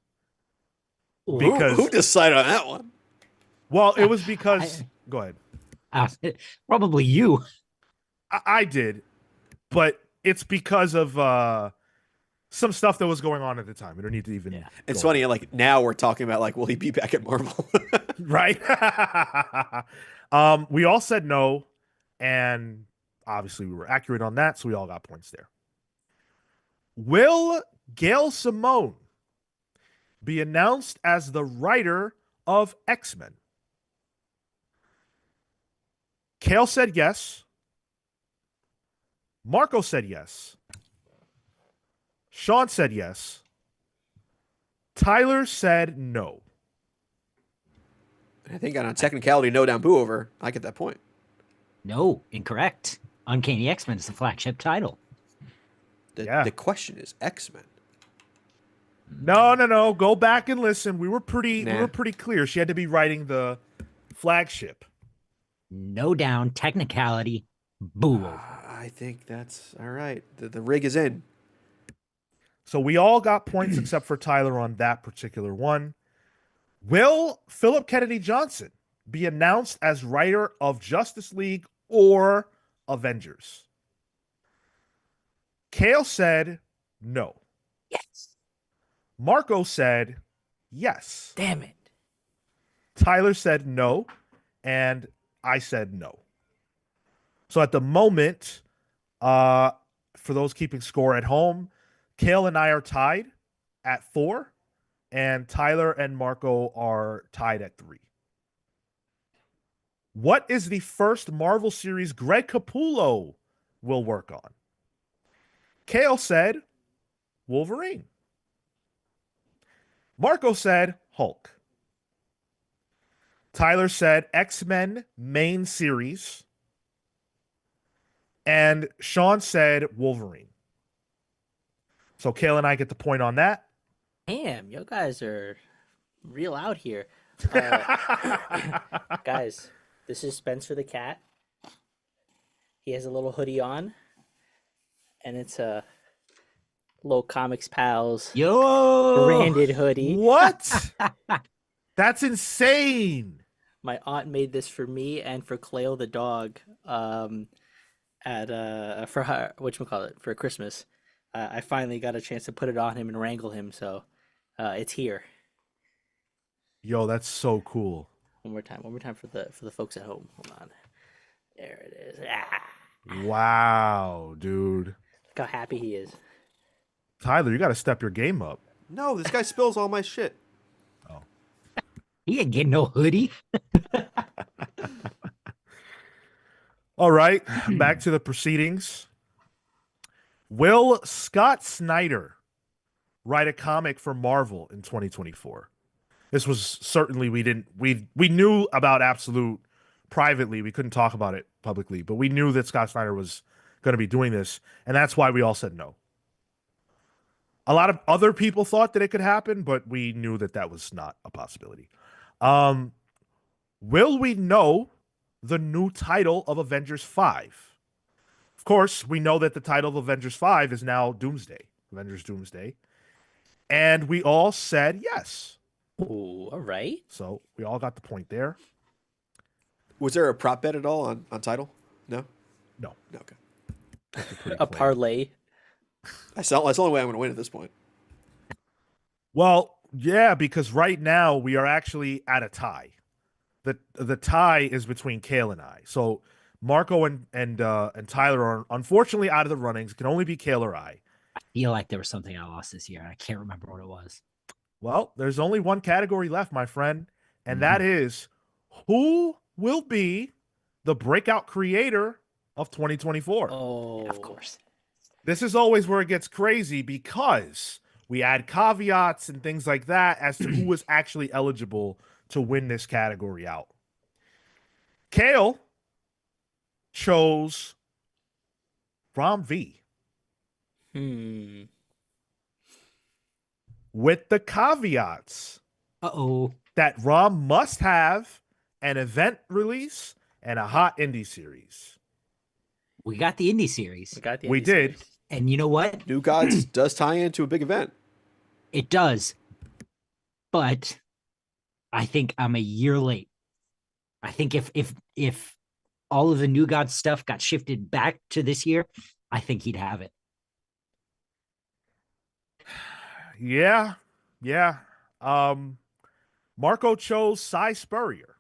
Because who decided on that one? Well, it was because go ahead. Probably you. I did, but it's because of some stuff that was going on at the time. We don't need to even. Yeah. It's funny, like now we're talking about like, will he be back at Marvel? Right. We all said no, and obviously we were accurate on that, so we all got points there. Will Gail Simone be announced as the writer of X-Men? Cale said yes. Marco said yes. Sean said yes. Tyler said no. I think on a technicality, no down boo over, I get that point. No, incorrect. Uncanny X-Men is the flagship title. The question is X-Men. No. Go back and listen. We were pretty Nah. clear. She had to be writing the flagship. No down, technicality, boo over. I think that's all right. The rig is in. So we all got points except for Tyler on that particular one. Will Philip Kennedy Johnson be announced as writer of Justice League or Avengers? Cale said no. Yes. Marco said yes. Damn it. Tyler said no, and I said no. So at the moment, for those keeping score at home, Cale and I are tied at 4, and Tyler and Marco are tied at 3. What is the first Marvel series Greg Capullo will work on? Cale said Wolverine. Marco said Hulk. Tyler said X-Men main series. And Sean said Wolverine. So Cale and I get the point on that. Damn, you guys are real out here. Guys, this is Spencer the cat. He has a little hoodie on, and it's a little Comics Pals branded hoodie. What? That's insane. My aunt made this for me and for Cleo the dog. For her, whatchamacallit, for Christmas. I finally got a chance to put it on him and wrangle him, so it's here. Yo, that's so cool. One more time for the folks at home. Hold on. There it is. Ah, Wow, dude. look how happy he is. Tyler, you got to step your game up. No, this guy spills all my shit. He ain't getting no hoodie. All right, back to the proceedings. Will Scott Snyder write a comic for Marvel in 2024? This was certainly we knew about Absolute privately. We couldn't talk about it publicly, but we knew that Scott Snyder was going to be doing this, and that's why we all said no. A lot of other people thought that it could happen, but we knew that that was not a possibility. Will we know the new title of Avengers 5? Of course, we know that the title of Avengers 5 is now Doomsday, Avengers Doomsday. And we all said yes. Ooh, all right. So we all got the point there. Was there a prop bet at all on title? No? No. Okay. A parlay. That's the only way I'm going to win at this point. Well, yeah, because right now we are actually at a tie. The tie is between Cale and I. So Marco and Tyler are unfortunately out of the runnings. It can only be Cale or I. I feel like there was something I lost this year. I can't remember what it was. Well, there's only one category left, my friend, and that is who will be the breakout creator of 2024? Oh, Yeah, of course. This is always where it gets crazy because we add caveats and things like that as to who is actually eligible to win this category out. Cale chose Rom V with the caveats Uh-oh. that Rom must have an event release and a hot indie series. We got the indie series. We did. And you know what? New Gods does tie into a big event. It does. But I think I'm a year late. I think if all of the New Gods stuff got shifted back to this year, I think he'd have it. Yeah. Marco chose Cy Spurrier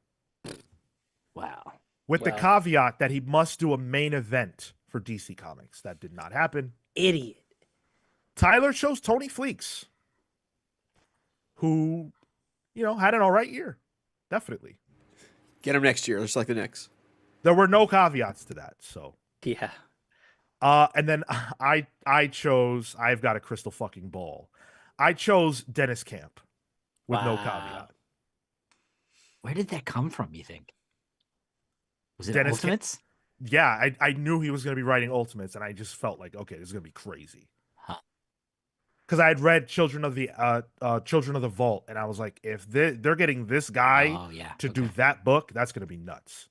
Wow. with the caveat that he must do a main event for DC Comics. That did not happen. Idiot. Tyler chose Tony Fleeks, who, had an all right year. Definitely. Get him next year, just like the Knicks. There were no caveats to that, so. Yeah. And then I've got a crystal fucking ball. I chose Dennis Camp with no caveat. Where did that come from, you think? Was it Dennis Ultimates? Yeah, I knew he was going to be writing Ultimates, and I just felt like, okay, this is going to be crazy. because I had read Children of the Vault, and I was like, if they're getting this guy Oh yeah. to Okay. do that book, that's gonna be nuts.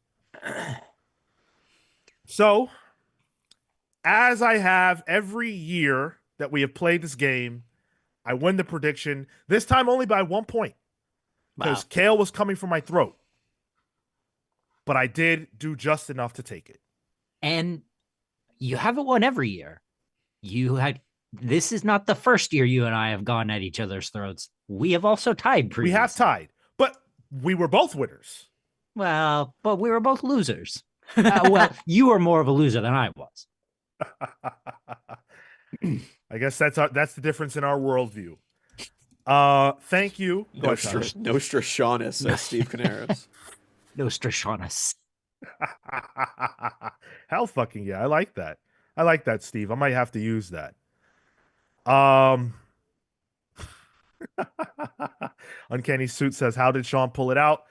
So, as I have every year that we have played this game, I win the prediction. This time only by 1 point, because Wow. Cale was coming for my throat, but I did do just enough to take it. And you haven't won every year. You had this is not the first year you and I have gone at each other's throats. We have also tied We previously. have tied, but we were both winners. Well, but we were both losers. Well, you were more of a loser than I was. I guess that's the difference in our worldview. Thank you. Go ahead, Tyler. Nostradamus, says Steve Canaris. Nostradamus. Hell fucking yeah. I like that. I like that, Steve. I might have to use that. Uncanny Suit says, how did Sean pull it out?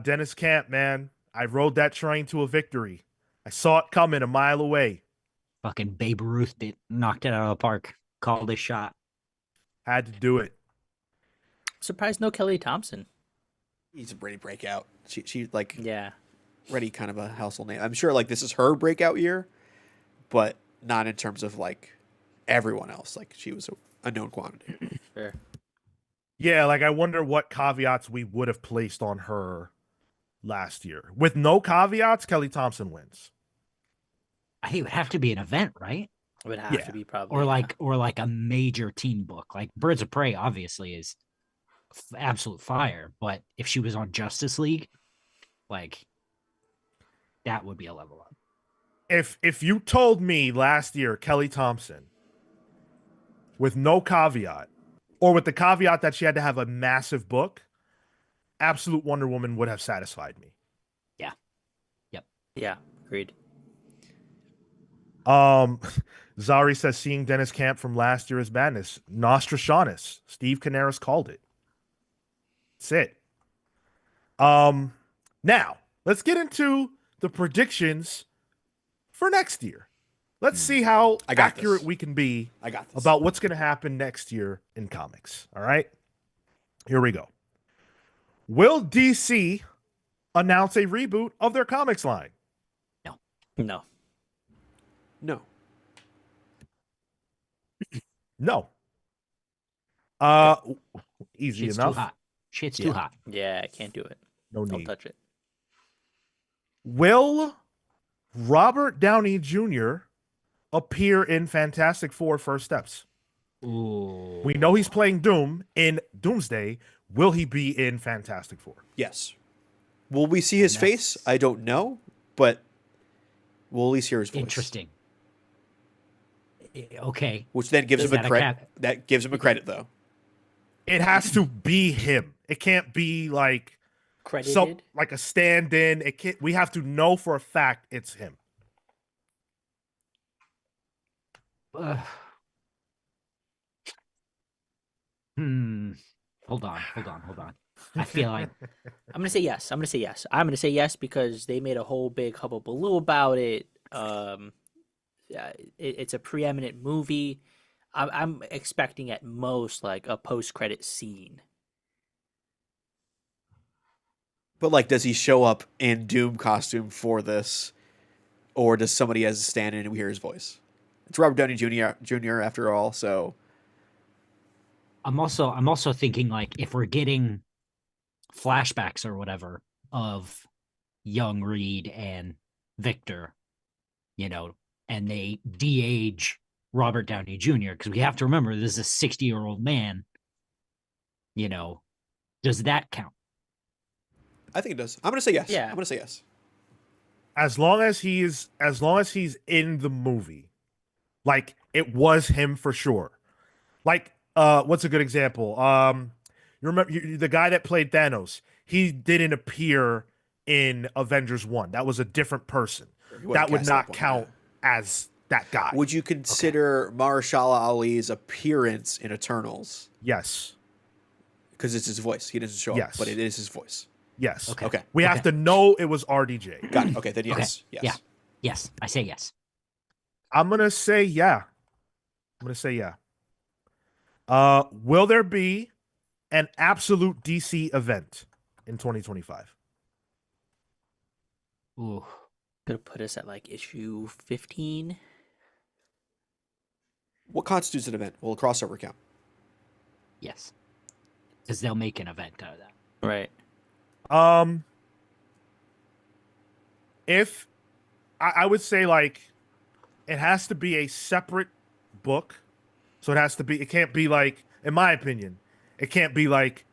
Dennis Camp, man. I rode that train to a victory. I saw it coming a mile away. Fucking Babe Ruth knocked it out of the park. Called his shot. Had to do it. Surprised no Kelly Thompson. He's a ready breakout. She like Yeah. ready kind of a household name. I'm sure like this is her breakout year, but not in terms of like everyone else. Like she was a known quantity. Sure. Yeah, like I wonder what caveats we would have placed on her last year. With no caveats, Kelly Thompson wins. I think it would have to be an event, right? It would have Yeah. to be probably. Or yeah. like a major teen book. Like Birds of Prey obviously is absolute fire, but if she was on Justice League, like that would be a level up. If you told me last year Kelly Thompson with no caveat, or with the caveat that she had to have a massive book, Absolute Wonder Woman would have satisfied me. Yeah. Yep. Yeah. Agreed. Zari says seeing Dennis Camp from last year is madness. Nostradamus. Steve Canaris called it. That's it. Now let's get into the predictions for next year. Let's see how I got accurate this. we can be I got this. about what's going to happen next year in comics. All right, here we go. Will DC announce a reboot of their comics line? No. No. No. Easy Shit's enough. too hot. Shit's Yeah. too hot. Yeah, I can't do it. No Don't need. touch it. Will Robert Downey Jr. appear in Fantastic Four First Steps? Ooh. We know he's playing Doom in Doomsday. Will he be in Fantastic Four? Yes. Will we see his And that's- face? I don't know, but we'll at least hear his voice. Interesting. Okay. Which then gives Is him a that a credit. cap- That gives him a credit though. It has to be him. It can't be like Credited. like a stand-in. It can't. We have to know for a fact it's him. Ugh. Hold on. I feel like I'm gonna say yes. I'm gonna say yes because they made a whole big hubbubaloo about it. Yeah, it's a preeminent movie. I'm expecting at most like a post-credit scene. But like, does he show up in Doom costume for this, or does somebody as a stand-in and we hear his voice? It's Robert Downey Jr. after all, so I'm also thinking like if we're getting flashbacks or whatever of young Reed and Victor, and they de-age Robert Downey Jr. because we have to remember this is a 60-year-old man. Does that count? I think it does. I'm gonna say yes. Yeah. I'm gonna say yes. As long as he's in the movie, like it was him for sure. Like, what's a good example? You remember the guy that played Thanos? He didn't appear in Avengers 1. That was a different person. He wasn't That would cast that not one, count as that guy. Would you consider Mahershala Ali's appearance in Eternals? Yes. Because it's his voice. He doesn't show up, Yes. but it is his voice. Yes. Okay. We have to know it was RDJ. Got it. Okay, then yes. Okay. Yes. Yeah. Yes, I say yes. I'm gonna say yeah. Will there be an absolute DC event in 2025? Ooh. Gonna put us at like issue 15. What constitutes an event? Will a crossover count? Yes. Because they'll make an event out of that. Right. If I would say like it has to be a separate book. So it can't be like, in my opinion, it can't be like,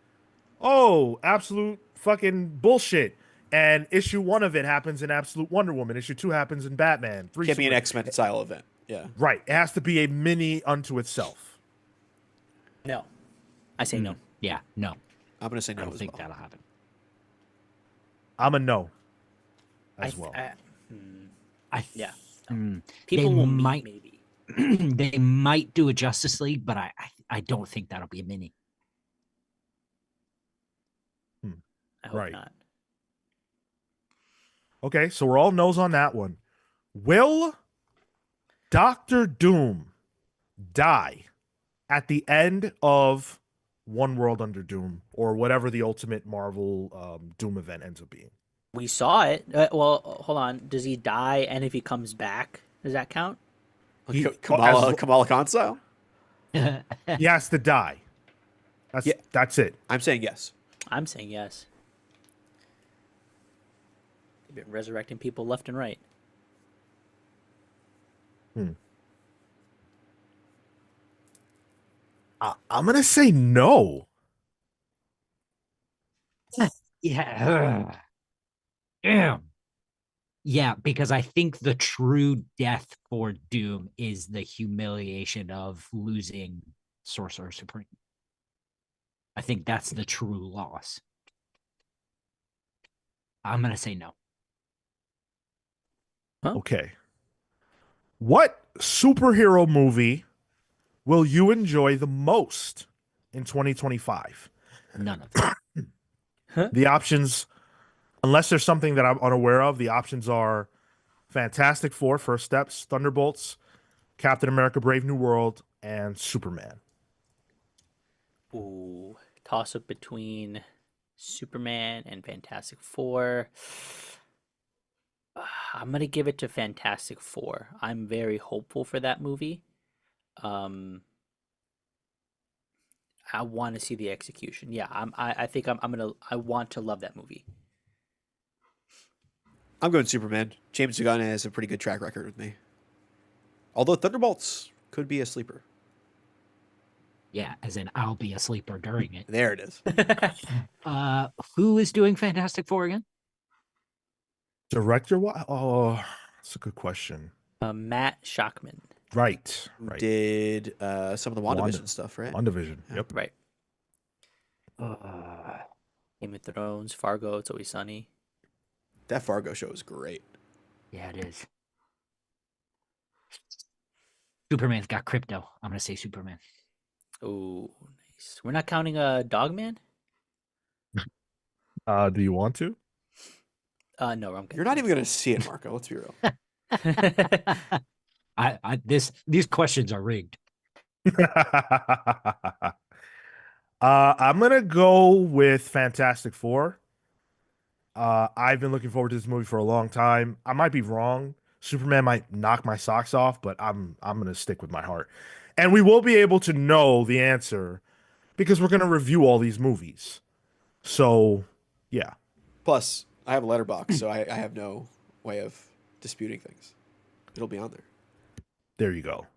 oh, absolute fucking bullshit. And issue 1 of it happens in Absolute Wonder Woman. Issue 2 happens in Batman. 3 Can't be an Superman. X-Men style event. Yeah. Right. It has to be a mini unto itself. No. I say no. Yeah, no. I'm gonna say I no don't as think well. that'll happen. I'm a no as I th- well. Yeah. Hmm. People They will might- meet, maybe. They might do a Justice League, but I don't think that'll be a mini. I hope Right. not. Okay, so we're all no's on that one. Will Doctor Doom die at the end of One World Under Doom or whatever the ultimate Marvel Doom event ends up being? We saw it. Well, hold on. Does he die? And if he comes back, does that count? He- Kamala Khan style? He has to die. That's it. I'm saying yes. I'm saying yes. They've been resurrecting people left and right. I'm gonna say no. Yeah. Damn. Yeah, because I think the true death for Doom is the humiliation of losing Sorcerer Supreme. I think that's the true loss. I'm gonna say no. Okay. What superhero movie will you enjoy the most in 2025? None of them. The options, unless there's something that I'm unaware of, the options are Fantastic Four, First Steps, Thunderbolts, Captain America, Brave New World, and Superman. Ooh, toss up between Superman and Fantastic Four. I'm gonna give it to Fantastic Four. I'm very hopeful for that movie. I want to see the execution. Yeah, I think I want to love that movie. I'm going Superman. James Gunn has a pretty good track record with me. Although Thunderbolts could be a sleeper. Yeah, as in I'll be a sleeper during it. There it is. Who is doing Fantastic Four again? Director? Oh, that's a good question. Matt Shockman. Right. Who Right. did some of the WandaVision stuff, right? WandaVision. Yeah. Yep. Right. Game of Thrones, Fargo, It's Always Sunny. That Fargo show is great. Yeah, it is. Superman's got crypto. I'm gonna say Superman. Oh, nice. We're not counting Dogman? Do you want to? No, I'm You're not even going to see it, Marco. Let's be real. These questions are rigged. I'm gonna go with Fantastic Four. I've been looking forward to this movie for a long time. I might be wrong. Superman might knock my socks off, but I'm gonna stick with my heart. And we will be able to know the answer because we're gonna review all these movies. So, yeah. Plus, I have a letterbox, so I have no way of disputing things. It'll be on there. There you go.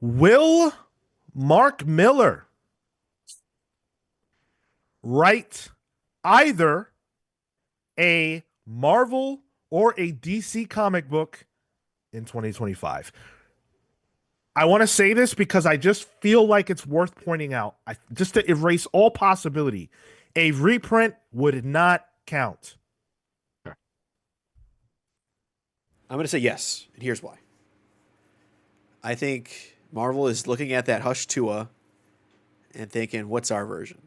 Will Mark Miller write either a Marvel or a DC comic book in 2025? I want to say this because I just feel like it's worth pointing out. Just to erase all possibility, a reprint would not count. I'm going to say yes, and here's why. I think Marvel is looking at that Hush Tua and thinking, "What's our version?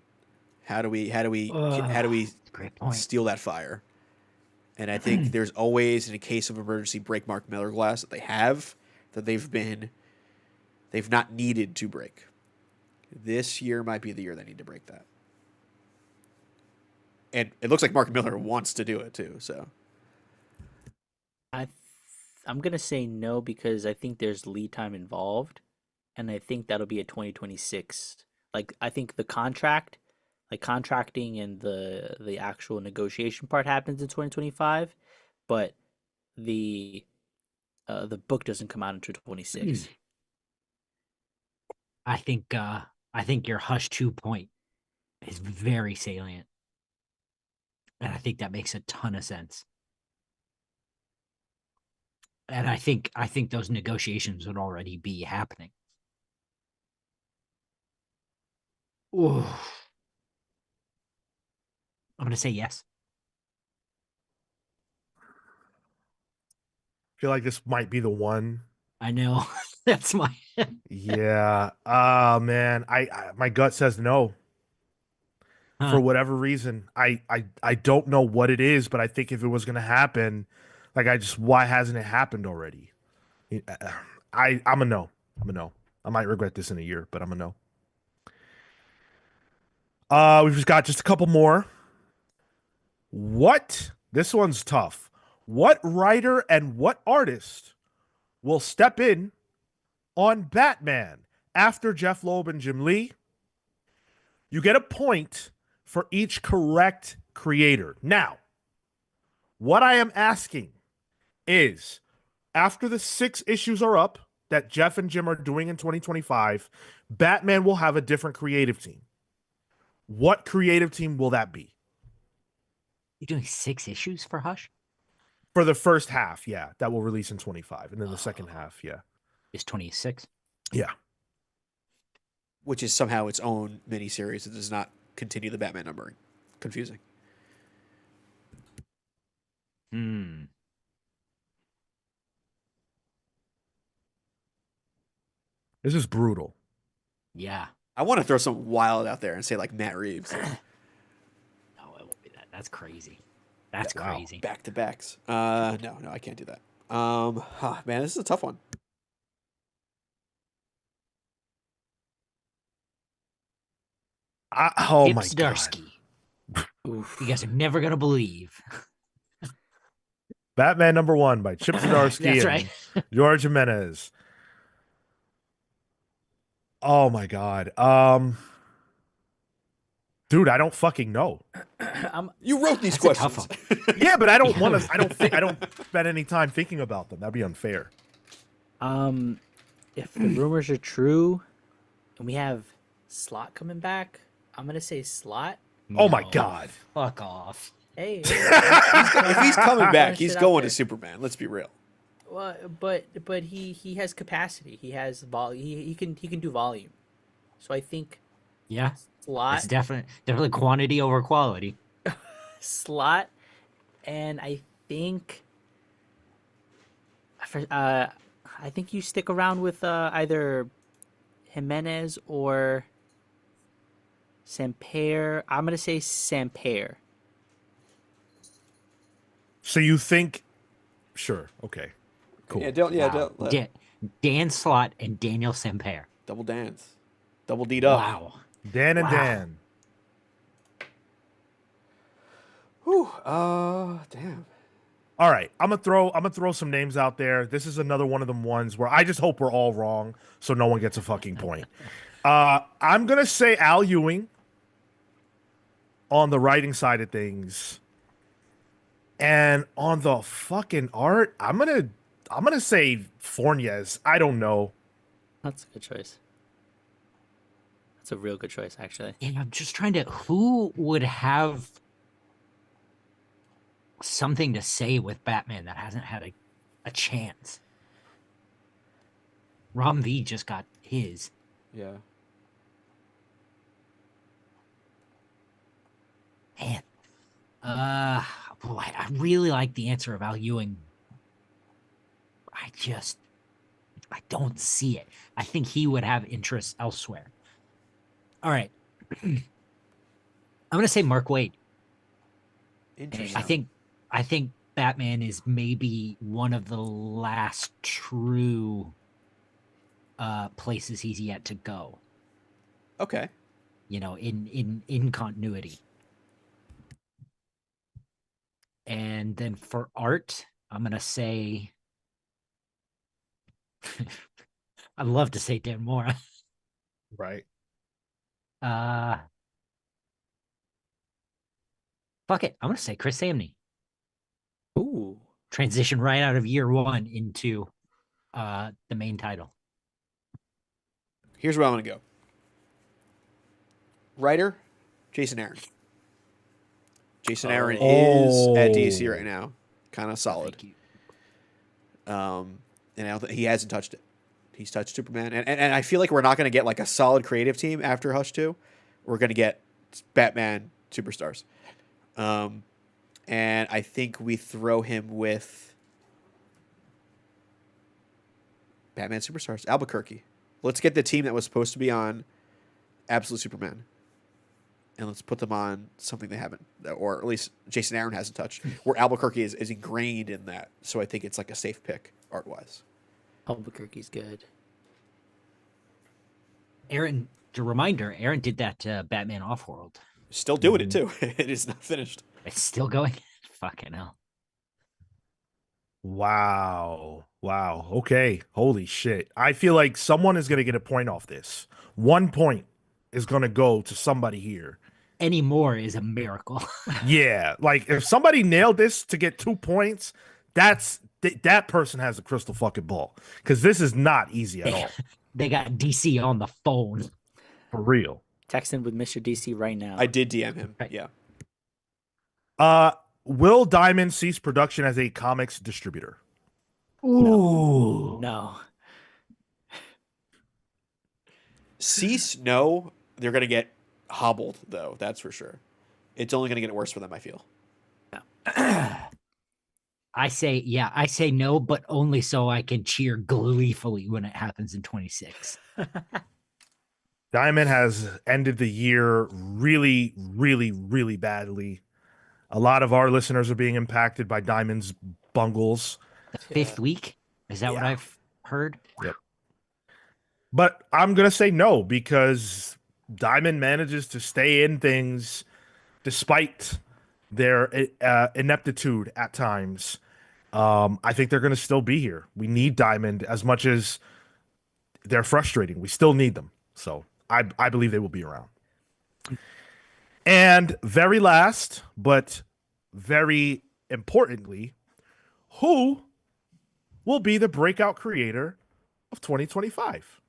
How do we Great point. steal that fire?" And I think there's always, in a case of emergency, break Mark Miller glass that they have that they've not needed to break. This year might be the year they need to break that. And it looks like Mark Miller wants to do it too. So I'm gonna say no because I think there's lead time involved, and I think that'll be a 2026. Like I think the contract, like contracting and the actual negotiation part happens in 2025, but the book doesn't come out until 26. I think your Hush 2 point is very salient. And I think that makes a ton of sense. And I think those negotiations would already be happening. Ooh. I'm gonna say yes. I feel like this might be the one. I know. That's my Yeah. Man, I my gut says no. Huh. For whatever reason. I don't know what it is, but I think if it was gonna happen, like why hasn't it happened already? I'm a no. I'm a no. I might regret this in a year, but I'm a no. We've just got just a couple more. This one's tough. What writer and what artist will step in on Batman after Jeff Loeb and Jim Lee? You get a point for each correct creator. Now, what I am asking is after the 6 issues are up that Jeff and Jim are doing in 2025, Batman will have a different creative team. What creative team will that be? You're doing 6 issues for Hush? For the first half, yeah, that will release in 25. And then the second half, yeah. Is 26? Yeah. which is somehow its own miniseries that does not continue the Batman numbering. Confusing. Hmm. This is brutal. Yeah. I want to throw some wild out there and say like Matt Reeves. No, it won't be that. That's crazy. That's Wow. crazy. Back to backs. No, I can't do that. Man, this is a tough one. Oh Chip my god. Zdarsky. You guys are never gonna believe. Batman #1 by Chip Zdarsky That's and right. George Jimenez. Oh my god. Dude, I don't fucking know. You wrote these That's a tough questions. one. Yeah, but I don't want to. I don't spend any time thinking about them. That'd be unfair. If the rumors are true, and we have Slot coming back, I'm gonna say Slot. Oh my No, god. Fuck off. Hey, If he's coming back, he's Shit out going there. to Superman. Let's be real. well, but he has capacity. He has he can do volume. So I think Yeah. Slot It's definitely quantity over quality. Slot, and I think you stick around with either Jimenez or Samper. I'm gonna say Samper. So you think? Sure. Okay. Cool. Don't Wow. Dan Slott and Daniel Semper. double dance, double D'd up. Wow. Dan and Wow. Dan. Whew. Damn. All right, I'm gonna throw some names out there. This is another one of them ones where I just hope we're all wrong, so no one gets a fucking point. I'm gonna say Al Ewing on the writing side of things, and on the fucking art, I'm gonna say Fornes. I don't know. That's a good choice. That's a real good choice, actually. And I'm just trying to who would have something to say with Batman that hasn't had a chance. Rom V just got his. Yeah. Man. Boy, I really like the answer of Al Ewing. I don't see it. I think he would have interests elsewhere. All right. I'm gonna say Mark Waid. Interesting. I think Batman is maybe one of the last true places he's yet to go. Okay. in continuity. And then for art, I'm gonna say I'd love to say Dan Mora. Right. Uh Fuck it. I'm gonna say Chris Samney. Ooh. Transition right out of year one into the main title. Here's where I'm gonna go. Writer, Jason Aaron. Jason Aaron is at DC right now, kind of solid. Thank you. And I don't he hasn't touched it. He's touched Superman, and I feel like we're not going to get like a solid creative team after Hush 2. We're going to get Batman Superstars, and I think we throw him with Batman Superstars, Albuquerque. Let's get the team that was supposed to be on Absolute Superman, and let's put them on something they haven't, or at least Jason Aaron hasn't touched, where Albuquerque is ingrained in that. So I think it's like a safe pick art-wise. Albuquerque's good. Aaron, a reminder, Aaron did that Batman Offworld. Still doing it too. It is not finished. It's still going. Fucking hell. Wow. Wow. Okay. Holy shit. I feel like someone is going to get a point off this. 1 point is going to go to somebody here. Any more is a miracle. Yeah. Like if somebody nailed this to get 2 points, that person has a crystal fucking ball, because this is not easy at all. They got DC on the phone. For real. Texting with Mr. DC right now. I did DM him. Right. Yeah. Will Diamond cease production as a comics distributor? Ooh. No. Cease, no. They're going to get hobbled, though. That's for sure. It's only going to get worse for them, I feel. I say no, but only so I can cheer gleefully when it happens in 26. Diamond has ended the year really, really, really badly. A lot of our listeners are being impacted by Diamond's bungles. The fifth week? Is that what Yeah. I've heard? Yep. But I'm going to say no, because Diamond manages to stay in things despite their ineptitude at times. I think they're going to still be here. We need Diamond as much as they're frustrating. We still need them. So I believe they will be around. And very last, but very importantly, who will be the breakout creator of 2025?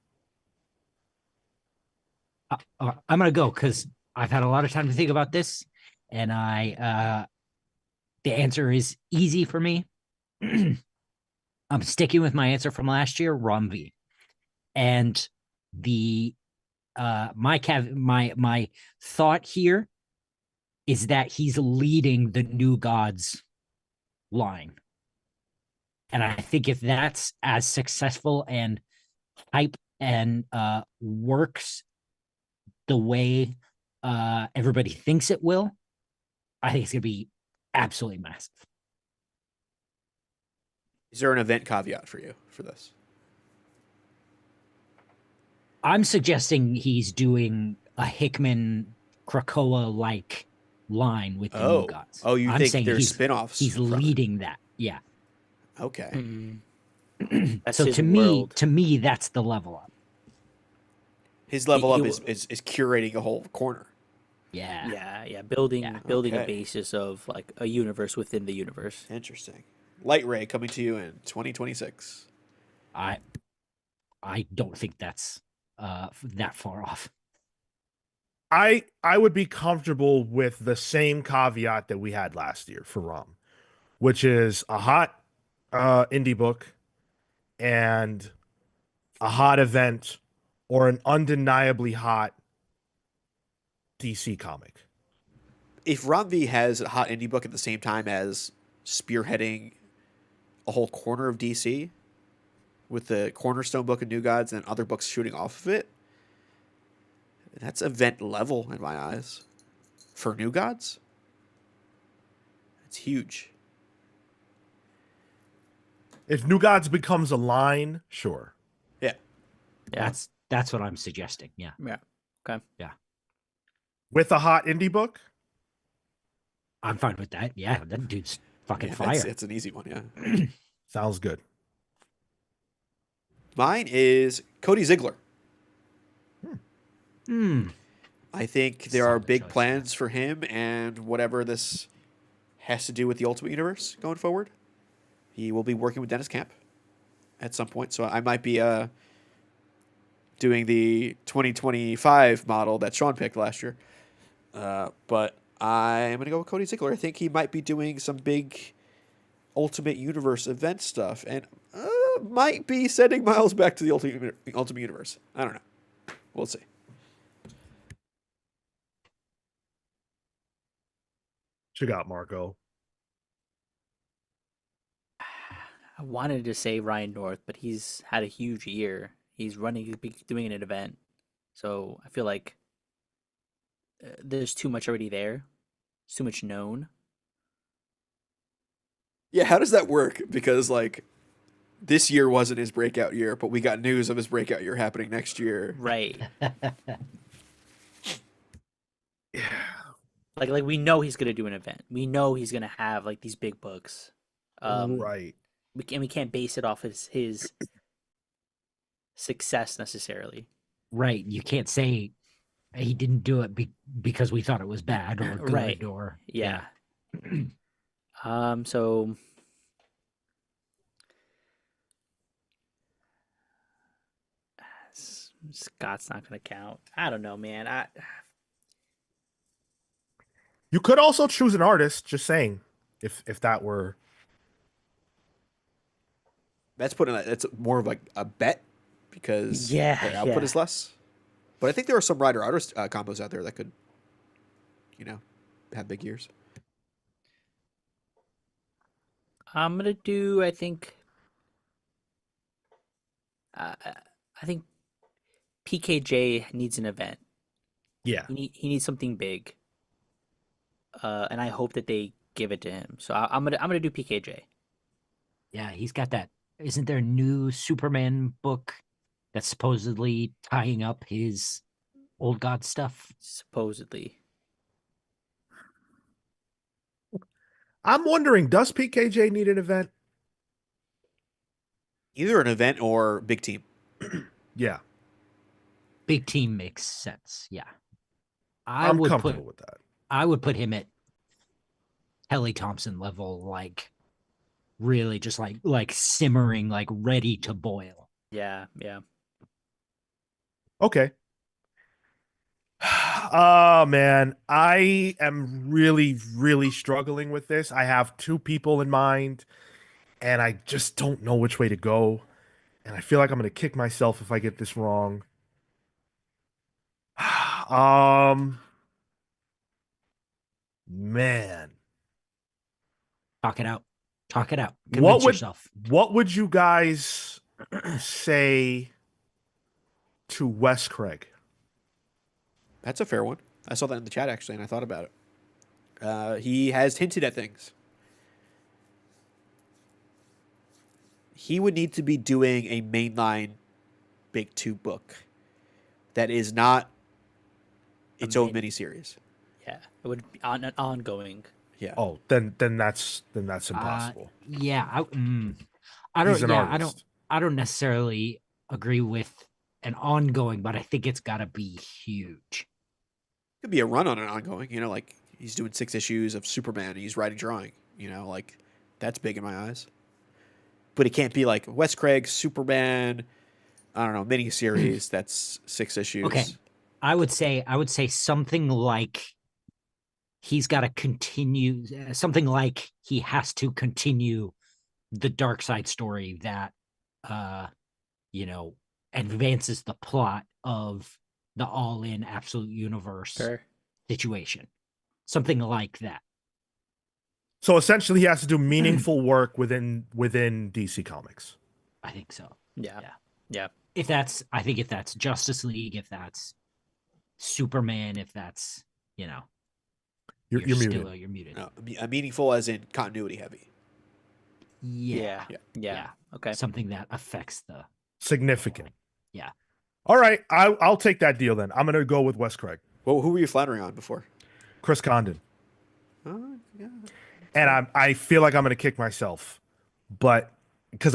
I'm going to go because I've had a lot of time to think about this. And the answer is easy for me. I'm sticking with my answer from last year, Rom V. And the my thought here is that he's leading the New Gods line. And I think if that's as successful and hype and works the way everybody thinks it will, I think it's going to be absolutely massive. Is there an event caveat for you for this? I'm suggesting he's doing a Hickman Krakoa-like line with the New Gods. Oh, you I'm think saying there's he's spin-offs? He's from it. leading that. Yeah. Okay. That's So his to world. me, that's the level up. His level He up will- is curating a whole corner. Yeah. Yeah. Building a Okay. basis of like a universe within the universe. Interesting. Light Ray coming to you in 2026. I don't think that's that far off. I would be comfortable with the same caveat that we had last year for Rom, which is a hot indie book and a hot event or an undeniably hot DC comic. If Ron V has a hot indie book at the same time as spearheading a whole corner of DC with the Cornerstone book of New Gods and other books shooting off of it, that's event level in my eyes. For New Gods, it's huge. If New Gods becomes a line, sure. Yeah. Yeah. That's what I'm suggesting. Yeah. Yeah. Okay. with a hot indie book. I'm fine with that. Yeah, that dude's fucking Yeah, fire. it's an easy one. Yeah. Sounds good. Mine is Cody Ziegler. Hmm. I think there are Solid big choice, plans for him and whatever this has to do with the Ultimate Universe going forward. He will be working with Dennis Camp at some point, so I might be doing the 2025 model that Sean picked last year. But I am going to go with Cody Ziegler. I think he might be doing some big Ultimate Universe event stuff and might be sending Miles back to the Ultimate Universe. I don't know. We'll see. What you got, Marco? I wanted to say Ryan North, but he's had a huge year. He's doing an event, so I feel like there's too much already there. It's too much known. Yeah, how does that work? Because like this year wasn't his breakout year, but we got news of his breakout year happening next year. Right. Yeah. Like we know he's gonna do an event. We know he's gonna have like these big books. Right. We can't base it off his success necessarily. Right. You can't say he didn't do it because we thought it was bad or good Right. or Yeah. So Scott's not gonna count. I don't know, man. You could also choose an artist. Just saying, if that were. That's it's more of like a bet because Yeah, their output yeah. is less. But I think there are some rider artist combos out there that could, have big years. I'm gonna do. Uh, I think PKJ needs an event. Yeah. He needs something big. And I hope that they give it to him. So I'm gonna do PKJ. Yeah, he's got that. Isn't there a new Superman book that's supposedly tying up his old god stuff? Supposedly. I'm wondering, does PKJ need an event? Either an event or big team. Yeah. Big team makes sense. Yeah. I'm comfortable with that. I would put him at Kelly Thompson level, like really just like simmering, like ready to boil. Yeah, yeah. Okay. Oh man, I am really, really struggling with this. I have two people in mind, and I just don't know which way to go. And I feel like I'm gonna kick myself if I get this wrong. Um, man, Talk it out. Talk it out. what Convince would yourself. what would you guys say to Wes Craig? That's a fair one. I saw that in the chat actually, and I thought about it. He has hinted at things. He would need to be doing a mainline Big Two book that is not its own miniseries. Yeah. It would be an ongoing. Yeah. Oh, then that's impossible. Yeah, I don't. He's an Yeah, artist. I don't necessarily agree with an ongoing, but I think it's got to be huge. Could be a run on an ongoing, like he's doing 6 issues of Superman and he's writing drawing, like that's big in my eyes. But it can't be like Wes Craig, Superman, I don't know, miniseries that's 6 issues. Okay. I would say something like he's got to continue, something like he has to continue the dark side story that advances the plot of the all-in absolute universe Sure. situation. Something like that. So essentially, he has to do meaningful work within DC Comics. I think so. Yeah. Yeah. Yeah. If that's Justice League, if that's Superman, if that's, You're muted. You're muted. No, a meaningful as in continuity heavy. Yeah. Yeah. Okay. Something that affects the significant. Yeah. All right, I'll take that deal then. I'm gonna go with Wes Craig, Well, who were you flattering on before? Chris Condon, Yeah. and I feel like I'm gonna kick myself, but because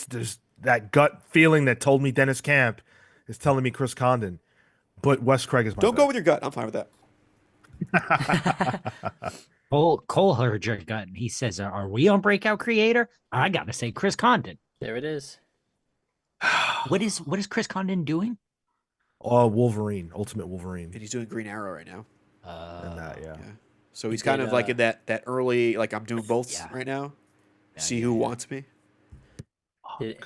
there's that gut feeling that told me Dennis Camp is telling me Chris Condon, but Wes Craig is my Don't bet. go with your gut. I'm fine with that. Cole heard your gut, and he says, "Are we on Breakout Creator?" I gotta say, Chris Condon. There it is. What is Chris Condon doing? Wolverine, Ultimate Wolverine, And he's doing Green Arrow right now. and that, yeah. Yeah. So he's He kind did, of like in that early, like I'm doing both Yeah. right now. Yeah, See yeah, who yeah. wants me. Did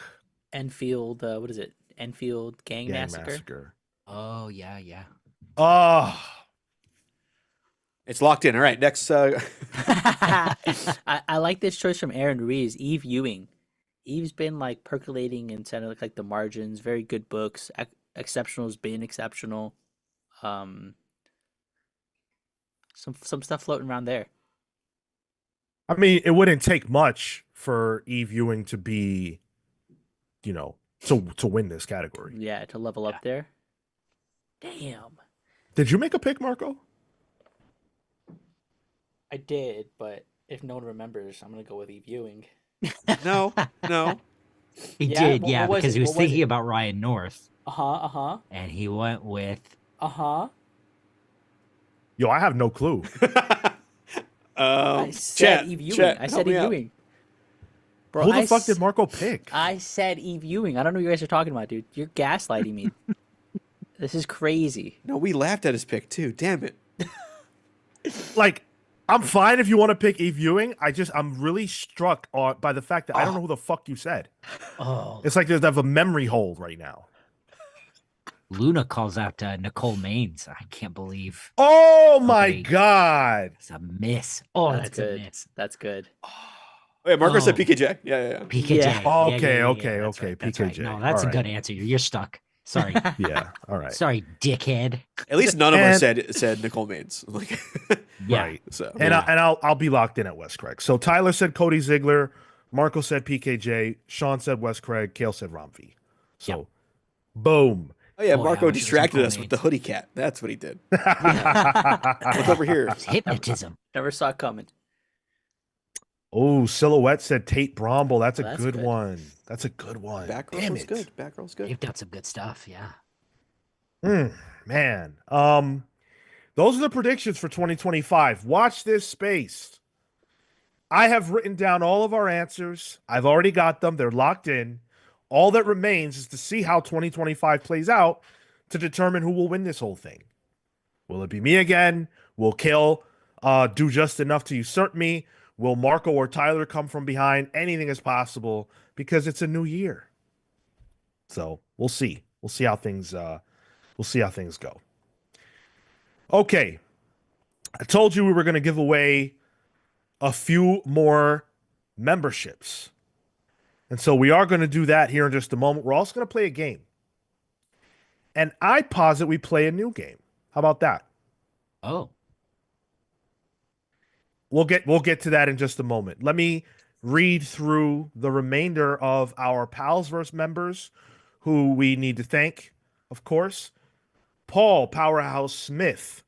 Enfield, what is it? Enfield Gang, Gang Massacre. Massacre. Oh yeah. Oh, It's locked in. All right, next. I like this choice from Aaron Reeves, Eve Ewing. Eve's been like percolating in kind of like the margins. Very good books. Exceptional's been exceptional. Some stuff floating around there. I mean, it wouldn't take much for Eve Ewing to be, to win this category. Yeah, to level up there. Damn. Did you make a pick, Marco? I did, but if no one remembers, I'm gonna go with Eve Ewing. no. He Yeah, did, what yeah, was because it? he was What was thinking it? about Ryan North, Uh-huh. and he went with Uh-huh. Yo, I have no clue. I said Eve Ewing. Chat, I help said me Eve out. Ewing. Bro, Who the I fuck s- did Marco pick? I said Eve Ewing. I don't know what you guys are talking about, dude. You're gaslighting me. This is crazy. No, we laughed at his pick too. Damn it. Like, I'm fine if you want to pick Eve Ewing. I'm really struck by the fact that I don't know who the fuck you said. oh It's like they have a memory hole right now. Luna calls out Nicole Maines. I can't believe Oh my Okay. God. it's a miss. Oh, That's that's good. a miss. That's good. Oh, yeah, Marco said Oh. PKJ. Yeah. PKJ. Yeah. Okay, that's okay, right, that's right. PKJ. No, that's All a good answer. You're stuck. Sorry. Yeah. All right. Sorry, dickhead. At least none of us And- said Nicole Maines. Like, Yeah. Right. so And, Yeah. I'll be locked in at Wes Craig. So Tyler said Cody Ziegler, Marco said PKJ, Sean said Wes Craig, Cale said Romfey. So, boom. oh yeah, Oh, yeah, Marco I wish it was distracted Nicole us with the Maines. hoodie cat. That's what he did. Yeah. Look over here. It's hypnotism. Never saw it coming. Oh, Silhouette said Tate Bromble. That's a That's good good. one. That's a good one. Batgirl Damn was it. good. Batgirl's good. They've done some good stuff. Yeah. Man. Those are the predictions for 2025. Watch this space. I have written down all of our answers. I've already got them. They're locked in. All that remains is to see how 2025 plays out to determine who will win this whole thing. Will it be me again? Will Cale do just enough to usurp me? Will Marco or Tyler come from behind? Anything is possible because it's a new year. So we'll see. We'll see how things go. Okay. I told you we were going to give away a few more memberships. And so we are going to do that here in just a moment. We're also going to play a game. And I posit we play a new game. How about that? Oh. We'll get to that in just a moment. Let me read through the remainder of our Palsverse members who we need to thank, of course. Paul Powerhouse Smith,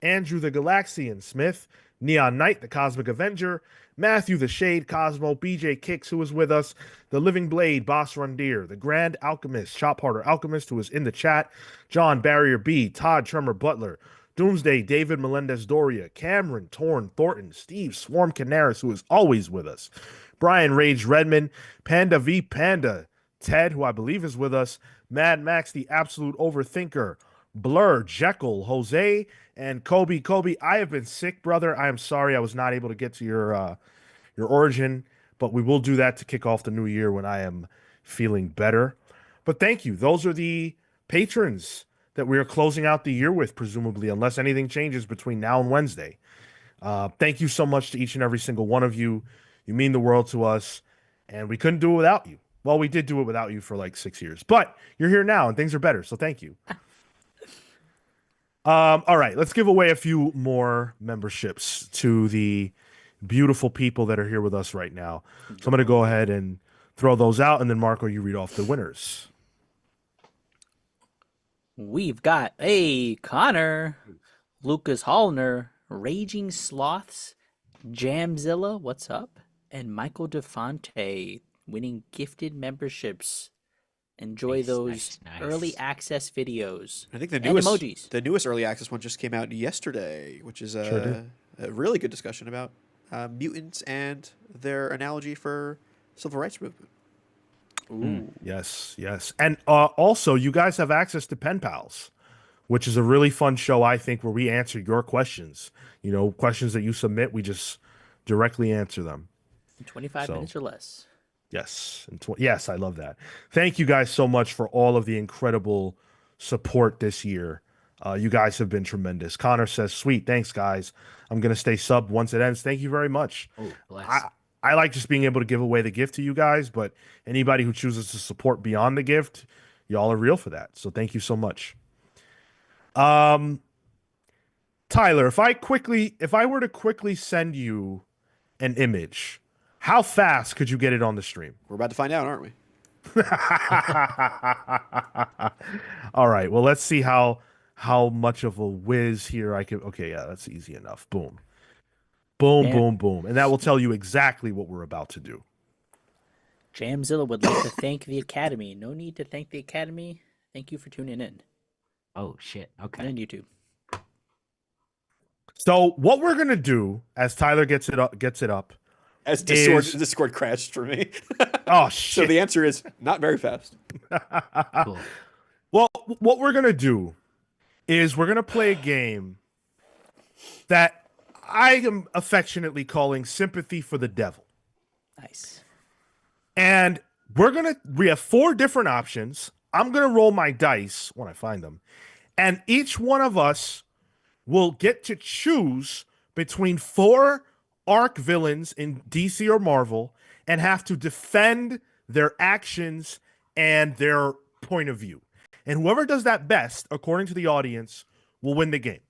Andrew the Galaxian Smith, Neon Knight the Cosmic Avenger, Matthew the Shade Cosmo, BJ Kicks who is with us, the Living Blade Boss Rundeer, the Grand Alchemist, Chop Harder Alchemist who is in the chat, John Barrier B, Todd Tremor Butler, Doomsday, David Melendez Doria, Cameron Torn Thornton, Steve Swarm Canaris, who is always with us, Brian Rage Redmond, Panda V Panda, Ted, who I believe is with us, Mad Max, the Absolute Overthinker, Blur, Jekyll, Jose, and Kobe. Kobe, I have been sick, brother. I am sorry I was not able to get to your origin, but we will do that to kick off the new year when I am feeling better. But thank you. Those are the patrons that we are closing out the year with, presumably, unless anything changes between now and Wednesday. Thank you so much to each and every single one of you. You mean the world to us, and we couldn't do it without you. Well, we did do it without you for like 6 years, but you're here now and things are better, so thank you. All right, let's give away a few more memberships to the beautiful people that are here with us right now. So I'm going to go ahead and throw those out, and then Marco, you read off the winners. We've got Connor, Lucas Hallner, Raging Sloths, Jamzilla, what's up? And Michael DeFonte winning gifted memberships. Enjoy Nice, those nice, early nice. access videos. I think the And newest emojis. early access one just came out yesterday, which is Sure did. a really good discussion about mutants and their analogy for civil rights movement. Ooh. Yes, yes. And also, you guys have access to Pen Pals, which is a really fun show, I think, where we answer your questions. You know, questions that you submit, we just directly answer them. 25 So- minutes or less. Yes. And yes, I love that. Thank you guys so much for all of the incredible support this year. You guys have been tremendous. Connor says, sweet. Thanks, guys. I'm going to stay sub once it ends. Thank you very much. Oh, bless. I like just being able to give away the gift to you guys, but anybody who chooses to support beyond the gift, y'all are real for that. So thank you so much. Tyler, if I were to quickly send you an image, how fast could you get it on the stream? We're about to find out, aren't we? All right. Well, let's see how much of a whiz here I could. Okay, yeah, that's easy enough. Boom. Boom, Man. boom, boom. And that will tell you exactly what we're about to do. Jamzilla would like to thank the Academy. No need to thank the Academy. Thank you for tuning in. Oh shit. Okay. And YouTube. So what we're gonna do as Tyler gets it up. As Is- Discord crashed for me. Oh So shit. the answer is not very fast. Cool. Well, what we're gonna do is we're gonna play a game that I am affectionately calling Sympathy for the Devil. Nice. And we have 4 different options. I'm gonna roll my dice when I find them. And each one of us will get to choose between 4 arc villains in DC or Marvel and have to defend their actions and their point of view. And whoever does that best, according to the audience, will win the game.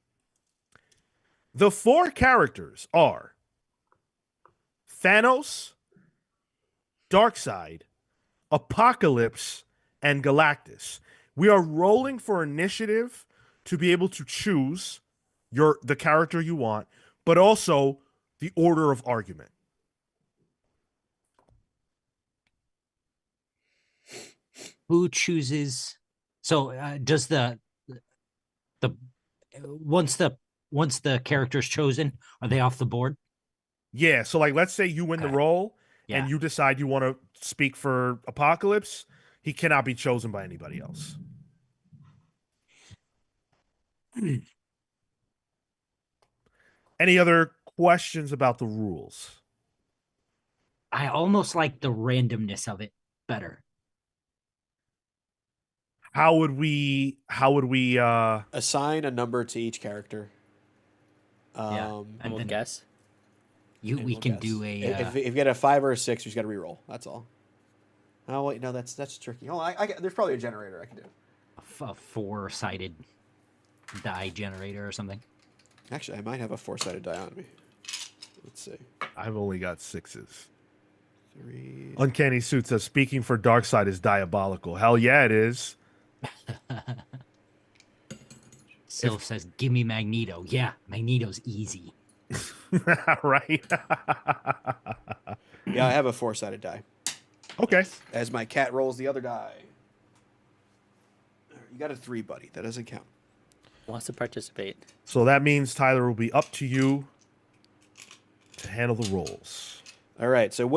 The 4 characters are Thanos, Darkseid, Apocalypse, and Galactus. We are rolling for initiative to be able to choose the character you want, but also the order of argument. Who chooses? So does the once the character's chosen, are they off the board? Yeah, so like let's say you win the Okay. role Yeah. and you decide you want to speak for Apocalypse, he cannot be chosen by anybody else. Any other questions about the rules? I almost like the randomness of it better. How would we Assign a number to each character. Yeah. And And we'll then guess. We we'll can guess. do a If you get a 5 or a 6, you just got to reroll. That's all. Oh wait, no, that's tricky. Oh, there's probably a generator I can do. a 4-sided die generator or something. Actually, I might have a 4-sided die on me. Let's see. I've only got 6s. 3. Uncanny Suit says speaking for Darkseid is diabolical. Hell yeah, it is. Sylph says, "Give me Magneto." Yeah, Magneto's easy. Right? Yeah, I have a 4-sided die. Okay. As my cat rolls the other die. You got a 3, buddy. That doesn't count. Wants to participate. So that means Tyler will be up to you to handle the rolls. All right. So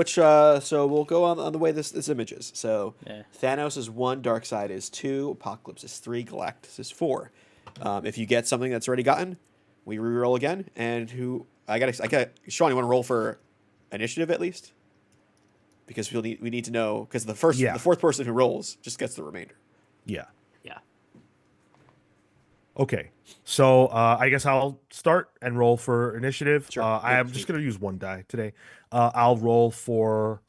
so we'll go on the way this image is. So Yeah. Thanos is 1, Darkseid is 2, Apocalypse is 3, Galactus is 4. If you get something that's already gotten, we reroll again. And I got Sean, you want to roll for initiative at least? Because we need to know, because the 4th person who rolls just gets the remainder. Yeah. Yeah. Okay. So I guess I'll start and roll for initiative. Sure. I am just going to use 1 die today. I'll roll for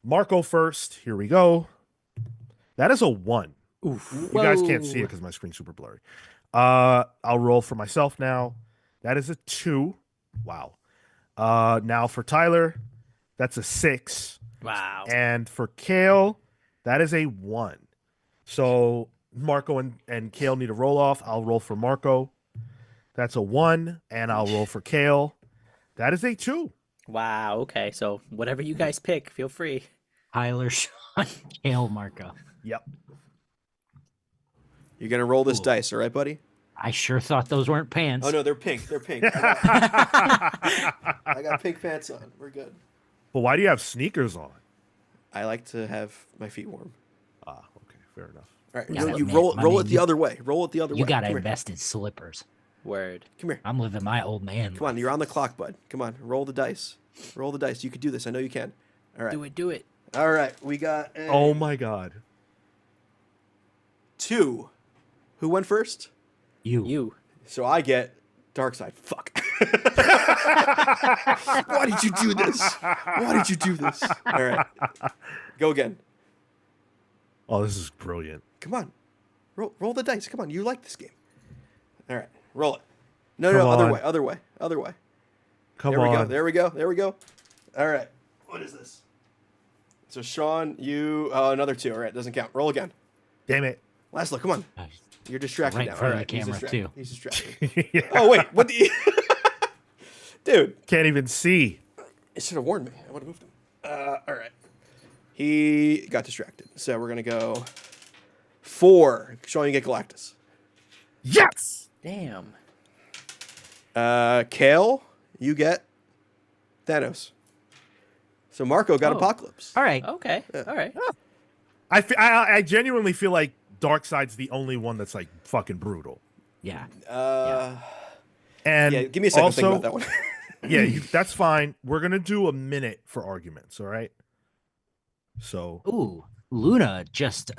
Marco first. Here we go. That is a 1. Oof. You guys can't see it because my screen's super blurry. I'll roll for myself now. That is a 2. Wow. Now for Tyler, that's a 6. Wow. And for Cale, that is a 1. So Marco and Cale need to roll off. I'll roll for Marco. That's a 1, and I'll roll for Cale. That is a 2. Wow. Okay. So whatever you guys pick, feel free. Tyler, Sean, Cale, Marco. Yep. You're gonna roll this Ooh. dice, all right, buddy? I sure thought those weren't pants. Oh no, they're pink. They're pink. I got pink pants on. We're good. But why do you have sneakers on? I like to have my feet warm. Ah, okay, fair enough. All right, Yeah, you man, roll my roll man, it the you- other way. Roll it the other You way. gotta Come here. invest in slippers. Word. Come here. I'm living my old man. Come on, you're on the clock, bud. Come on, roll the dice. Roll the dice. You can do this. I know you can. All right. Do it. Do it. All right. We got Oh my god. 2. Who went first? You. So I get dark side. Fuck. Why did you do this? Why did you do this? All right. Go again. Oh, this is brilliant. Come on. Roll the dice. Come on. You like this game. All right. Roll it. No, Come no, other on. way. Other way. Other way. Come There we go. on. There we go. There we go. All right. What is this? So Sean, you another 2. All right, doesn't count. Roll again. Damn it. Laslo, come on. You're distracted Right now. in front All of the right, he's camera, distracted. too. He's distracted. Yeah. Oh wait, what the? Dude, Can't even see. it should have warned me. I would have moved him. All right. He got distracted, so we're gonna go 4. Sean, you get Galactus. Yes. Damn. Cale, you get Thanos. So Marco got Oh. Apocalypse. All right. Okay. All right. I genuinely feel like Darkseid's the only one that's like fucking brutal. Yeah. And Yeah, give me a second to think also, about that one. yeah, that's fine. We're gonna do a minute for arguments. All right. So Ooh, Luna just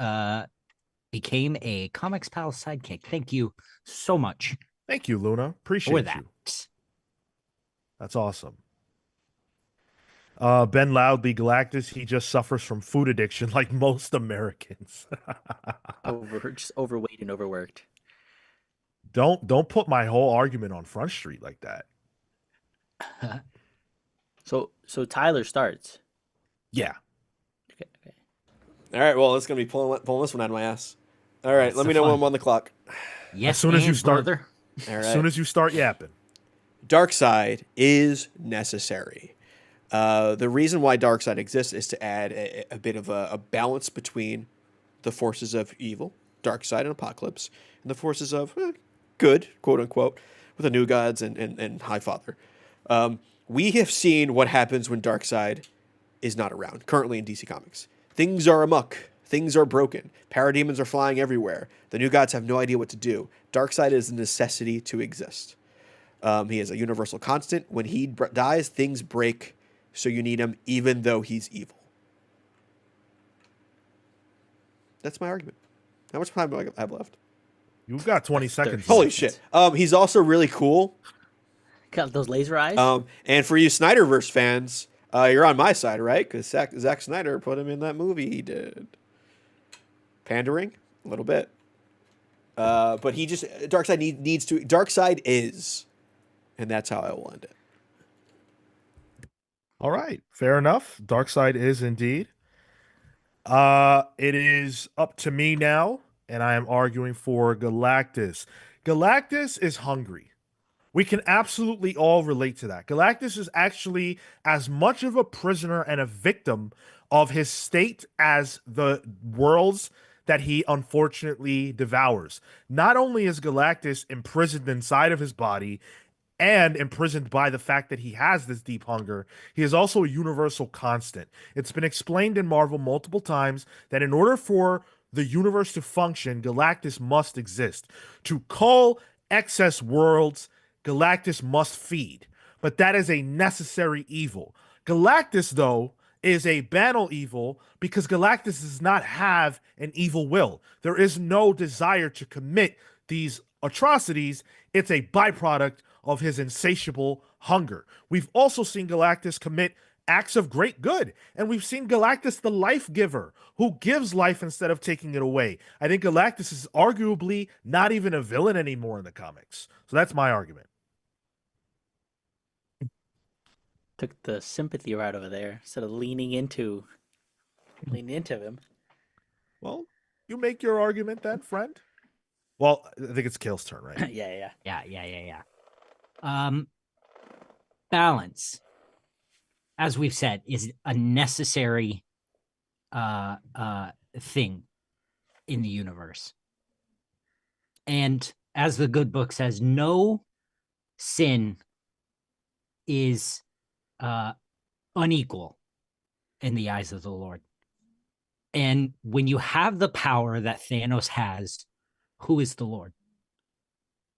became a Comics Pal sidekick. Thank you so much thank you, Luna. Appreciate for that. you. That's awesome. Ben Loudly Galactus, he just suffers from food addiction like most Americans. Just overweight and overworked. Don't put my whole argument on Front Street like that. So Tyler starts. Yeah. Okay. All right, well, it's gonna be pulling this one out of my ass. All right, That's let the me know when fun. I'm on the clock. Yes, soon as you and start- brother. All right. As soon as you start yapping. Darkseid is necessary. The reason why Darkseid exists is to add a bit of a balance between the forces of evil, Darkseid and Apocalypse, and the forces of good, quote unquote, with the New Gods and High Father. We have seen what happens when Darkseid is not around, currently in DC Comics. Things are amok. Things are broken. Parademons are flying everywhere. The New Gods have no idea what to do. Darkseid is a necessity to exist. He is a universal constant. When he dies, things break, so you need him even though he's evil. That's my argument. How much time do I have left? You've got 20 seconds. Holy left. shit. He's also really cool. Got those laser eyes. And for you Snyderverse fans, you're on my side, right? Because Zack Snyder put him in that movie he did. Pandering? A little bit. But he just... Darkseid needs to... Darkseid is... And that's how I will end it. All right. Fair enough. Darkseid is indeed. It is up to me now, and I am arguing for Galactus. Galactus is hungry. We can absolutely all relate to that. Galactus is actually as much of a prisoner and a victim of his state as the worlds that he unfortunately devours. Not only is Galactus imprisoned inside of his body and imprisoned by the fact that he has this deep hunger, he is also a universal constant. It's been explained in Marvel multiple times that in order for the universe to function, Galactus must exist. To cull excess worlds, Galactus must feed. But that is a necessary evil. Galactus, though, is a banal evil because Galactus does not have an evil will. There is no desire to commit these atrocities. It's a byproduct of his insatiable hunger. We've also seen Galactus commit acts of great good, and we've seen Galactus the life giver who gives life instead of taking it away. I think Galactus is arguably not even a villain anymore in the comics. So that's my argument. Took the sympathy route over there instead of leaning into him. Well, You make your argument then, friend. Well, I think it's Cale's turn, right? Yeah. Yeah. Balance, as we've said, is a necessary thing in the universe. And as the good book says, no sin is unequal in the eyes of the Lord. And when you have the power that Thanos has, who is the Lord?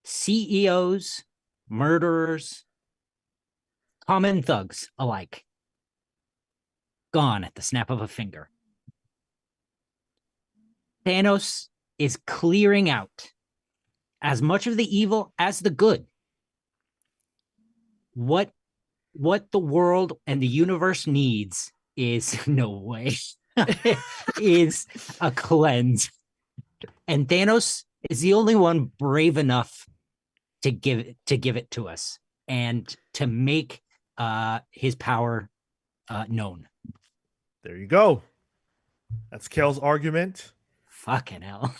CEOs, murderers, common thugs alike, gone at the snap of a finger. Thanos is clearing out as much of the evil as the good. What the world and the universe needs is no way is a cleanse. And Thanos is the only one brave enough to give it to us and to make his power known. There you go. That's Cale's argument. Fucking hell.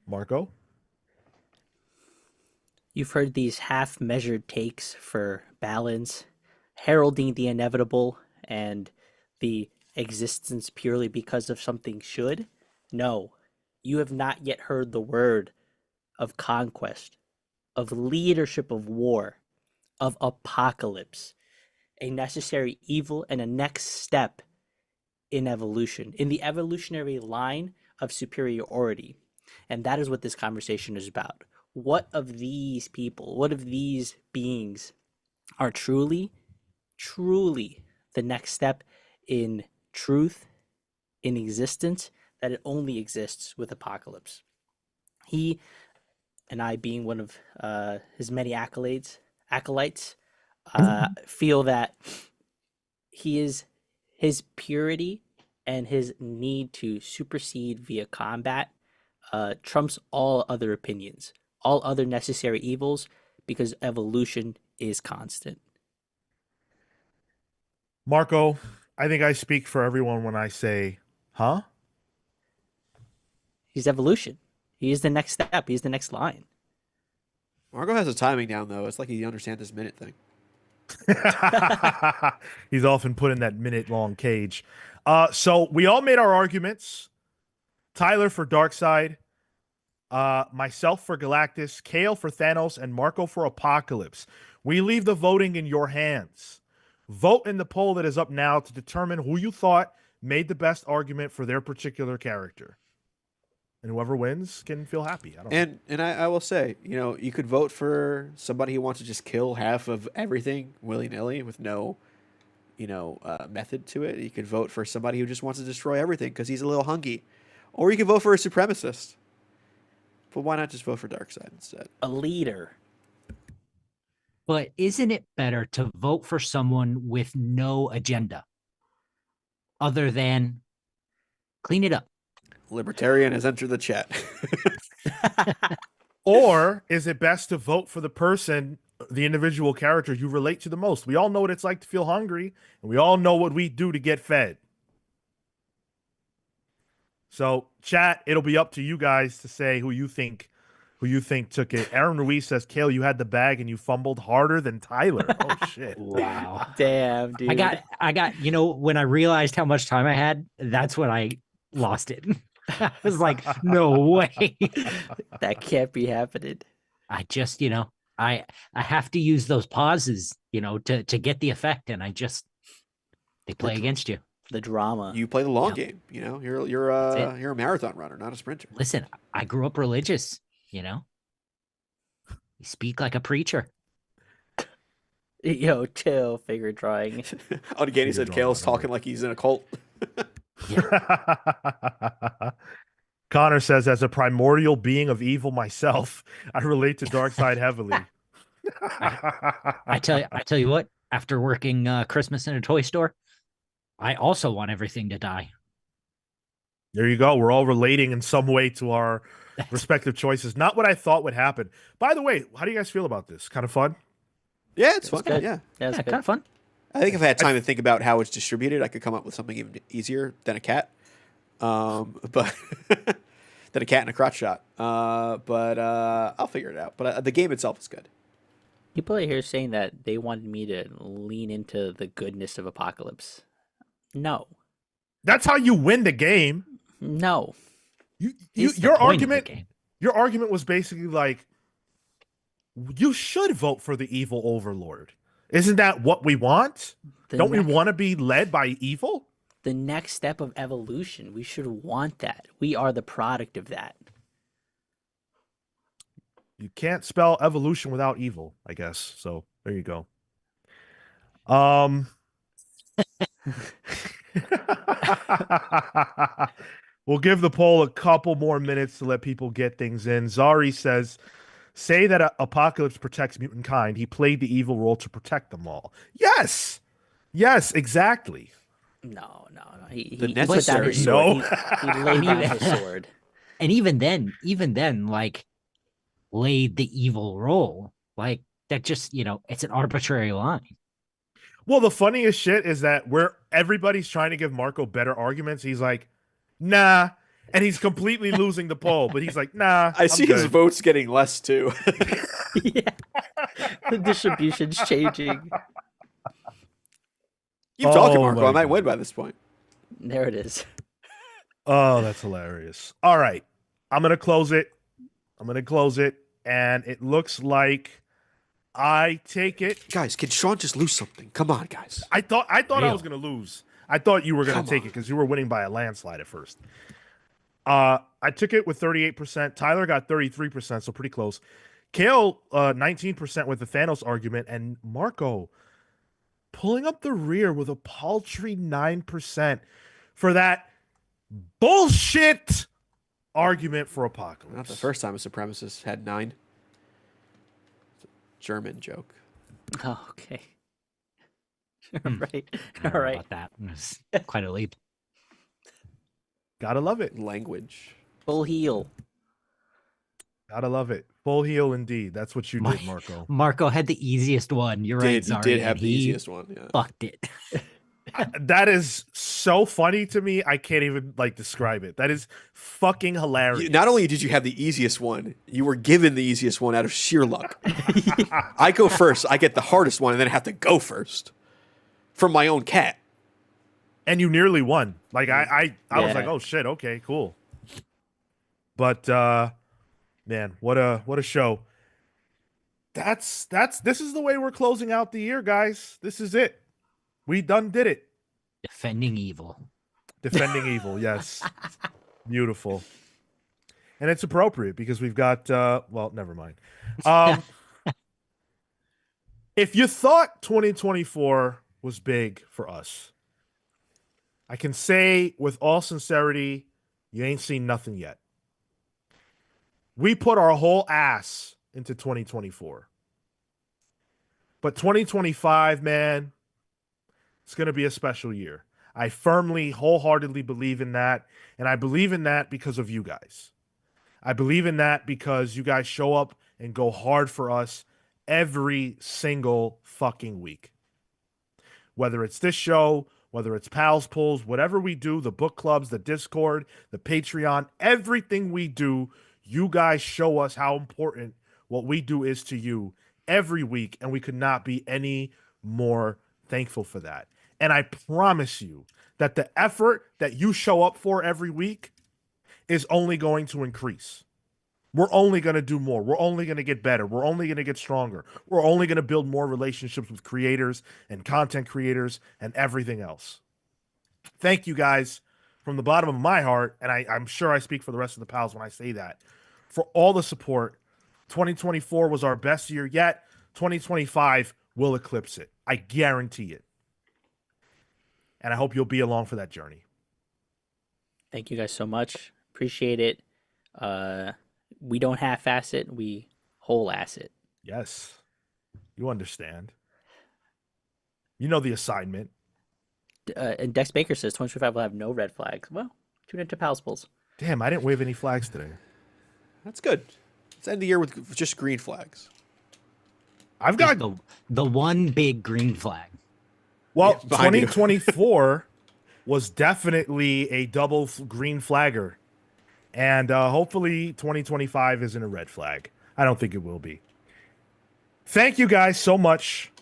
Marco? You've heard these half-measured takes for balance, heralding the inevitable and the existence purely because of something should. No, you have not yet heard the word of conquest, of leadership of war, of apocalypse, a necessary evil and a next step in evolution, in the evolutionary line of superiority. And that is what this conversation is about. What of these people, what of these beings are truly the next step in truth, in existence, that it only exists with Apocalypse? He, and I being one of his many acolytes, feel that his purity and his need to supersede via combat trumps all other opinions, all other necessary evils, because evolution is constant. Marco, I think I speak for everyone when I say, huh? He's evolution. He is the next step. He's the next line. Marco has his timing down, though. It's like he understands this minute thing. He's often put in that minute-long cage. So we all made our arguments. Tyler for Darkseid, myself for Galactus, Cale for Thanos, and Marco for Apocalypse. We leave the voting in your hands. Vote in the poll that is up now to determine who you thought made the best argument for their particular character. And whoever wins can feel happy. And I will say, you could vote for somebody who wants to just kill half of everything willy-nilly with no, method to it. You could vote for somebody who just wants to destroy everything because he's a little hungry. Or you could vote for a supremacist. But why not just vote for Darkseid instead? A leader. But isn't it better to vote for someone with no agenda other than clean it up? Libertarian has entered the chat. Or is it best to vote for the person, the individual character you relate to the most? We all know what it's like to feel hungry, and we all know what we do to get fed. So, chat, it'll be up to you guys to say who you think took it. Aaron Ruiz says, Cale, you had the bag and you fumbled harder than Tyler. Oh shit. Wow. Damn, dude. I got, when I realized how much time I had, that's when I lost it. I was like, no way. That can't be happening. I just, I have to use those pauses, to get the effect, and they play against you. The drama. You play the long game. You're a marathon runner, not a sprinter. Listen, I grew up religious. You speak like a preacher. Yo, chill, figure drawing. Again, said Cale's talking like he's in a cult. Connor says, as a primordial being of evil myself, I relate to Darkseid heavily. I tell you what, after working Christmas in a toy store, I also want everything to die. There you go. We're all relating in some way to our respective choices. Not what I thought would happen. By the way, how do you guys feel about this? Kind of fun? Yeah, it's fun. Good. Yeah. That's Kind of fun. I think if I had time to think about how it's distributed, I could come up with something even easier than a cat. But than a cat and a crotch shot. But I'll figure it out. But the game itself is good. People are here saying that they wanted me to lean into the goodness of Apocalypse. No. That's how you win the game. No. It's the Your point of the argument. game. Your argument was basically like, you should vote for the evil overlord. Isn't that what we want? Don't we want to be led by evil? The next step of evolution. We should want that. We are the product of that. You can't spell evolution without evil, I guess. So there you go. We'll give the poll a couple more minutes to let people get things in. Zari says, say that Apocalypse protects mutant kind. He played the evil role to protect them all. Yes. Yes, exactly. No. He The put down necessary his sword. No. He laid down his sword. And even then, like, played the evil role. Like, that just, it's an arbitrary line. Well, the funniest shit is that where everybody's trying to give Marco better arguments, he's like, nah. And he's completely losing the poll, but he's like, nah. I see his votes getting less too. Yeah. The distribution's changing. Keep talking, Oh Marco. my I might God. win by this point. There it is. Oh, that's hilarious. All right. I'm going to close it. And it looks like I take it. Guys, can Sean just lose something? Come on, guys. I thought I Real. was going to lose. I thought you were going Come to take on. it because you were winning by a landslide at first. I took it with 38%. Tyler got 33%, so pretty close. Cale, 19% with the Thanos argument, and Marco pulling up the rear with a paltry 9% for that bullshit argument for Apocalypse. Not the first time a supremacist had 9. It's a German joke. Oh, okay. Hmm. Right. I don't All know right. about that. It was quite a leap. Gotta love it. Language. Full heel. Gotta love it. Full heel indeed. That's what you did, Marco. Marco had the easiest one. You're right, He Zari. did have and the he easiest one. Yeah. fucked it. That is so funny to me. I can't even describe it. That is fucking hilarious. Not only did you have the easiest one, you were given the easiest one out of sheer luck. I go first. I get the hardest one, and then I have to go first from my own cat. And you nearly won. I was Yeah. like, oh shit, okay, cool. But man, what a show. This is the way we're closing out the year, guys. This is it. We done did it. Defending evil. Defending evil, yes. Beautiful. And it's appropriate because we've got well, never mind. If you thought 2024 was big for us, I can say with all sincerity, you ain't seen nothing yet. We put our whole ass into 2024. But 2025, man, it's going to be a special year. I firmly, wholeheartedly believe in that. And I believe in that because of you guys. I believe in that because you guys show up and go hard for us every single fucking week. Whether it's this show, whether it's Pals Pulls, whatever we do, the book clubs, the Discord, the Patreon, everything we do, you guys show us how important what we do is to you every week. And we could not be any more thankful for that. And I promise you that the effort that you show up for every week is only going to increase. We're only going to do more. We're only going to get better. We're only going to get stronger. We're only going to build more relationships with creators and content creators and everything else. Thank you guys from the bottom of my heart, and I'm sure I speak for the rest of the pals when I say that, for all the support. 2024 was our best year yet. 2025 will eclipse it. I guarantee it. And I hope you'll be along for that journey. Thank you guys so much. Appreciate it. We don't half-ass it. We whole-ass it. Yes. You understand. You know the assignment. And Dex Baker says 2025 will have no red flags. Well, tune into Pals Pulls. Damn, I didn't wave any flags today. That's good. Let's end the year with just green flags. I've got the one big green flag. Well, Yeah, behind you. 2024 was definitely a double green flagger. And hopefully 2025 isn't a red flag. I don't think it will be. Thank you guys so much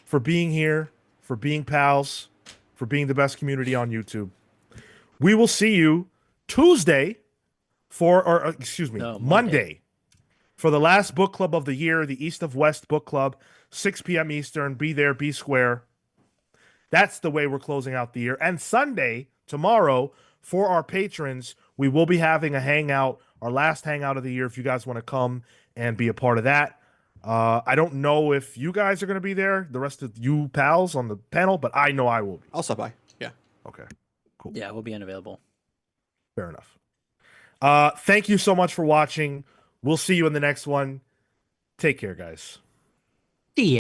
for being here, for being pals, for being the best community on YouTube. We will see you Tuesday or excuse me, No, Monday for the last book club of the year, the East of West Book Club, 6 p.m. Eastern. Be there, be square. That's the way we're closing out the year. And Sunday, tomorrow, for our patrons, we will be having a hangout, our last hangout of the year, if you guys want to come and be a part of that. I don't know if you guys are going to be there, the rest of you pals on the panel, but I know I will be. I'll stop by. Yeah. Okay, cool. Yeah, we'll be unavailable. Fair enough. Thank you so much for watching. We'll see you in the next one. Take care, guys. See ya.